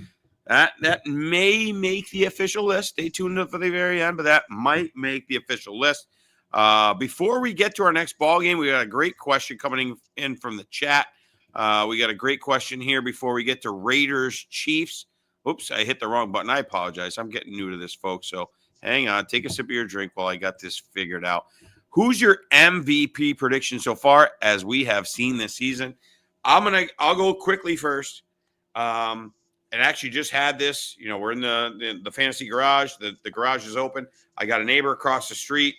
That may make the official list. Stay tuned for the very end, but that might make the official list. Before we get to our next ball game, we got a great question coming in from the chat. We got a great question here before we get to Raiders Chiefs. Oops, I hit the wrong button. I apologize. I'm getting new to this, folks. So hang on. Take a sip of your drink while I got this figured out. Who's your MVP prediction so far as we have seen this season? I'll go quickly first. And actually just had this, we're in the fantasy garage. The garage is open. I got a neighbor across the street.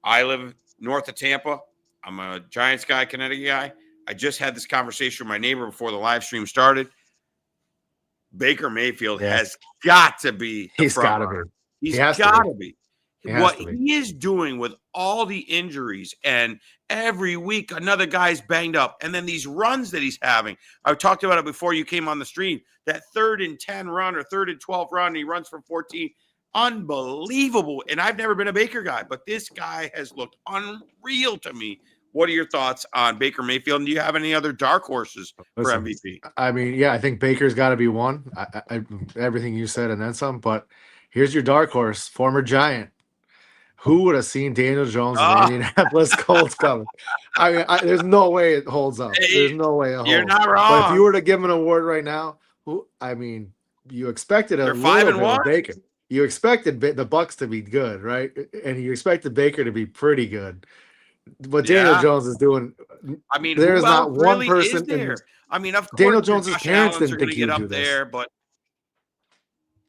I live north of Tampa. I'm a Giants guy, Connecticut guy. I just had this conversation with my neighbor before the live stream started. Baker Mayfield has got to be the front runner. He's got to be. What he is doing with all the injuries, and every week another guy's banged up, and then these runs that he's having. I talked about it before you came on the stream. That 3rd and 10 run or 3rd and 12 run, he runs for 14. Unbelievable. And I've never been a Baker guy, but this guy has looked unreal to me. What are your thoughts on Baker Mayfield? And do you have any other dark horses for MVP? I mean, yeah, I think Baker's got to be one. Everything you said and then some. But here's your dark horse, former Giant. Who would have seen Daniel Jones in the Indianapolis Colts coming? I mean, there's no way it holds up. There's no way it holds. You're not wrong. But if you were to give him an award right now, you expected a little bit of Baker. You expected the Bucks to be good, right? And you expected Baker to be pretty good. What Daniel Jones is doing, I mean, there's not one person there. I mean, of course, Daniel Jones's parents didn't think he'd do this. There, but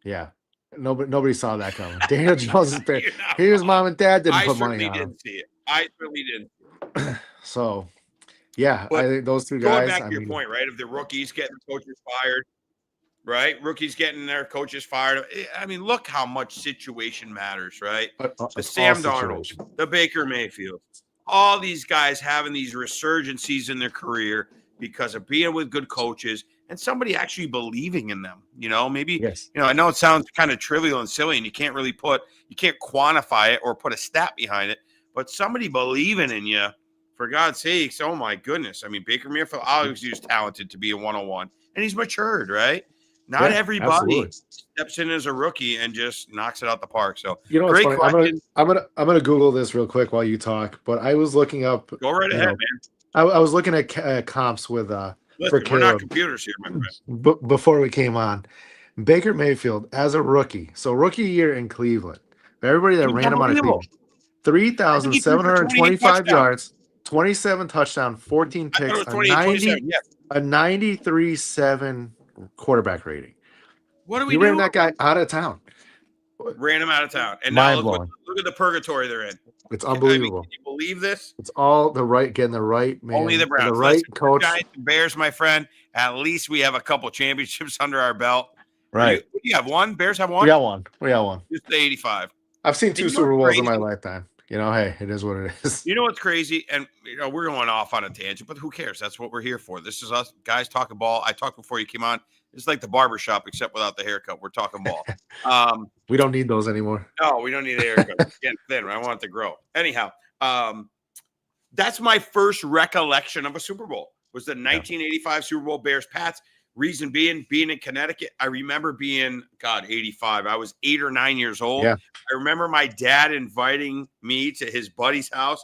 yeah. Nobody saw that coming. Daniel Jones' parents. His mom and dad didn't put money on him. Didn't see it. I really didn't. So, yeah, but I think those two going guys. Going back to your point, right? Of the rookies getting coaches fired. right? Rookies getting their coaches fired. I mean, look how much situation matters, right? The It's all Sam Darnold, situation. the Baker Mayfield, all these guys having these resurgencies in their career because of being with good coaches and somebody actually believing in them. Maybe, Yes. I know it sounds kind of trivial and silly and you can't quantify it or put a stat behind it, but somebody believing in you, for God's sakes, oh my goodness. I mean, Baker Mayfield obviously is talented to be a 101 and he's matured, right? Not everybody absolutely. steps in as a rookie and just knocks it out the park. So What's great funny? question. I'm gonna Google this real quick while you talk. But I was looking up. Go right ahead, man. I was looking at comps with for Listen, we're not Caleb computers here, my friend. before we came on. Baker Mayfield as a rookie, so rookie year in Cleveland. Everybody that He's ran him out of unbelievable. Cleveland, I think he threw for 28 3,725 touchdowns. yards, 27 touchdowns, 14 I thought picks, it was 28, 27. Yeah. a 93.7 quarterback rating. What do we You do? ran that guy out of town. Ran him out of town. And now Mind blowing. look at the purgatory they're in. It's unbelievable. Can you believe this? It's all getting the right man. Only the Browns. The right coach. Giants and Bears, my friend. At least we have a couple championships under our belt. Right. You have one? Bears have one? We got one. Just the 85. I've seen 2 Super Bowls in my lifetime. Hey, it is what it is. You know what's crazy? And we're going off on a tangent, but who cares? That's what we're here for. This is us guys talking ball. I talked before you came on. It's like the barbershop, except without the haircut. We're talking ball. We don't need those anymore. No, we don't need a haircut. It's getting thin. I want it to grow. Anyhow, that's my first recollection of a Super Bowl. Was the 1985 Super Bowl Bears Pats. Reason being in Connecticut. I remember being 85. I was 8 or 9 years old. Yeah. I remember my dad inviting me to his buddy's house.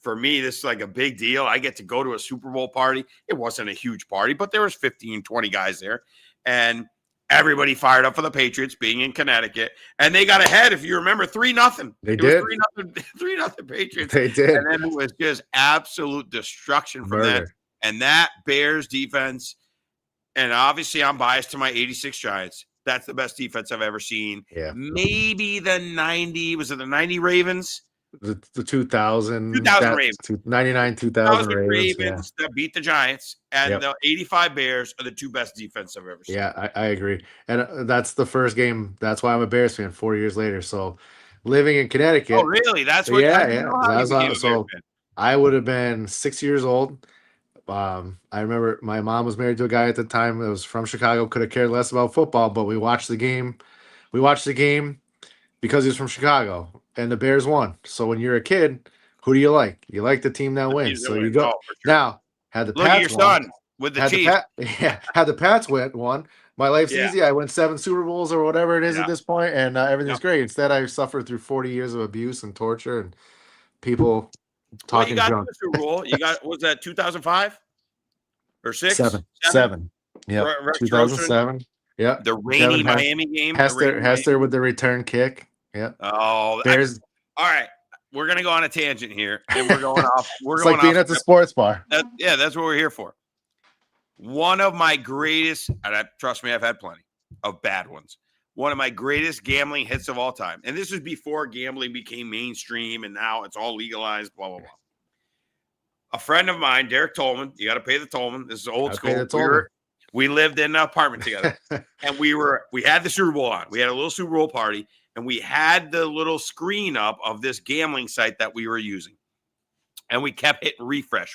For me, this is like a big deal. I get to go to a Super Bowl party. It wasn't a huge party, but there was 15, 20 guys there. And everybody fired up for the Patriots being in Connecticut. And they got ahead, if you remember, 3-0. They did. 3-0 Patriots. They did. And then it was just absolute destruction from that. And that Bears defense, and obviously I'm biased to my 86 Giants. That's the best defense I've ever seen. Yeah. Maybe the 90, was it the 90 Ravens? The 2000 Ravens. 99, 2000 Ravens that beat the Giants, and the 85 Bears are the 2 best defense I've ever seen. Yeah, I agree. And that's the first game. That's why I'm a Bears fan 4 years later. So living in Connecticut. Oh, really? That's what so I would have been 6 years old. I remember my mom was married to a guy at the time that was from Chicago, could have cared less about football, but we watched the game. We watched the game because he was from Chicago. And the Bears won. So when you're a kid, who do you like? You like the team that wins. So you go. Now, had the Pats look at your son with the Chiefs. Had the Pats won. My life's easy. I win 7 Super Bowls or whatever it is at this point, and everything's great. Instead, I suffered through 40 years of abuse and torture and people talking junk. The Super Bowl. You got, was that 2005 or 6? 7. Yeah, 2007. Yeah, the rainy Miami game. Hester with the return kick. Yeah. Oh, Bears. All right. We're going to go on a tangent here, and we're going off. It's like being at the sports bar. That's what we're here for. One of my greatest, and trust me, I've had plenty of bad ones. One of my greatest gambling hits of all time. And this was before gambling became mainstream, and now it's all legalized, blah, blah, blah. A friend of mine, Derek Tolman, you got to pay the Tolman. This is old school. We lived in an apartment together, and we had the Super Bowl on. We had a little Super Bowl party. And we had the little screen up of this gambling site that we were using. And we kept hitting refresh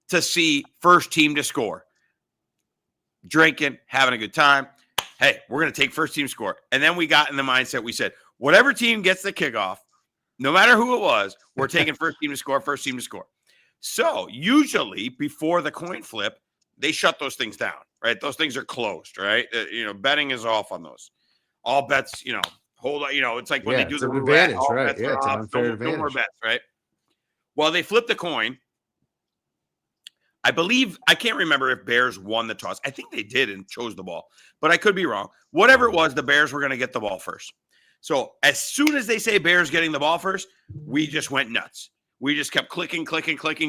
to see first team to score. Drinking, having a good time. Hey, we're going to take first team score. And then we got in the mindset, we said, whatever team gets the kickoff, no matter who it was, we're taking first team to score. So usually before the coin flip, they shut those things down, right? Those things are closed, right? Betting is off on those. All bets, hold on, it's like when they do the advantage, roulette, right? Yeah, it's an unfair advantage. No more bets, right? Well, they flipped the coin. I believe, I can't remember if Bears won the toss. I think they did and chose the ball, but I could be wrong. Whatever it was, the Bears were going to get the ball first. So as soon as they say Bears getting the ball first, we just went nuts. We just kept clicking,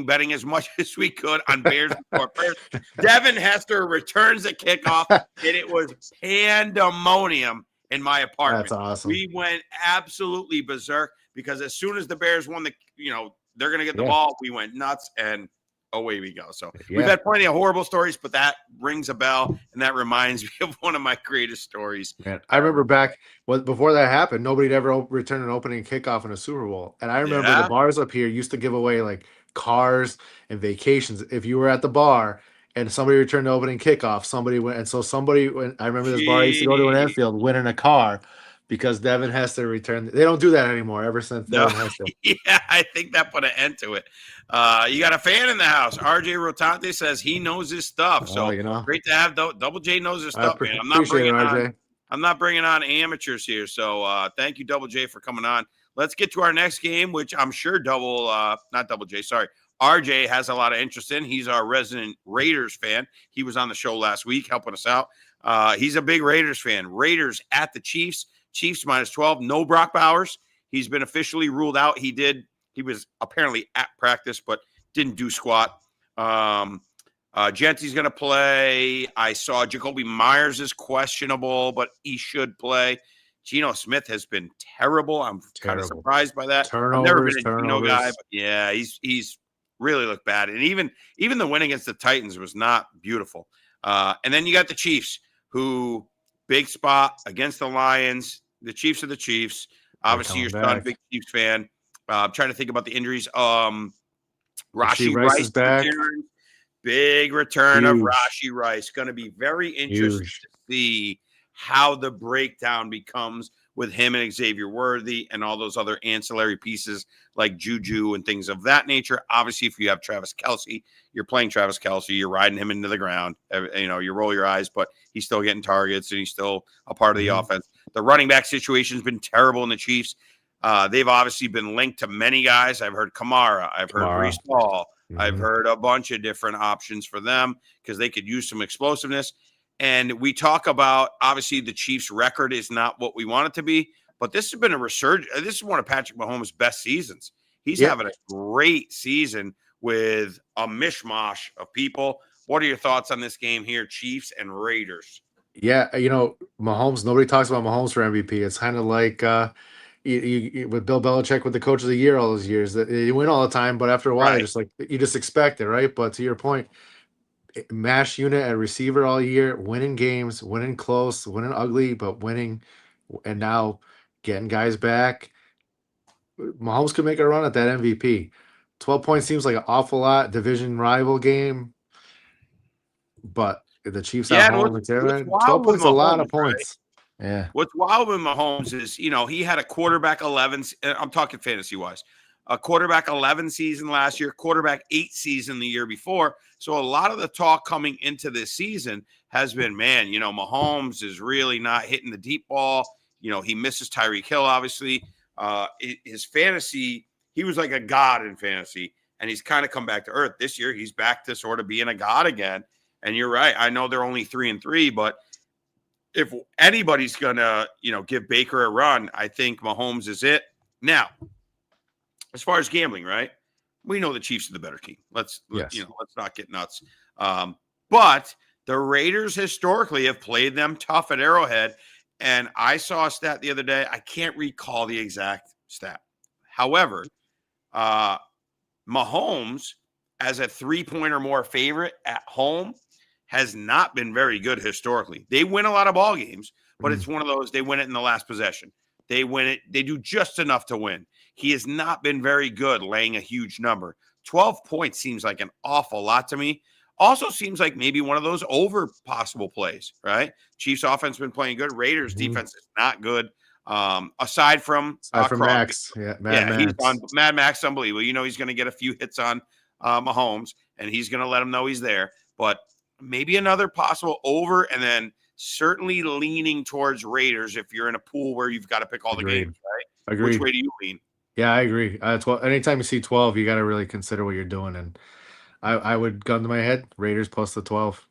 betting as much as we could on Bears before first. Devin Hester returns the kickoff, and it was pandemonium in my apartment. That's awesome. We went absolutely berserk because as soon as the Bears won they're going to get the ball, we went nuts. And away we go. So Yeah. we've had plenty of horrible stories, but that rings a bell, and that reminds me of one of my greatest stories. Man, I remember back before that happened, nobody'd ever returned an opening kickoff in a Super Bowl. And I remember the Yeah. bars up here used to give away like cars and vacations. If you were at the bar and somebody returned the opening kickoff, somebody went. And so somebody went. I remember this bar I used to go to in Gee. Enfield, winning a car because Devin Hester returned. They don't do that anymore ever since No, Devin Hester. yeah, I think that put an end to it. You got a fan in the house. RJ Rotante says he knows his stuff. So great to have Double J knows his stuff, man. Appreciate it, RJ. I'm not bringing on amateurs here. So thank you, Double J, for coming on. Let's get to our next game, which I'm sure RJ has a lot of interest in. He's our resident Raiders fan. He was on the show last week helping us out. He's a big Raiders fan. Raiders at the Chiefs. Chiefs -12. No Brock Bowers. He's been officially ruled out. He was apparently at practice, but didn't do squat. Genty's going to play. I saw Jacoby Myers is questionable, but he should play. Geno Smith has been terrible. I'm kind of surprised by that. I've never been a Geno guy, but yeah, he's really looked bad. And even the win against the Titans was not beautiful. And then you got the Chiefs, who big spot against the Lions. The Chiefs are the Chiefs. Obviously, your son, big Chiefs fan. I'm trying to think about the injuries. Rashi Rice is back. Big return of Rashi Rice. Going to be very interesting to see how the breakdown becomes with him and Xavier Worthy and all those other ancillary pieces like Juju and things of that nature. Obviously, if you have Travis Kelce, you're playing Travis Kelce, you're riding him into the ground. You roll your eyes, but he's still getting targets and he's still a part of the offense. The running back situation has been terrible in the Chiefs. They've obviously been linked to many guys. I've heard Kamara. I've heard Breece Hall. I've heard a bunch of different options for them because they could use some explosiveness. And we talk about, obviously, the Chiefs' record is not what we want it to be, but this has been a resurgence. This is one of Patrick Mahomes' best seasons. He's having a great season with a mishmash of people. What are your thoughts on this game here, Chiefs and Raiders? Yeah, Mahomes, nobody talks about Mahomes for MVP. It's kind of like with Bill Belichick with the coach of the year all those years. That you win all the time, but after a while, you just expect it, right? But to your point, mash unit at receiver all year, winning games, winning close, winning ugly, but winning, and now getting guys back. Mahomes could make a run at that MVP. 12 points seems like an awful lot. Division rival game, but the Chiefs at home, 12 points, a lot of points. Right? Yeah. What's wild with Mahomes is, he had a quarterback 11. I'm talking fantasy wise. A quarterback 11 season last year, quarterback 8 season the year before. So a lot of the talk coming into this season has been, man, Mahomes is really not hitting the deep ball. He misses Tyreek Hill, obviously. His fantasy, he was like a god in fantasy, and he's kind of come back to earth. This year, he's back to sort of being a god again. And you're right. I know they're only 3-3, but if anybody's going to, give Baker a run, I think Mahomes is it. Now, as far as gambling, right? We know the Chiefs are the better team. Let's not get nuts. But the Raiders historically have played them tough at Arrowhead. And I saw a stat the other day. I can't recall the exact stat. However, Mahomes, as a 3-point or more favorite at home, has not been very good historically. They win a lot of ball games, but it's one of those, they win it in the last possession. They win it. They do just enough to win. He has not been very good laying a huge number. 12 points seems like an awful lot to me. Also seems like maybe one of those over possible plays, right? Chiefs offense been playing good. Raiders defense is not good. Aside from Max. Max. He's on Mad Max, unbelievable. He's going to get a few hits on Mahomes, and he's going to let him know he's there. But maybe another possible over, and then certainly leaning towards Raiders if you're in a pool where you've got to pick all the games, right? Agreed. Which way do you lean? Yeah, I agree. 12, anytime you see 12, you got to really consider what you're doing. And I would gun to my head, Raiders plus the 12.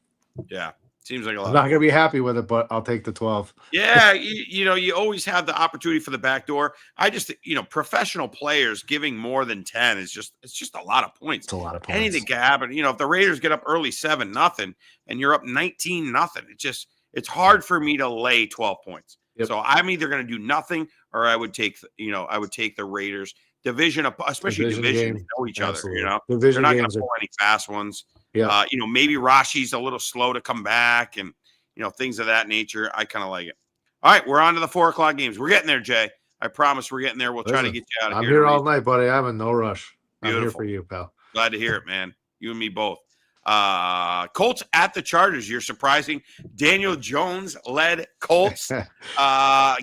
Yeah, seems like a lot. I'm not going to be happy with it, but I'll take the 12. Yeah, you always have the opportunity for the back door. I just, professional players giving more than 10 is it's just a lot of points. It's a lot of points. Anything can happen. If the Raiders get up early 7-0 and you're up 19-0, it's hard for me to lay 12 points. Yep. So I'm either going to do nothing or I would take the Raiders division, especially division, they game. know each other. Absolutely. They're not going games to pull any fast ones. Yeah. Maybe Rashi's a little slow to come back, and things of that nature. I kind of like it. All right, we're on to the 4:00 games. We're getting there, Jay. I promise we're getting there. We'll try to get you out of here. I'm here all night, buddy. I'm in no rush. Beautiful. I'm here for you, pal. Glad to hear it, man. You and me both. Colts at the Chargers. You're surprising. Daniel Jones led Colts,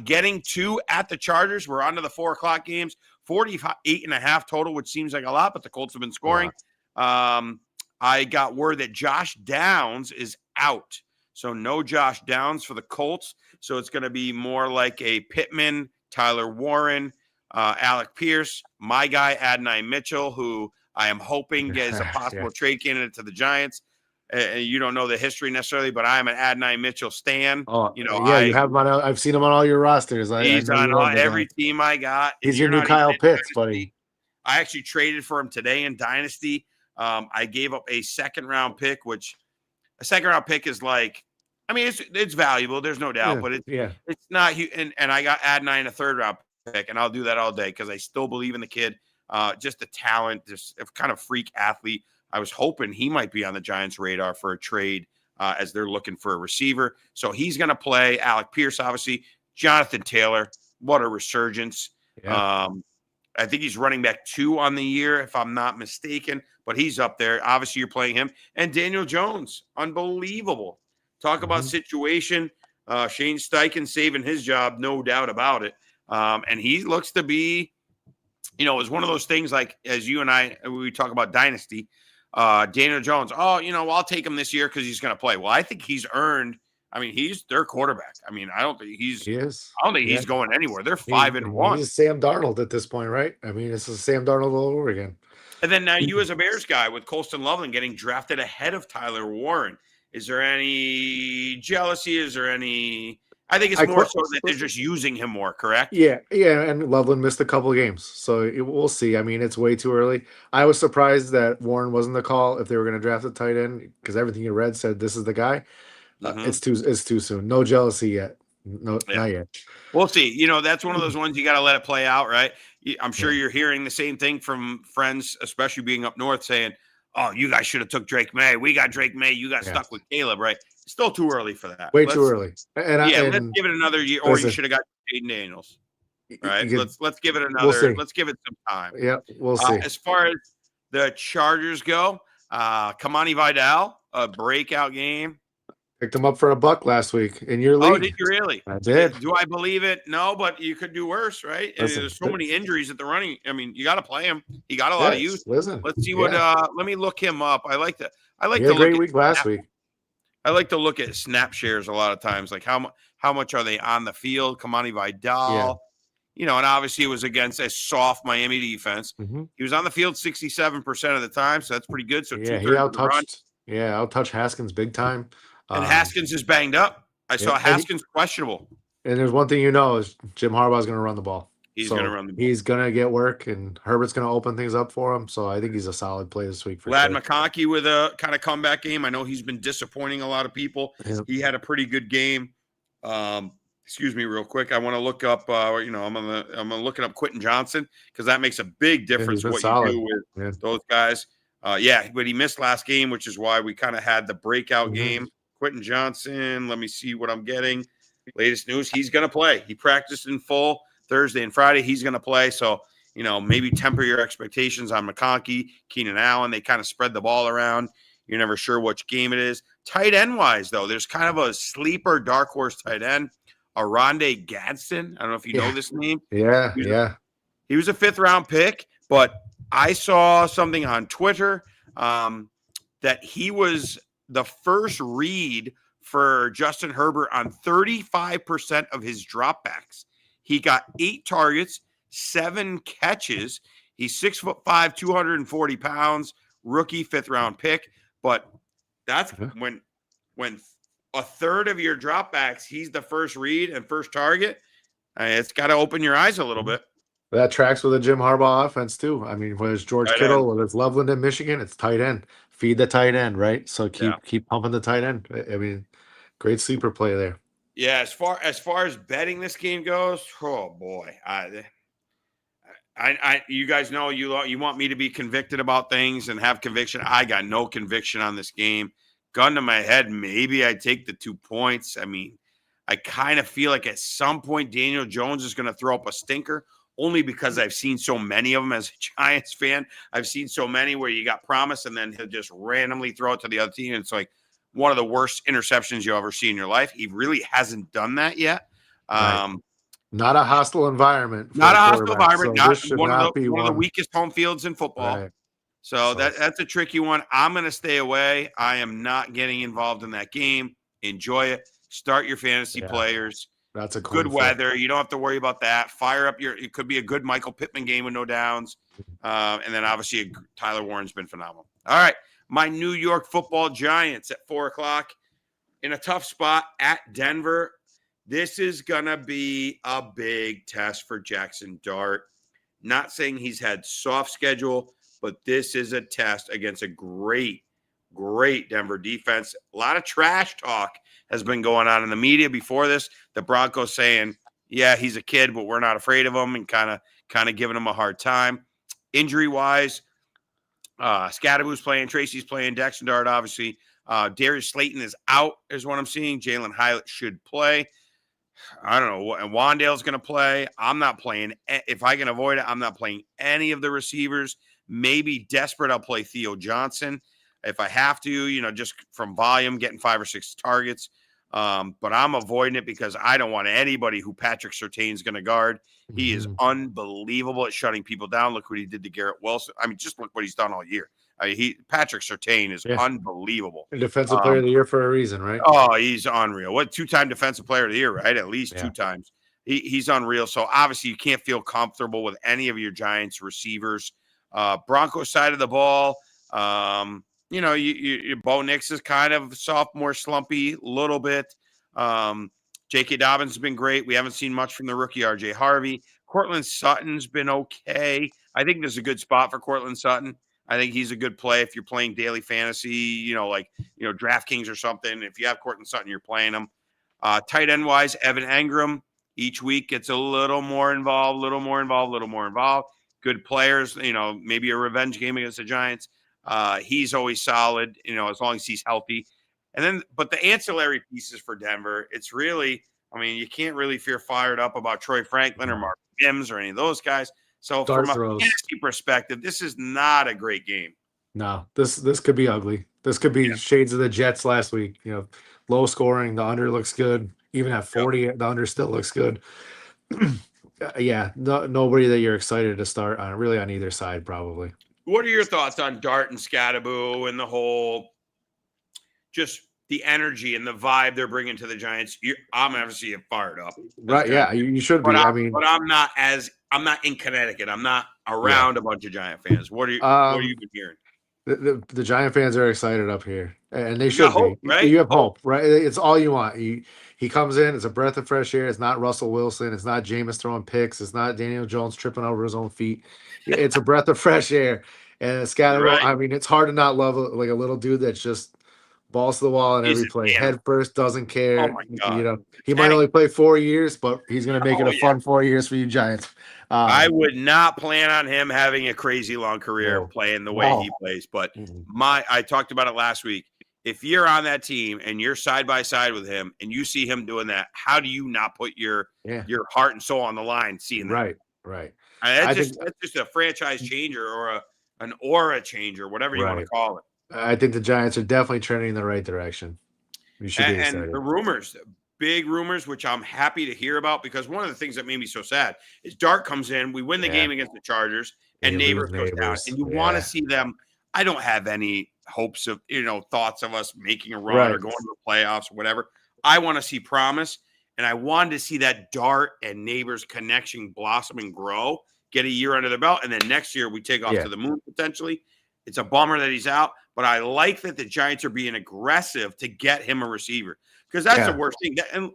getting 2 at the Chargers. We're on to the 4:00 games. 48.5 total, which seems like a lot, but the Colts have been scoring. I got word that Josh Downs is out. So no Josh Downs for the Colts. So it's going to be more like a Pittman, Tyler Warren, Alec Pierce, my guy, Adonai Mitchell, who I am hoping is a possible trade candidate to the Giants. You don't know the history necessarily, but I am an Adonai Mitchell stan. You have him on. I've seen him on all your rosters. He's on every team I got. He's your new Kyle Pitts, buddy. I actually traded for him today in Dynasty. I gave up a second-round pick, which a second-round pick is like, I mean, it's valuable. There's no doubt, but it's not. And I got Adonai in a third-round pick, and I'll do that all day because I still believe in the kid. Just the talent, just a kind of freak athlete. I was hoping he might be on the Giants' radar for a trade as they're looking for a receiver. So he's going to play. Alec Pierce, obviously. Jonathan Taylor, what a resurgence. Yeah. I think he's running back 2 on the year, if I'm not mistaken, but he's up there. Obviously, you're playing him. And Daniel Jones, unbelievable. Talk about situation. Shane Steichen saving his job, no doubt about it. And he looks to be, it's one of those things like as you and I, we talk about Dynasty, Daniel Jones, I'll take him this year because he's going to play. Well, I think he's earned. I mean, he's their quarterback. I mean, I don't think he's going anywhere. They're 5-1. He's Sam Darnold at this point, right? I mean, this is Sam Darnold all over again. And then now you as a Bears guy with Colston Loveland getting drafted ahead of Tyler Warren. Is there any jealousy? Is there any? I think it's more so that they're just using him more, correct? Yeah. And Loveland missed a couple of games, so we'll see. I mean, it's way too early. I was surprised that Warren wasn't the call if they were going to draft a tight end because everything you read said this is the guy. It's too soon. No jealousy yet. Not yet. We'll see. That's one of those ones you got to let it play out, right? I'm sure you're hearing the same thing from friends, especially being up north, saying, "Oh, you guys should have took Drake May. We got Drake May. You got stuck with Caleb, right?" Still too early for that. Way too early. Let's give it another year. Or you should have got Jaden Daniels. Right? Let's give it another. Let's give it some time. Yeah, we'll see. As far as the Chargers go, Kamani Vidal, a breakout game. Picked him up for $1 last week in your league. Oh, did you really? I did. Do I believe it? No, but you could do worse, right? There's so many injuries at the running. I mean, you got to play him. He got a lot of use. Listen, let's see what. Let me look him up. I like to look a great week last week. I like to look at snap shares a lot of times, like how much are they on the field? Kamani Vidal, and obviously it was against a soft Miami defense. Mm-hmm. He was on the field 67% of the time, so that's pretty good. So he outtouched Haskins big time. And Haskins is banged up. I saw Haskins questionable. And there's one thing is Jim Harbaugh's going to run the ball. He's going to run the ball. He's going to get work, and Herbert's going to open things up for him. So I think he's a solid play this week. Lad McConkey with a kind of comeback game. I know he's been disappointing a lot of people. Yeah. He had a pretty good game. Excuse me, real quick. I want to look up. I'm looking up Quentin Johnson because that makes a big difference what you do with those guys. But he missed last game, which is why we kind of had the breakout game. Quentin Johnson, let me see what I'm getting. Latest news, he's going to play. He practiced in full Thursday and Friday. He's going to play. So, maybe temper your expectations on McConkey, Keenan Allen. They kind of spread the ball around. You're never sure which game it is. Tight end-wise, though, there's kind of a sleeper dark horse tight end, Aronde Gadsden. I don't know if you know this name. Yeah, He was a 5th-round pick, but I saw something on Twitter that he was – the first read for Justin Herbert on 35% of his dropbacks. He got 8 targets, 7 catches. He's 6'5", 240 pounds, rookie 5th-round pick. But that's when a third of your dropbacks, he's the first read and first target. It's got to open your eyes a little bit. That tracks with the Jim Harbaugh offense too. I mean, whether it's George Kittle, whether it's Loveland in Michigan, it's tight end. Feed the tight end, right? So keep pumping the tight end. I mean, great sleeper play there. Yeah, as far as betting this game goes, oh boy, You guys know you want me to be convicted about things and have conviction. I got no conviction on this game. Gun to my head, maybe I take the 2 points. I mean, I kind of feel like at some point Daniel Jones is going to throw up a stinker, only because I've seen so many of them as a Giants fan. I've seen so many where you got promise and then he'll just randomly throw it to the other team. And it's like one of the worst interceptions you'll ever see in your life. He really hasn't done that yet. Right. Not a hostile environment. Not a hostile environment. So Not this should one not of be the weakest home fields in football. Right. So that's a tricky one. I'm going to stay away. I am not getting involved in that game. Enjoy it. Start your fantasy players. That's a good weather. You don't have to worry about that. Fire up it could be a good Michael Pittman game with no downs. And then obviously Tyler Warren's been phenomenal. All right. My New York Football Giants at 4:00 in a tough spot at Denver. This is going to be a big test for Jackson Dart. Not saying he's had soft schedule, but this is a test against a great Denver defense. A lot of trash talk has been going on in the media before this. The Broncos saying, yeah, he's a kid, but we're not afraid of him, and kind of giving him a hard time. Injury-wise, Scadaboo's playing, Tracy's playing, Jackson Dart, obviously. Darius Slayton is out, is what I'm seeing. Jalen Hyatt should play. I don't know. And Wandale's going to play. I'm not playing. If I can avoid it, I'm not playing any of the receivers. Maybe desperate, I'll play Theo Johnson if I have to, just from volume, getting 5 or 6 targets. But I'm avoiding it because I don't want anybody who Patrick Surtain's going to guard. He is unbelievable at shutting people down. Look what he did to Garrett Wilson. I mean, just look what he's done all year. Patrick Surtain is unbelievable. And defensive player of the year for a reason, right? Oh, he's unreal. What 2-time defensive player of the year, right? At least 2 times. He's unreal. So obviously you can't feel comfortable with any of your Giants receivers. Broncos side of the ball, Bo Nix is kind of sophomore slumpy a little bit. J.K. Dobbins has been great. We haven't seen much from the rookie R.J. Harvey. Cortland Sutton's been okay. I think this is a good spot for Cortland Sutton. I think he's a good play if you're playing daily fantasy, DraftKings or something. If you have Cortland Sutton, you're playing him. Tight end wise, Evan Engram each week gets a little more involved. Good players, maybe a revenge game against the Giants. He's always solid, as long as he's healthy. And then, but the ancillary pieces for Denver, it's really, you can't really feel fired up about Troy Franklin or Mark Mims or any of those guys. So from a fantasy perspective, this is not a great game. No, this could be ugly. This could be shades of the Jets last week. Low scoring. The under looks good. Even at 40, the under still looks good. Nobody that you're excited to start on, really, on either side, probably. What are your thoughts on Dart and Scadaboo and the whole, just the energy and the vibe they're bringing to the Giants? I'm obviously fired up. Right? Yeah, you should be. But I'm not in Connecticut. I'm not around a bunch of Giant fans. What are you been hearing? The Giant fans are excited up here, and they should be. Hope, right? You have hope, right? It's all you want. He comes in, it's a breath of fresh air. It's not Russell Wilson. It's not Jameis throwing picks. It's not Daniel Jones tripping over his own feet. It's a breath of fresh air. And Scadaboo, it's hard to not love a little dude that's just balls to the wall in every play. Head first, doesn't care. Oh my God. He might only play 4 years, but he's going to make it a fun 4 years for you Giants. I would not plan on him having a crazy long career playing the way he plays. But I talked about it last week. If you're on that team and you're side by side with him and you see him doing that, how do you not put your heart and soul on the line seeing that? Right. That's just a franchise changer or an aura changer, whatever you want to call it. I think the Giants are definitely trending in the right direction. You should be excited. And the rumors, big rumors, which I'm happy to hear about, because one of the things that made me so sad is Dart comes in, we win the game against the Chargers, and Neighbors goes down. And you want to see them. I don't have any hopes of, thoughts of us making a run or going to the playoffs or whatever. I want to see promise, and I wanted to see that Dart and Neighbors connection blossom and grow, get a year under the belt, and then next year we take off to the moon potentially. It's a bummer that he's out, but I like that the Giants are being aggressive to get him a receiver, because that's the worst thing. And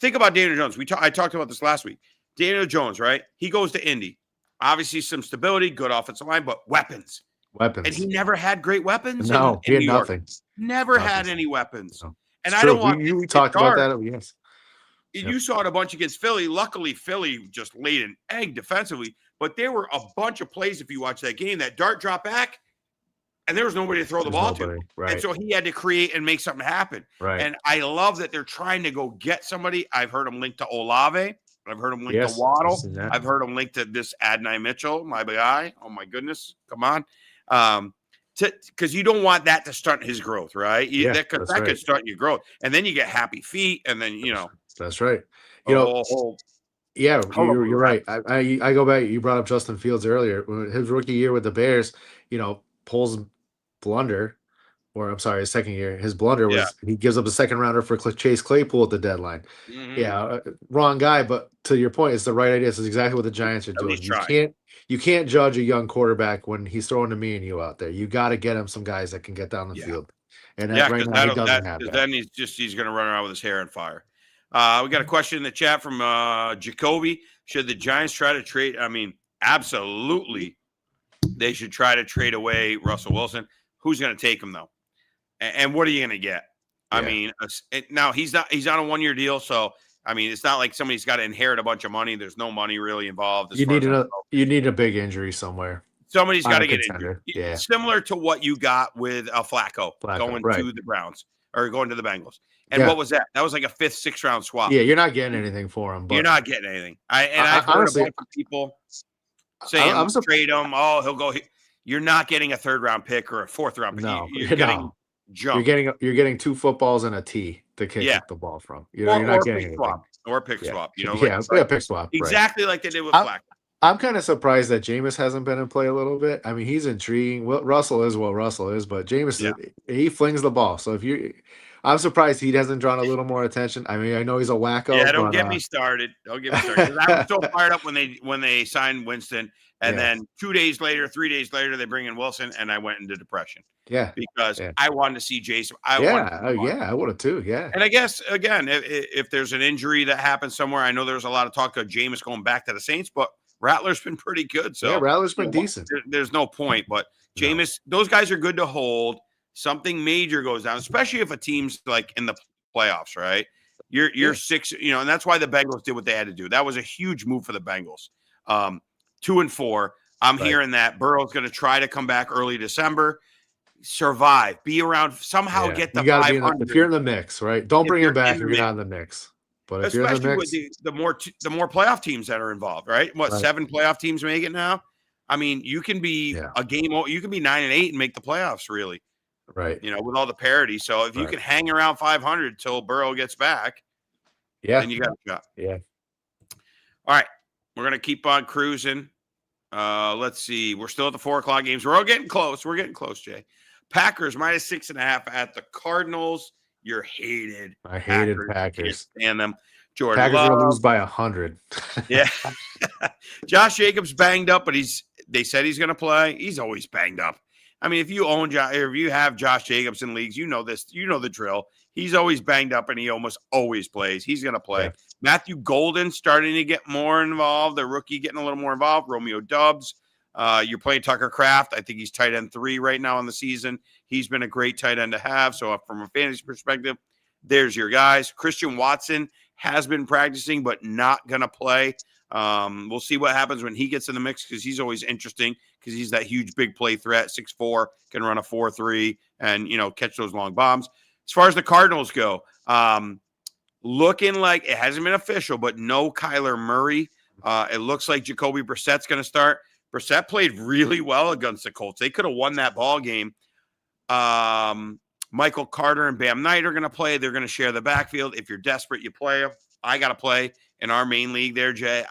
think about Daniel Jones. I talked about this last week. Daniel Jones, right? He goes to Indy. Obviously some stability, good offensive line, but weapons. And he never had great weapons. No, he had nothing. Never had any weapons. No. And I don't want we talked about that. Yes. You saw it a bunch against Philly. Luckily, Philly just laid an egg defensively. but there were a bunch of plays, if you watch that game, that dart drop back, and there was nobody to throw the ball to. Right. And so he had to create and make something happen. Right. And I love that they're trying to go get somebody. I've heard him linked to Olave. I've heard him linked to Waddle. I've heard him linked to this Adonai Mitchell, my guy. Oh, my goodness. Come on. Because you don't want that to stunt his growth, right? That could stunt your growth. And then you get happy feet, and then, That's right. You're right. I go back. You brought up Justin Fields earlier. His rookie year with the Bears, pulls blunder, or I'm sorry, his second year. His blunder was he gives up a second rounder for Chase Claypool at the deadline. Mm-hmm. Wrong guy, but to your point, it's the right idea. This is exactly what the Giants are doing. You can't judge a young quarterback when he's throwing to me and you out there. You got to get him some guys that can get down the field. And right now he doesn't have that. Then he's going to run around with his hair on fire. We got a question in the chat from Jacoby. Should the Giants try to trade? I mean, absolutely, they should try to trade away Russell Wilson. Who's going to take him though? And what are you going to get? I mean, now he's on a 1-year deal, so I mean, it's not like somebody's got to inherit a bunch of money. There's no money really involved. You need a big injury somewhere. Somebody's got to get injured. Yeah. Similar to what you got with Flacco going to the Browns or going to the Bengals. And what was that? That was like a 5th, 6th round swap. Yeah, you're not getting anything for him. But you're not getting anything. I've heard a bunch of people saying, trade him. Oh, he'll go. You're not getting a 3rd round pick or a 4th round pick. No, you're getting junk. You're getting 2 footballs and a tee to kick the ball from. You're not getting anything. Or a pick swap. A pick swap. Exactly like they did with Flacco. I'm kind of surprised that Jameis hasn't been in play a little bit. I mean, he's intriguing. Russell is what Russell is, but Jameis, he flings the ball. So I'm surprised he hasn't drawn a little more attention. I mean, I know he's a wacko. Yeah, don't get me started. Don't get me started. I was so fired up when they signed Winston, and then 2 days later, 3 days later, they bring in Wilson, and I went into depression. Yeah, because I wanted to see Jason. I would have too. Yeah, and I guess again, if there's an injury that happens somewhere, I know there's a lot of talk of Jameis going back to the Saints, but Rattler's been pretty good. So Rattler's been decent. There's no point, but Jameis, those guys are good to hold. Something major goes down, especially if a team's like in the playoffs, right? You're 6, and that's why the Bengals did what they had to do. That was a huge move for the Bengals. 2-4. I'm hearing that Burrow's going to try to come back early December, survive, be around, somehow get the 500. If you're in the mix, right? Don't bring him back if you're not in the mix. But if you're in the mix, with the more playoff teams that are involved, right? 7 playoff teams make it now? I mean, you can be a game. You can be 9-8 and make the playoffs, really. Right. With all the parity. So if you can hang around 500 till Burrow gets back, then you got a shot. Yeah. All right. We're going to keep on cruising. Let's see. We're still at the 4:00 games. We're all getting close. We're getting close, Jay. Packers -6.5 at the Cardinals. You're hated. I hated Packers. Can't stand them. Jordan Packers Love. will lose by 100. Yeah. Josh Jacobs banged up, but they said he's going to play. He's always banged up. I mean, if you have Josh Jacobs in leagues, you know this. You know the drill. He's always banged up, and he almost always plays. He's going to play. Yeah. Matthew Golden starting to get more involved. The rookie getting a little more involved. Romeo Doubs. You're playing Tucker Kraft. I think he's tight end 3 right now in the season. He's been a great tight end to have. So from a fantasy perspective, there's your guys. Christian Watson has been practicing, but not going to play. We'll see what happens when he gets in the mix because he's always interesting because he's that huge big play threat, 6'4", can run a 4.3 and, catch those long bombs. As far as the Cardinals go, looking like it hasn't been official, but no Kyler Murray. It looks like Jacoby Brissett's going to start. Brissett played really well against the Colts. They could have won that ball game. Michael Carter and Bam Knight are going to play. They're going to share the backfield. If you're desperate, you play them. I got to play in our main league there, Jay.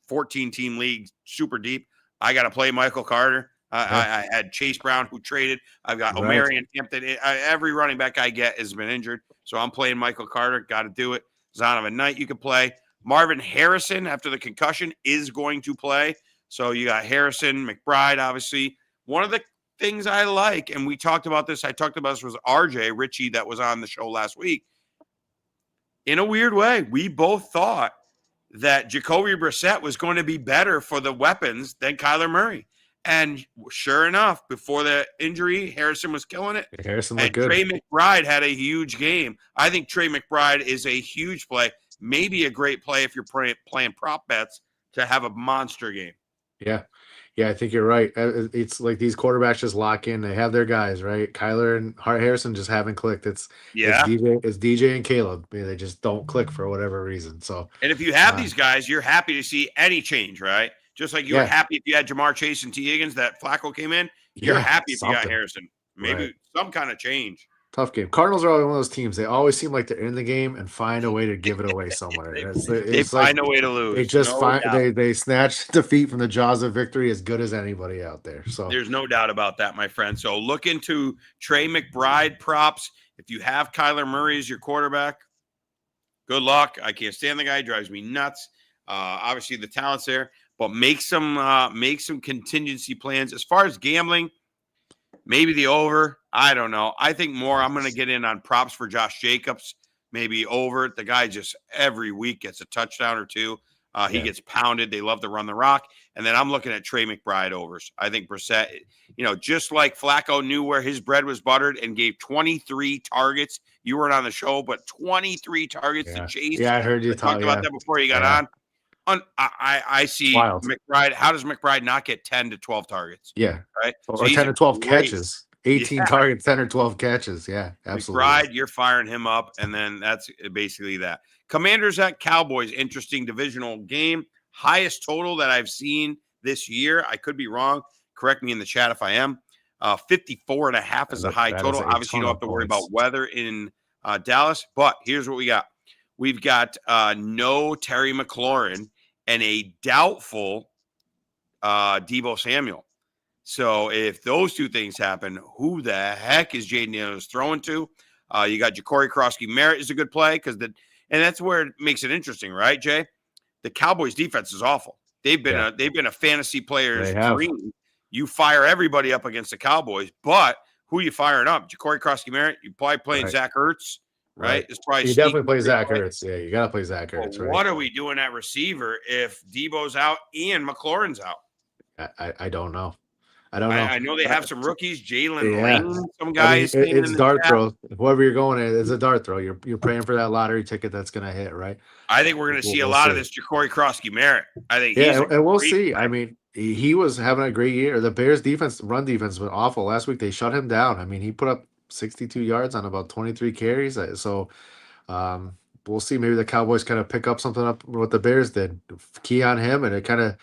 14-team league, super deep. I got to play Michael Carter. I had Chase Brown who traded. I've got Omarion Hampton. Every running back I get has been injured. So I'm playing Michael Carter. Got to do it. Zonovan Knight you can play. Marvin Harrison, after the concussion, is going to play. So you got Harrison, McBride, obviously. One of the things I like, and we talked about this, was RJ Richie that was on the show last week. In a weird way, we both thought that Jacoby Brissett was going to be better for the weapons than Kyler Murray. And sure enough, before the injury, Harrison was killing it. Harrison looked good. Trey McBride had a huge game. I think Trey McBride is a huge play, maybe a great play if you're playing prop bets to have a monster game. Yeah. Yeah, I think you're right. It's like these quarterbacks just lock in. They have their guys, right? Kyler and Hart Harrison just haven't clicked. It's Yeah. DJ and Caleb. They just don't click for whatever reason. So, And if you have uh, these guys, you're happy to see any change, right? Just like you were yeah, happy if you had Jamar Chase and T. Higgins, that Flacco came in. You're yeah, happy if you got something. Harrison. Right. Maybe some kind of change. Tough game. Cardinals are always one of those teams. They always seem like they're in the game and find a way to give it away somewhere. they, they It's like find a way to they lose. just No find doubt. they snatch defeat from the jaws of victory as good as anybody out there. So There's no doubt about that, my friend. So look into Trey McBride props. If you have Kyler Murray as your quarterback, good luck. I can't stand the guy; he drives me nuts. Obviously, the talent's there, but make some contingency plans as far as gambling. Maybe the over. I don't know. I think more. I'm going to get in on props for Josh Jacobs. Maybe over. The guy just every week gets a touchdown or two. He yeah, gets pounded. They love to run the rock. And then I'm looking at Trey McBride overs. I think Brissett, just like Flacco knew where his bread was buttered and gave 23 targets. You weren't on the show, but 23 targets to yeah, Chase. yeah. I heard you I talked talk. about Yeah, that before you got yeah. on. I see Wild. McBride. How does McBride not get 10 to 12 targets? Yeah. Right. So Or he's 10 a to 12 great. catches. Yeah. 18 targets, 10 or 12 catches. Yeah, absolutely. McBride, you're firing him up, and then that's basically that. Commanders at Cowboys, interesting divisional game. Highest total that I've seen this year. I could be wrong. Correct me in the chat if I am. 54.5 is And a high that is total. a Obviously, you ton don't have of to worry about points. weather in Dallas, but here's what we got. We've got no Terry McLaurin and a doubtful Deebo Samuel. So if those two things happen, who the heck is Jaden Daniels throwing to? You got Ja'Cory Merritt is a good play and that's where it makes it interesting, right, Jay? The Cowboys defense is awful. They've been Yeah, a fantasy player's they have. dream. You fire everybody up against the Cowboys, but who are you firing up? Ja'Cory Merritt? You probably playing Right. Zach Ertz, right? Right. It's probably You definitely sneaky play free Zach play. Ertz. Yeah, you got to play Zach Well, Ertz, right? what are we doing at receiver if Debo's out and McLaurin's out? I don't know. I don't know. I know they have some rookies, Jalen Yeah. Lane, some I guy mean, is saying it's in the dart chat. throw. Whoever you're going at, it's a dart throw. You're praying for that lottery ticket that's going to hit, right? I think we're going to see a We'll lot of see. this Ja'Cory Merritt. I think he's Yeah, a and we'll great see. play. I mean, he was having a great year. The Bears defense, run defense was awful last week. They shut him down. I mean, he put up 62 yards on about 23 carries. So we'll see. Maybe the Cowboys kind of pick up something up what the Bears did. Key on him, and it kind of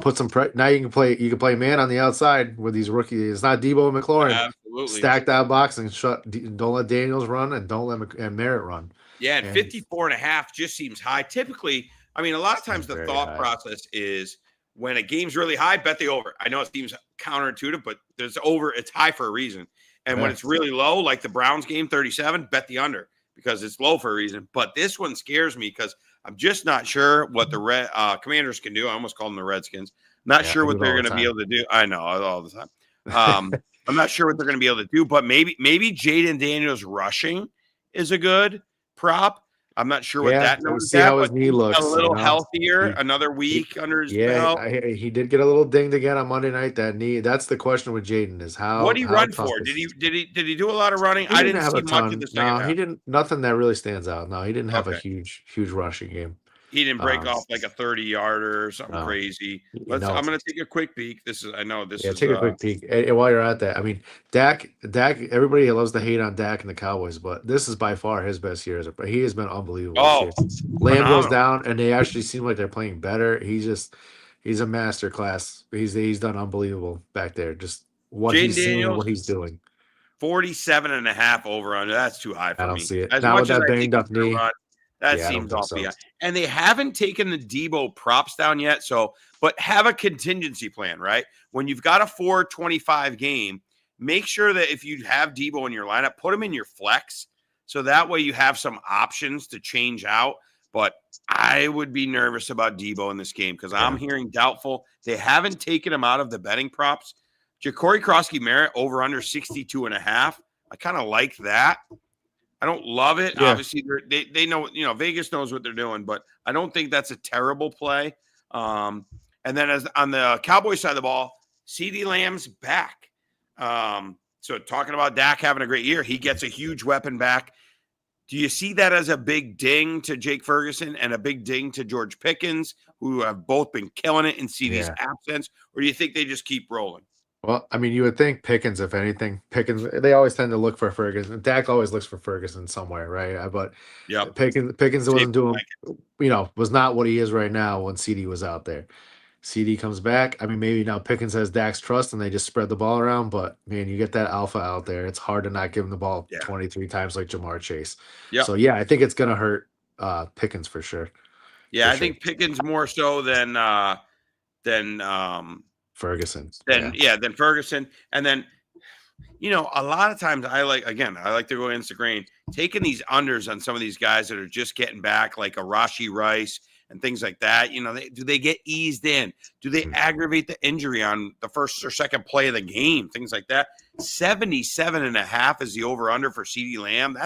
put some now you can play man on the outside with these rookies. It's not Debo and McLaurin. Absolutely. Stack that box and don't let Daniels run and don't let and Merritt run. Yeah, and And 54.5 just seems high. Typically, I mean, a lot of times the very thought high. process is when a game's really high, bet the over. I know it seems counterintuitive, but it's high for a reason. And when Yeah. it's really low, like the Browns game 37, bet the under because it's low for a reason. But this one scares me because I'm just not sure what the Commanders can do. I almost call them the Redskins. Not Yeah, sure I do what it they're all the going to be time. able to do. I know all the time. I'm not sure what they're going to be able to do, but maybe Jaden Daniels rushing is a good prop. I'm not sure what Yeah, that we'll number's see at, how his but knee he's a looks. little healthier, He, another he week under his yeah, belt. he did get a little dinged again on Monday night. That knee. That's the question with Jaden is What did he how run tough for? is. Did he do a lot of running? He I didn't didn't have see a much of the ton. second No, he half. didn't. Nothing that really stands out. No, he didn't have a Okay. huge rushing game. He didn't break Um, off like a 30-yarder or something no, crazy. you know, I'm gonna take a quick peek. This yeah. is Take a quick peek. And while you're at that, I mean, Dak. Everybody loves to hate on Dak and the Cowboys, but this is by far his best year. He has been unbelievable this year. Lamb goes phenomenal. down, and they actually seem like they're playing better. He's a master class. He's done unbelievable back there. Just what Jaden he's seeing and Daniels, what he's doing. 47.5 over under. That's too high I for don't me. see it. As Not with much as that I think banged he's up gonna knee. run, that Yeah, I don't seems think awfully so. high. And they haven't taken the Debo props down yet. But have a contingency plan, right? When you've got a 425 game, make sure that if you have Debo in your lineup, put him in your flex. So that way you have some options to change out. But I would be nervous about Debo in this game because I'm Yeah. hearing doubtful. They haven't taken him out of the betting props. Ja'Cory Merritt over under 62.5. I kind of like that. I don't love it. Yeah. Obviously, they know, Vegas knows what they're doing, but I don't think that's a terrible play. And then as on the Cowboys side of the ball, CeeDee Lamb's back. So talking about Dak having a great year, he gets a huge weapon back. Do you see that as a big ding to Jake Ferguson and a big ding to George Pickens, who have both been killing it in CD's Yeah. absence? Or do you think they just keep rolling? Well, I mean, you would think Pickens, if anything. Pickens, they always tend to look for Ferguson. Dak always looks for Ferguson somewhere, right? But Yep. Pickens Same wasn't doing, blanket. was not what he is right now when CD was out there. CD comes back. I mean, maybe now Pickens has Dak's trust and they just spread the ball around. But man, you get that alpha out there. It's hard to not give him the ball Yeah. 23 times like Jamar Chase. Yep. So yeah, I think it's gonna hurt Pickens for sure. Yeah, For I sure. think Pickens more so than Ferguson. than Ferguson. And then, a lot of times I like to go against the grain, taking these unders on some of these guys that are just getting back, like a Rashi Rice and things like that. Do they get eased in? Do they aggravate the injury on the first or second play of the game? Things like that. 77.5 is the over-under for CeeDee Lamb.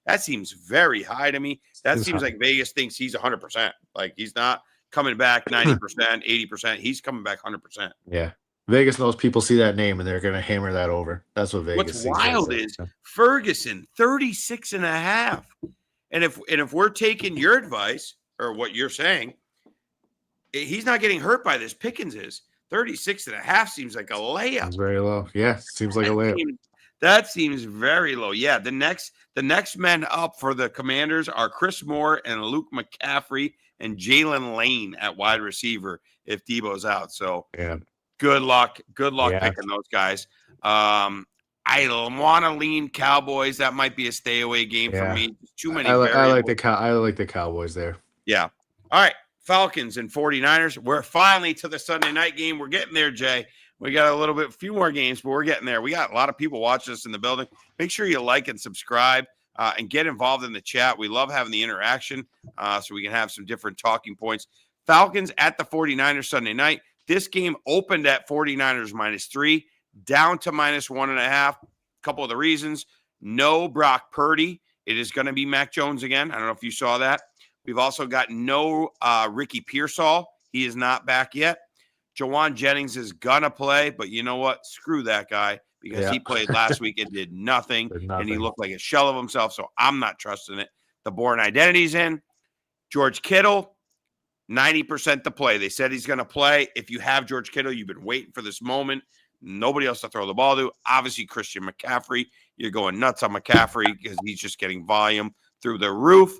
That seems very high to me. That seems like Vegas thinks he's 100%. Like he's not coming back 90%, 80%. He's coming back 100%. Yeah. Vegas knows people see that name and they're going to hammer that over. That's what Vegas What's wild is Ferguson, 36.5. And if we're taking your advice or what you're saying, he's not getting hurt by this. Pickens is 36.5 seems like a layup. It's very low. Yeah. Seems like a layup. That seems very low. Yeah. The next men up for the Commanders are Chris Moore and Luke McCaffrey and Jalen Lane at wide receiver if Debo's out. So yeah. Good luck picking those guys. I want to lean Cowboys. That might be a stay away game for me. Too many. I like the Cowboys there. Yeah. All right. Falcons and 49ers. We're finally to the Sunday night game. We're getting there, Jay. We got a few more games, but we're getting there. We got a lot of people watching us in the building. Make sure you like and subscribe and get involved in the chat. We love having the interaction so we can have some different talking points. Falcons at the 49ers Sunday night. This game opened at 49ers -3, down to -1.5. A couple of the reasons. No Brock Purdy. It is going to be Mac Jones again. I don't know if you saw that. We've also got no Ricky Pearsall. He is not back yet. Jawan Jennings is going to play, but you know what? Screw that guy because he played last week and did nothing, and he looked like a shell of himself, so I'm not trusting it. The Bourne Identity's in. George Kittle, 90% to play. They said he's going to play. If you have George Kittle, you've been waiting for this moment. Nobody else to throw the ball to. Obviously, Christian McCaffrey. You're going nuts on McCaffrey because he's just getting volume through the roof.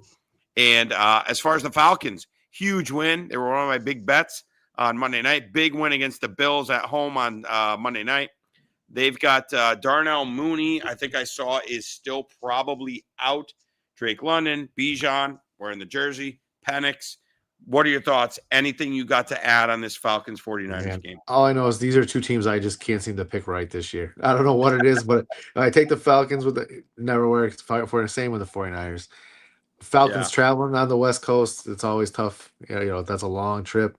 And as far as the Falcons, huge win. They were one of my big bets on Monday night. Big win against the Bills at home on Monday night. They've got Darnell Mooney, I think I saw, is still probably out. Drake London, Bijan, wearing the jersey, Penix. What are your thoughts? Anything you got to add on this Falcons 49ers game? All I know is these are two teams I just can't seem to pick right this year. I don't know what it is, but I take the Falcons with the never works for the same with the 49ers. Falcons traveling on the West Coast, it's always tough. That's a long trip.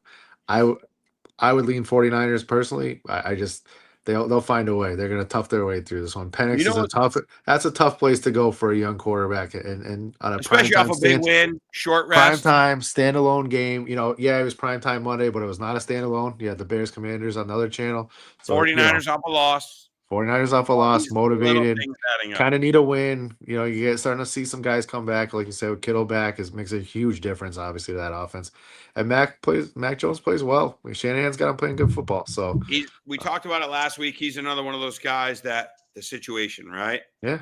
I would lean 49ers personally. I just they'll find a way. They're going to tough their way through this one. Penix is a tough place to go for a young quarterback and on a especially off a big win, short rest. Prime time, standalone game. It was prime time Monday, but it was not a standalone. Yeah, the Bears Commanders on the other channel. So 49ers off a loss. 49ers off a loss, motivated, kind of need a win. You get starting to see some guys come back, like you said, with Kittle back makes a huge difference, obviously, to that offense. And Mac Jones plays well. Shanahan's got him playing good football. So we talked about it last week. He's another one of those guys that the situation, right? Yeah,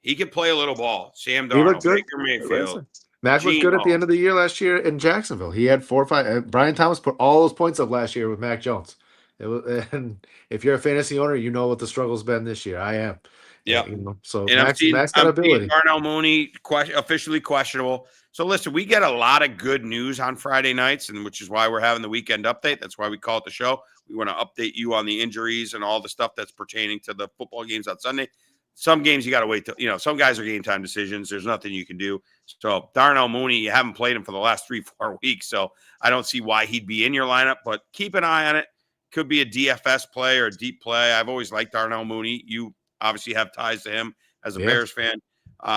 he could play a little ball. Sam Darnold, Baker Mayfield. Mac looked good at the end of the year last year in Jacksonville. He had 4 or 5. Brian Thomas put all those points up last year with Mac Jones. And if you're a fantasy owner, you know what the struggle's been this year. I am. Yeah. So Max got ability. Darnell Mooney officially questionable. So listen, we get a lot of good news on Friday nights, and which is why we're having the weekend update. That's why we call it the show. We want to update you on the injuries and all the stuff that's pertaining to the football games on Sunday. Some games you got to wait till, some guys are game time decisions. There's nothing you can do. So Darnell Mooney, you haven't played him for the last 3-4 weeks. So I don't see why he'd be in your lineup, but keep an eye on it. Could be a DFS play or a deep play. I've always liked Darnell Mooney. You obviously have ties to him as a Bears fan.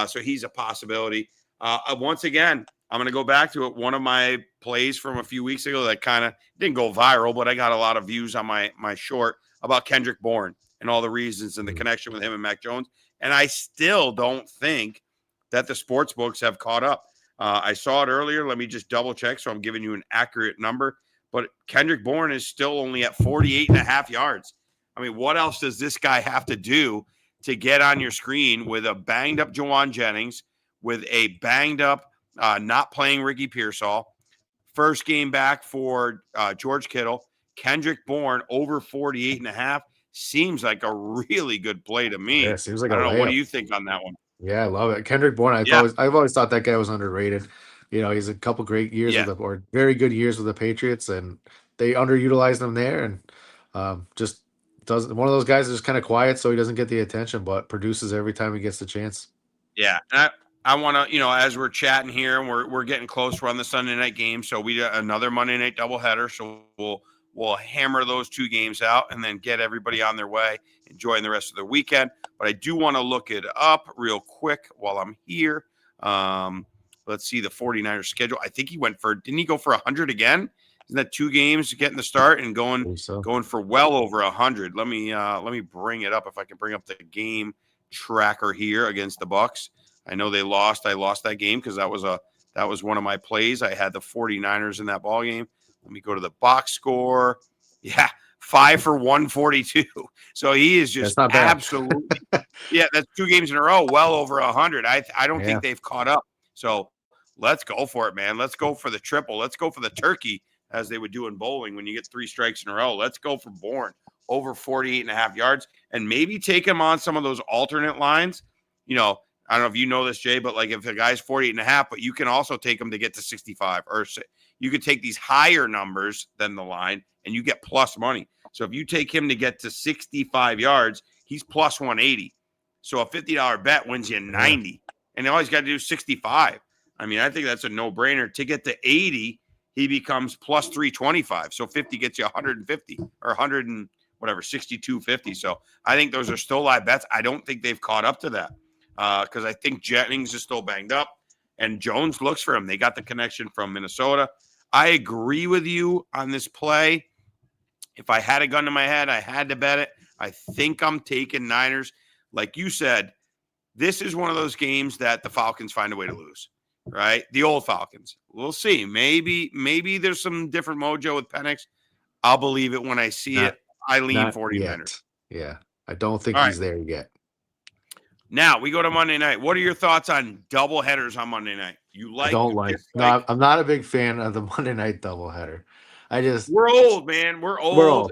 So he's a possibility. Once again, I'm going to go back to it. One of my plays from a few weeks ago that kind of didn't go viral, but I got a lot of views on my short about Kendrick Bourne and all the reasons and the connection with him and Mac Jones. And I still don't think that the sports books have caught up. I saw it earlier. Let me just double check, so I'm giving you an accurate number. But Kendrick Bourne is still only at 48.5 yards. I mean, what else does this guy have to do to get on your screen with a banged up Jawan Jennings, with a banged up, not playing Ricky Pearsall, first game back for George Kittle, Kendrick Bourne over 48.5? Seems like a really good play to me. Yeah, seems like I a don't know. What layup. do you think on that one? Yeah, I love it. Kendrick Bourne, Yeah. I've always thought that guy was underrated. He's a couple great years Yeah. or very good years with the Patriots, and they underutilized him there, and just doesn't one of those guys is just kind of quiet, so he doesn't get the attention, but produces every time he gets the chance. Yeah. And I want to, as we're chatting here and we're getting close, we're on the Sunday night game. So we got another Monday night doubleheader. So we'll hammer those two games out and then get everybody on their way, enjoying the rest of the weekend. But I do want to look it up real quick while I'm here. Let's see the 49ers schedule. I think didn't he go for 100 again? Isn't that 2 games getting the start and going for well over 100? Let me bring it up if I can bring up the game tracker here against the Bucs. I know they lost. I lost that game because that was one of my plays. I had the 49ers in that ball game. Let me go to the box score. Yeah, 5 for 142. So he is just absolutely. Yeah, that's 2 games in a row, well over 100. I don't think they've caught up. So let's go for it, man. Let's go for the triple. Let's go for the turkey, as they would do in bowling when you get 3 strikes in a row. Let's go for Bourne over 48.5 yards and maybe take him on some of those alternate lines. I don't know if you know this, Jay, but like if the guy's 48.5, but you can also take him to get to 65, or you could take these higher numbers than the line and you get plus money. So if you take him to get to 65 yards, he's plus 180. So a $50 bet wins you 90, and all he's got to do is 65. I mean, I think that's a no-brainer. To get to 80, he becomes plus 325. So 50 gets you 150 or 100 and whatever, 62.50. So I think those are still live bets. I don't think they've caught up to that because I think Jennings is still banged up and Jones looks for him. They got the connection from Minnesota. I agree with you on this play. If I had a gun to my head, I had to bet it. I think I'm taking Niners. Like you said, this is one of those games that the Falcons find a way to lose, right? The old Falcons. We'll see. Maybe there's some different mojo with Penix. I'll believe it when I see it. I lean 49ers. Yeah, I don't think he's there yet. Now we go to Monday night. What are your thoughts on double headers on Monday night? I don't like. No, I'm not a big fan of the Monday night doubleheader. We're old, man. We're old.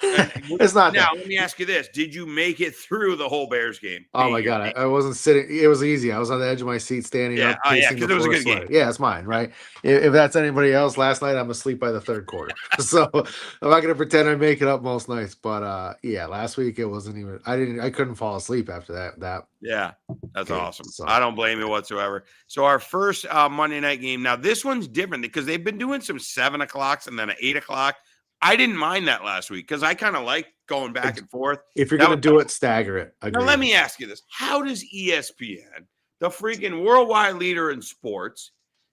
It's not now. Let me ask you this: did you make it through the whole Bears game? Oh my God, I wasn't sitting. It was easy. I was on the edge of my seat, standing up. Because it was a good game. Yeah, it's mine, right? If that's anybody else, last night I'm asleep by the third quarter. So I'm not gonna pretend I make it up most nights. But last week it wasn't even. I couldn't fall asleep after that. Yeah, that's awesome. So I don't blame you whatsoever. So our first Monday night game. Now this one's different because they've been doing some 7 o'clocks and then an 8 o'clock. I didn't mind that last week because I kind of like going back and forth. If you're going to do it, stagger it. Now, let me ask you this. How does ESPN, the freaking worldwide leader in sports,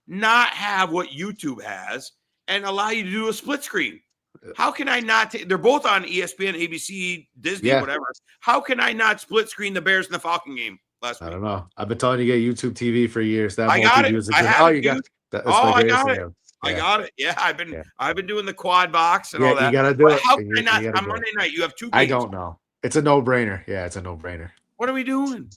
not have what YouTube has and allow you to do a split screen? How can I not? They're both on ESPN, ABC, Disney, whatever. How can I not split screen the Bears and the Falcon game last week? I don't know. I've been telling you to get YouTube TV for years. I got it. I got it. I got it. Yeah, I've been doing the quad box and all that. You gotta do it. How can I not on Monday night? You have 2 games. I don't know. It's a no-brainer. Yeah, it's a no-brainer. What are we doing?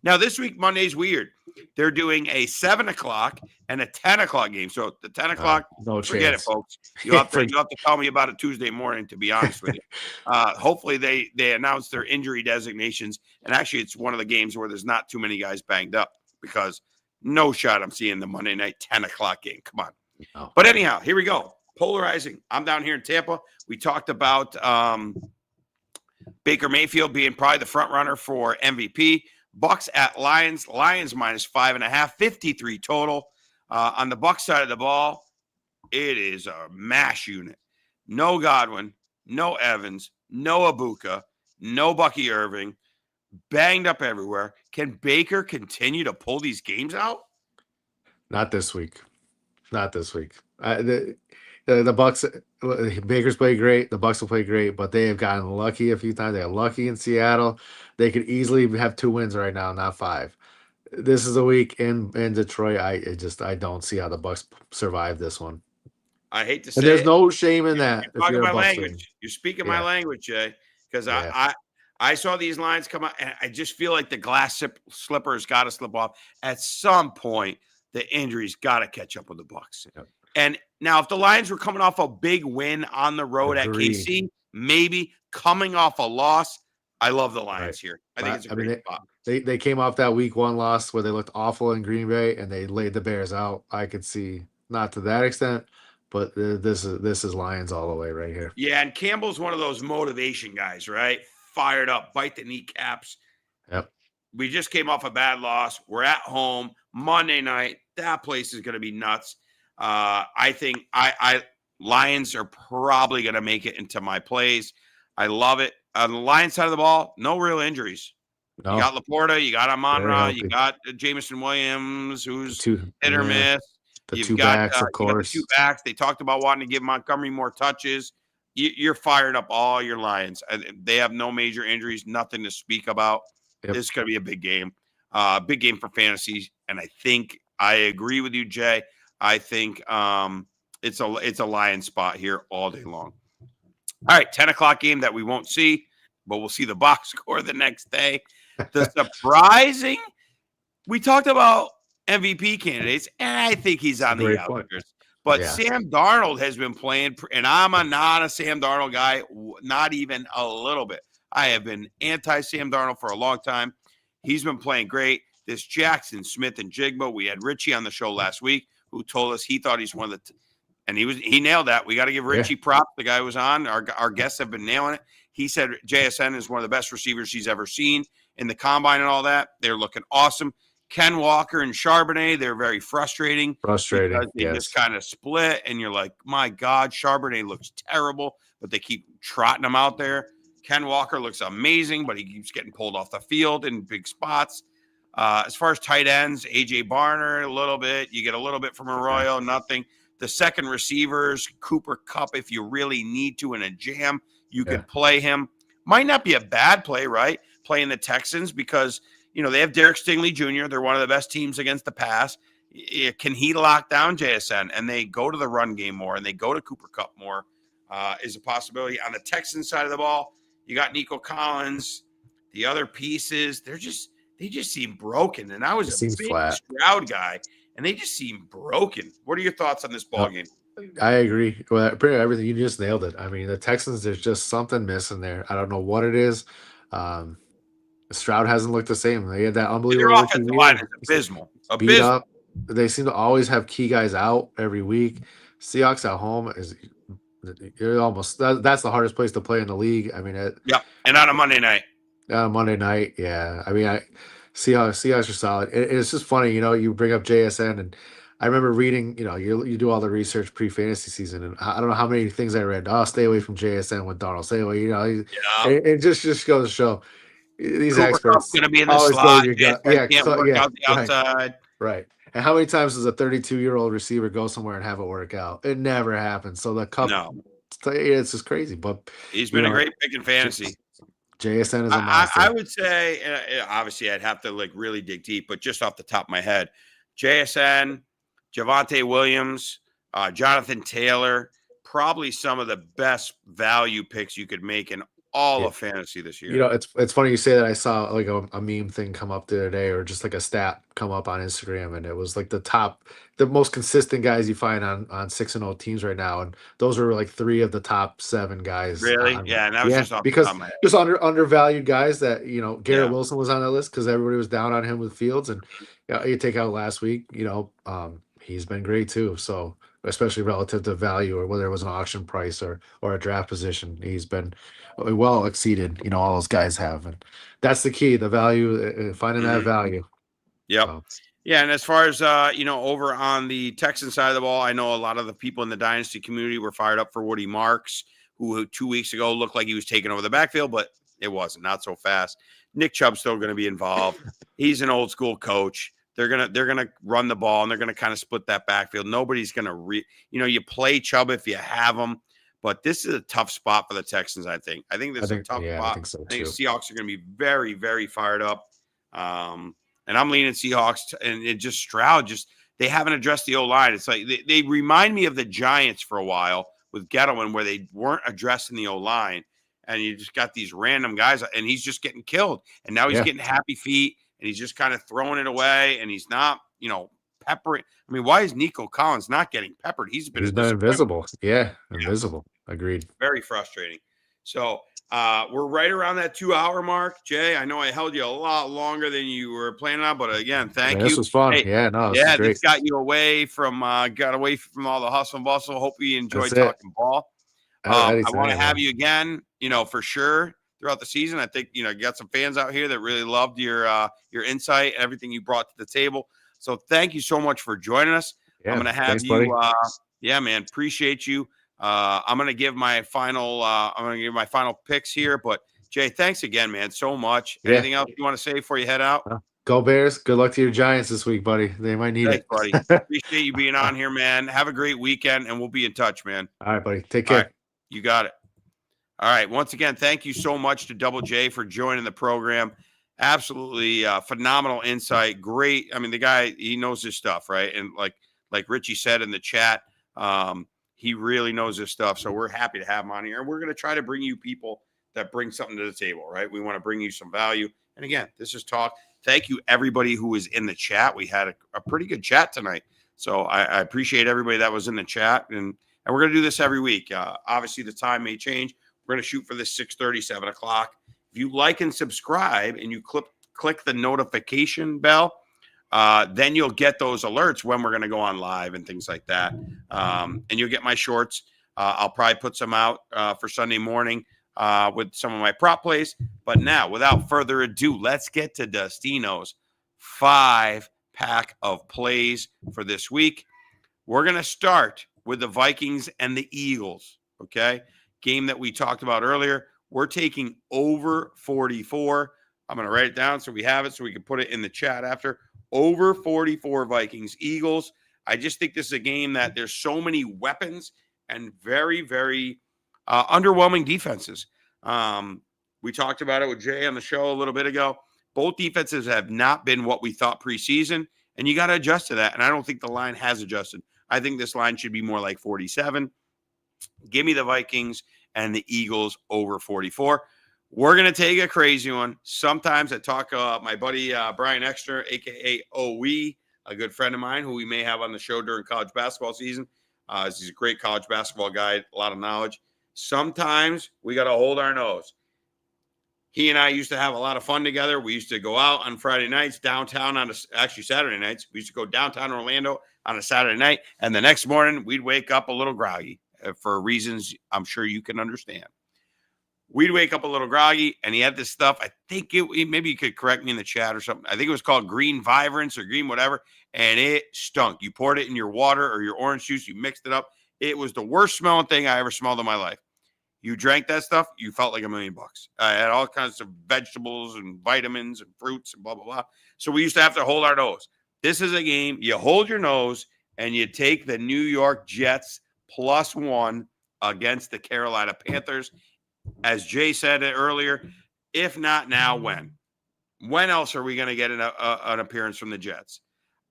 Now this week Monday's weird. They're doing a 7 o'clock and a 10 o'clock game. So the 10 o'clock, forget it, folks. You'll have to tell me about it Tuesday morning. To be honest with you, hopefully they announce their injury designations. And actually, it's one of the games where there's not too many guys banged up because no shot I'm seeing the Monday night 10 o'clock game. Come on. Oh. But anyhow, here we go. Polarizing. I'm down here in Tampa. We talked about Baker Mayfield being probably the front runner for MVP. Bucks at Lions. Lions minus 5.5, 53 total. On the Bucks side of the ball, it is a mash unit. No Godwin, no Evans, no Abuka, no Bucky Irving. Banged up everywhere. Can Baker continue to pull these games out? Not this week. The Bucks, Baker's played great. The Bucks will play great, but they have gotten lucky a few times. They got lucky in Seattle. They could easily have 2 wins right now, not 5. this is a week in Detroit. I don't see how the Bucks survive this one. I hate to And say there's it. no shame in You're that if talking you're a my Bucks fan. language. You're speaking my Yeah, language, Jay. Because yeah, I saw these lines come out, and I just feel like the glass slipper's got to slip off at some point. The injuries got to catch up with the Bucks. yeah. And now, if the Lions were coming off a big win on the road at Agree. KC, maybe coming off a loss, I love the Right. Lions here. I think But it's a I mean, great spot. they came off that week one loss where they looked awful in Green Bay and they laid the Bears out. I could see not to that extent, but this is Lions all the way right here. Yeah, and Campbell's one of those motivation guys, right? Fired up, bite the kneecaps. Yep. We just came off a bad loss. We're at home Monday night. That place is going to be nuts. I think I Lions are probably going to make it into my plays. I love it. On the Lions side of the ball, no real injuries. You No, got Laporta, you got very Amon-Ra, you healthy. got Jameson Williams, The who's two, hit or yeah, miss. the two backs, of You got the two course. backs. They talked about wanting to give Montgomery more touches. You're fired up, all your Lions. They have no major injuries, nothing to speak about. Yep. This is going to be a big game for fantasy. And I think I agree with you, Jay. I think it's a Lion spot here all day long. All right, 10 o'clock game that we won't see, but we'll see the box score the next day. The surprising, we talked about MVP candidates, and I think he's on the outskirts. But Yeah. Sam Darnold has been playing, and I'm not a Sam Darnold guy, not even a little bit. I have been anti-Sam Darnold for a long time. He's been playing great. This Jackson Smith and Jigba, we had Richie on the show last week who told us he thought he's one of the and he nailed that. We got to give Richie props. The guy who was on. Our guests have been nailing it. He said JSN is one of the best receivers he's ever seen in the combine and all that. They're looking awesome. Ken Walker and Charbonnet, they're very frustrating. Because they just kind of split, and you're like, my God, Charbonnet looks terrible, but they keep trotting him out there. Ken Walker looks amazing, but he keeps getting pulled off the field in big spots. As far as tight ends, A.J. Barner, a little bit. You get a little bit from Arroyo, nothing. The second receivers, Cooper Kupp, if you really need to in a jam, you could play him. Might not be a bad play, right? Playing the Texans because, they have Derek Stingley Jr. They're one of the best teams against the pass. Can he lock down JSN? And they go to the run game more and they go to Cooper Kupp more is a possibility. On the Texans side of the ball, you got Nico Collins. The other pieces, they just seem broken. And I was a big Stroud guy. And they just seem broken. What are your thoughts on this ball game? I agree. Well, pretty everything you just nailed it. I mean, the Texans, there's just something missing there. I don't know what it is. Stroud hasn't looked the same. They had that unbelievable their offensive line is abysmal. Beat up. They seem to always have key guys out every week. Seahawks at home you're almost that's the hardest place to play in the league. I mean, and on a Monday night. Monday night, yeah. I mean, Seahawks are solid. It's just funny, you bring up JSN, and I remember reading, you do all the research pre-fantasy season, and I don't know how many things I read. Oh, stay away from JSN with Darnold. Stay away, it just goes to show these Cooper experts going to be in the slot. Can't work out the outside. Right. And how many times does a 32-year-old receiver go somewhere and have it work out? It never happens. So the Kupp, it's just crazy. But he's been a great pick in fantasy. JSN is a monster. I would say, obviously, I'd have to really dig deep, but just off the top of my head, JSN, Javonte Williams, Jonathan Taylor, probably some of the best value picks you could make in all of fantasy this year. It's funny you say that. I saw like a meme thing come up the other day, or just like a stat come up on Instagram, and it was like the most consistent guys you find on 6-0 teams right now, and those are like 3 of the top 7 guys. Really? And that was just off because the top of my head. Just undervalued guys that Garrett Wilson was on that list because everybody was down on him with Fields, and you take out last week, he's been great too. So especially relative to value, or whether it was an auction price or a draft position, he's been well exceeded, all those guys have. And that's the key, the value, finding that value. Yep. So. Yeah. And as far as, over on the Texan side of the ball, I know a lot of the people in the dynasty community were fired up for Woody Marks, who 2 weeks ago looked like he was taking over the backfield, but it wasn't, not so fast. Nick Chubb's still going to be involved. He's an old school coach. They're gonna run the ball, and they're gonna kind of split that backfield. Nobody's gonna you play Chubb if you have him, but this is a tough spot for the Texans. I think this is a tough spot. I think so too. I think Seahawks are gonna be very, very fired up. and I'm leaning Seahawks. And it just Stroud they haven't addressed the O-line. It's like they remind me of the Giants for a while with Gettleman, where they weren't addressing the O-line, and you just got these random guys, and he's just getting killed. And now he's getting happy feet, and he's just kind of throwing it away, and he's not, peppering. I mean, why is Nico Collins not getting peppered? He's been invisible. Yeah, invisible. Agreed. Very frustrating. So we're right around that 2-hour mark, Jay. I know I held you a lot longer than you were planning on, but again, thank you. This was fun. This was great. This got you away from all the hustle and bustle. Hope you enjoyed talking ball. I want to have you again, for sure throughout the season. I think, you got some fans out here that really loved your insight, everything you brought to the table. So thank you so much for joining us. I'm going to have you. Man, appreciate you. I'm going to give my final picks here, but Jay, thanks again, man, so much. Anything else you want to say before you head out? Go Bears. Good luck to your Giants this week, buddy. They might need it. Buddy. Appreciate you being on here, man. Have a great weekend, and we'll be in touch, man. All right, buddy. Take care. Right. You got it. All right. Once again, thank you so much to Double J for joining the program. Absolutely phenomenal insight. Great. I mean, the guy, he knows his stuff, right? And like Richie said in the chat, he really knows his stuff. So we're happy to have him on here. And we're going to try to bring you people that bring something to the table, right? We want to bring you some value. And again, this is talk. Thank you, everybody who was in the chat. We had a pretty good chat tonight. So I appreciate everybody that was in the chat. And we're going to do this every week. Obviously, the time may change. We're going to shoot for this 6:30, 7 o'clock. If you like and subscribe and you click the notification bell, then you'll get those alerts when we're going to go on live and things like that. And you'll get my shorts. I'll probably put some out for Sunday morning with some of my prop plays. But now, without further ado, let's get to Dustino's 5-pack of plays for this week. We're going to start with the Vikings and the Eagles, okay? Game that we talked about earlier. We're taking over 44. I'm going to write it down so we have it so we can put it in the chat after. Over 44 Vikings, Eagles. I just think this is a game that there's so many weapons and very, very underwhelming defenses. We talked about it with Jay on the show a little bit ago. Both defenses have not been what we thought preseason, and you got to adjust to that. And I don't think the line has adjusted. I think this line should be more like 47. Give me the Vikings and the Eagles over 44. We're going to take a crazy one. Sometimes I talk my buddy Brian Exner, a.k.a. OE, a good friend of mine who we may have on the show during college basketball season. He's a great college basketball guy, a lot of knowledge. Sometimes we got to hold our nose. He and I used to have a lot of fun together. We used to go out on Friday nights downtown actually Saturday nights. We used to go downtown Orlando on a Saturday night. And the next morning we'd wake up a little groggy for reasons I'm sure you can understand. We'd wake up a little groggy, and he had this stuff. I think maybe you could correct me in the chat or something. I think it was called green vibrance or green whatever, and it stunk. You poured it in your water or your orange juice. You mixed it up. It was the worst smelling thing I ever smelled in my life. You drank that stuff, you felt like $1 million. I had all kinds of vegetables and vitamins and fruits and blah, blah, blah. So we used to have to hold our nose. This is a game. You hold your nose, and you take the New York Jets +1 against the Carolina Panthers. As Jay said it earlier, if not now, when? When else are we going to get an appearance from the Jets?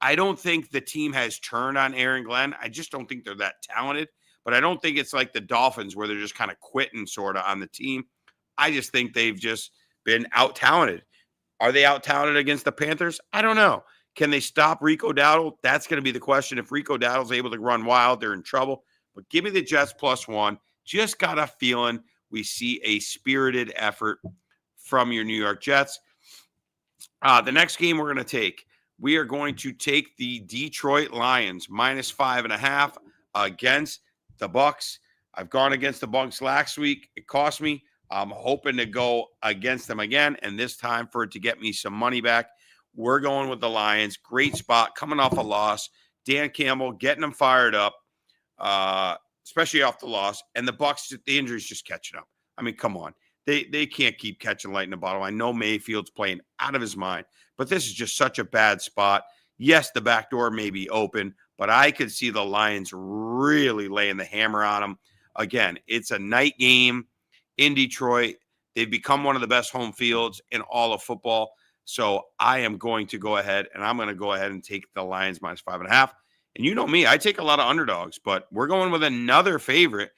I don't think the team has turned on Aaron Glenn. I just don't think they're that talented. But I don't think it's like the Dolphins where they're just kind of quitting sort of on the team. I just think they've just been out-talented. Are they out-talented against the Panthers? I don't know. Can they stop Rico Dowdle? That's going to be the question. If Rico Dowdle's able to run wild, they're in trouble. But give me the Jets +1. Just got a feeling we see a spirited effort from your New York Jets. The next game we're going to take the Detroit Lions -5.5 against the Bucks. I've gone against the Bucks last week. It cost me. I'm hoping to go against them again, and this time for it to get me some money back. We're going with the Lions. Great spot, coming off a loss. Dan Campbell getting them fired up. Especially off the loss, and the Bucks, the injuries just catching up. I mean, come on. They can't keep catching light in the bottle. I know Mayfield's playing out of his mind, but this is just such a bad spot. Yes, the back door may be open, but I could see the Lions really laying the hammer on them. Again, it's a night game in Detroit. They've become one of the best home fields in all of football. So I am going to go ahead and take the Lions minus 5.5. And you know me, I take a lot of underdogs, but we're going with another favorite.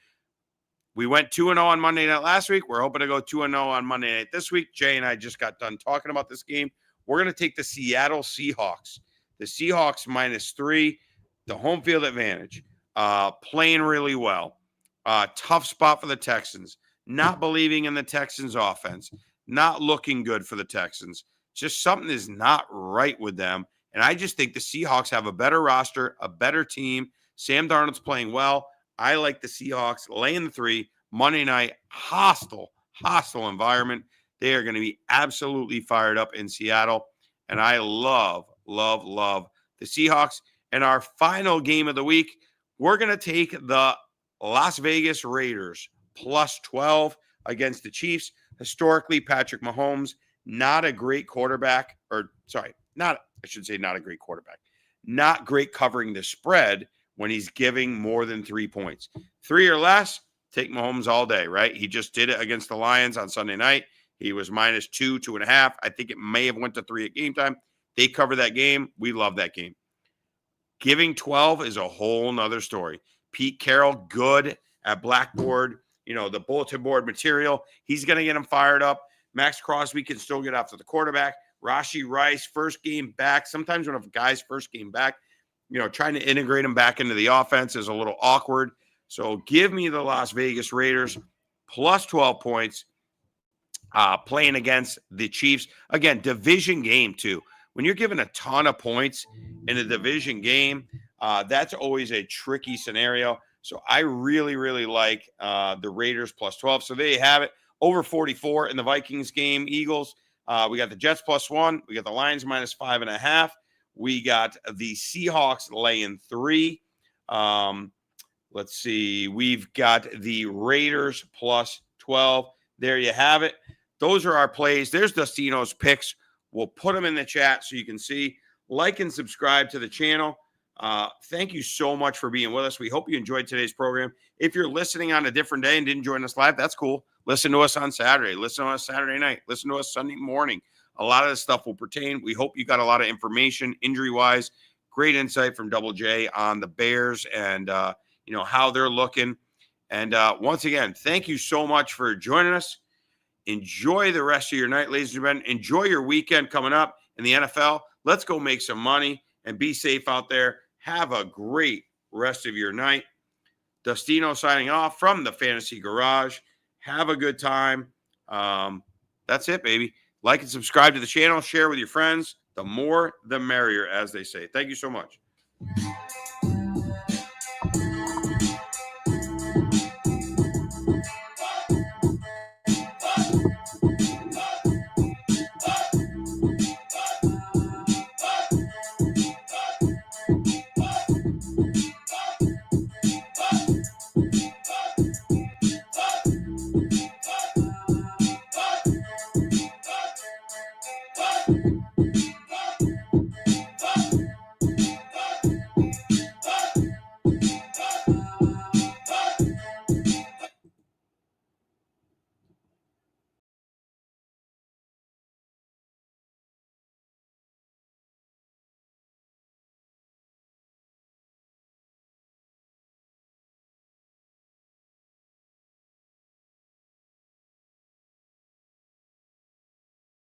We went 2-0 on Monday night last week. We're hoping to go 2-0 on Monday night this week. Jay and I just got done talking about this game. We're going to take the Seattle Seahawks. The Seahawks minus 3, the home field advantage, playing really well. Tough spot for the Texans. Not believing in the Texans offense. Not looking good for the Texans. Just something is not right with them. And I just think the Seahawks have a better roster, a better team. Sam Darnold's playing well. I like the Seahawks laying the 3 Monday night, hostile environment. They are going to be absolutely fired up in Seattle. And I love the Seahawks. And our final game of the week, we're going to take the Las Vegas Raiders plus 12 against the Chiefs. Historically, Patrick Mahomes, not a great quarterback, not a great quarterback, not great covering the spread when he's giving more than 3 points. 3 or less, take Mahomes all day, right? He just did it against the Lions on Sunday night. He was minus 2, 2.5. I think it may have went to 3 at game time. They covered that game. We love that game. Giving 12 is a whole nother story. Pete Carroll, good at blackboard, the bulletin board material. He's going to get him fired up. Max Crosby can still get after the quarterback. Rashee Rice, first game back. Sometimes when a guy's first game back, trying to integrate him back into the offense is a little awkward. So give me the Las Vegas Raiders plus 12 points playing against the Chiefs. Again, division game too. When you're given a ton of points in a division game, that's always a tricky scenario. So I really, really like the Raiders plus 12. So there you have it. Over 44 in the Vikings game. Eagles. We got the Jets plus 1. We got the Lions minus 5.5. We got the Seahawks laying 3. Let's see. We've got the Raiders plus 12. There you have it. Those are our plays. There's Dustino's picks. We'll put them in the chat so you can see. Like and subscribe to the channel. Thank you so much for being with us. We hope you enjoyed today's program. If you're listening on a different day and didn't join us live, that's cool. Listen to us on Saturday. Listen to us Saturday night. Listen to us Sunday morning. A lot of this stuff will pertain. We hope you got a lot of information injury-wise. Great insight from Double J on the Bears and, how they're looking. And once again, thank you so much for joining us. Enjoy the rest of your night, ladies and gentlemen. Enjoy your weekend coming up in the NFL. Let's go make some money and be safe out there. Have a great rest of your night. Dustino signing off from the Fantasy Garage. Have a good time. That's it, baby. Like and subscribe to the channel. Share with your friends. The more, the merrier, as they say. Thank you so much.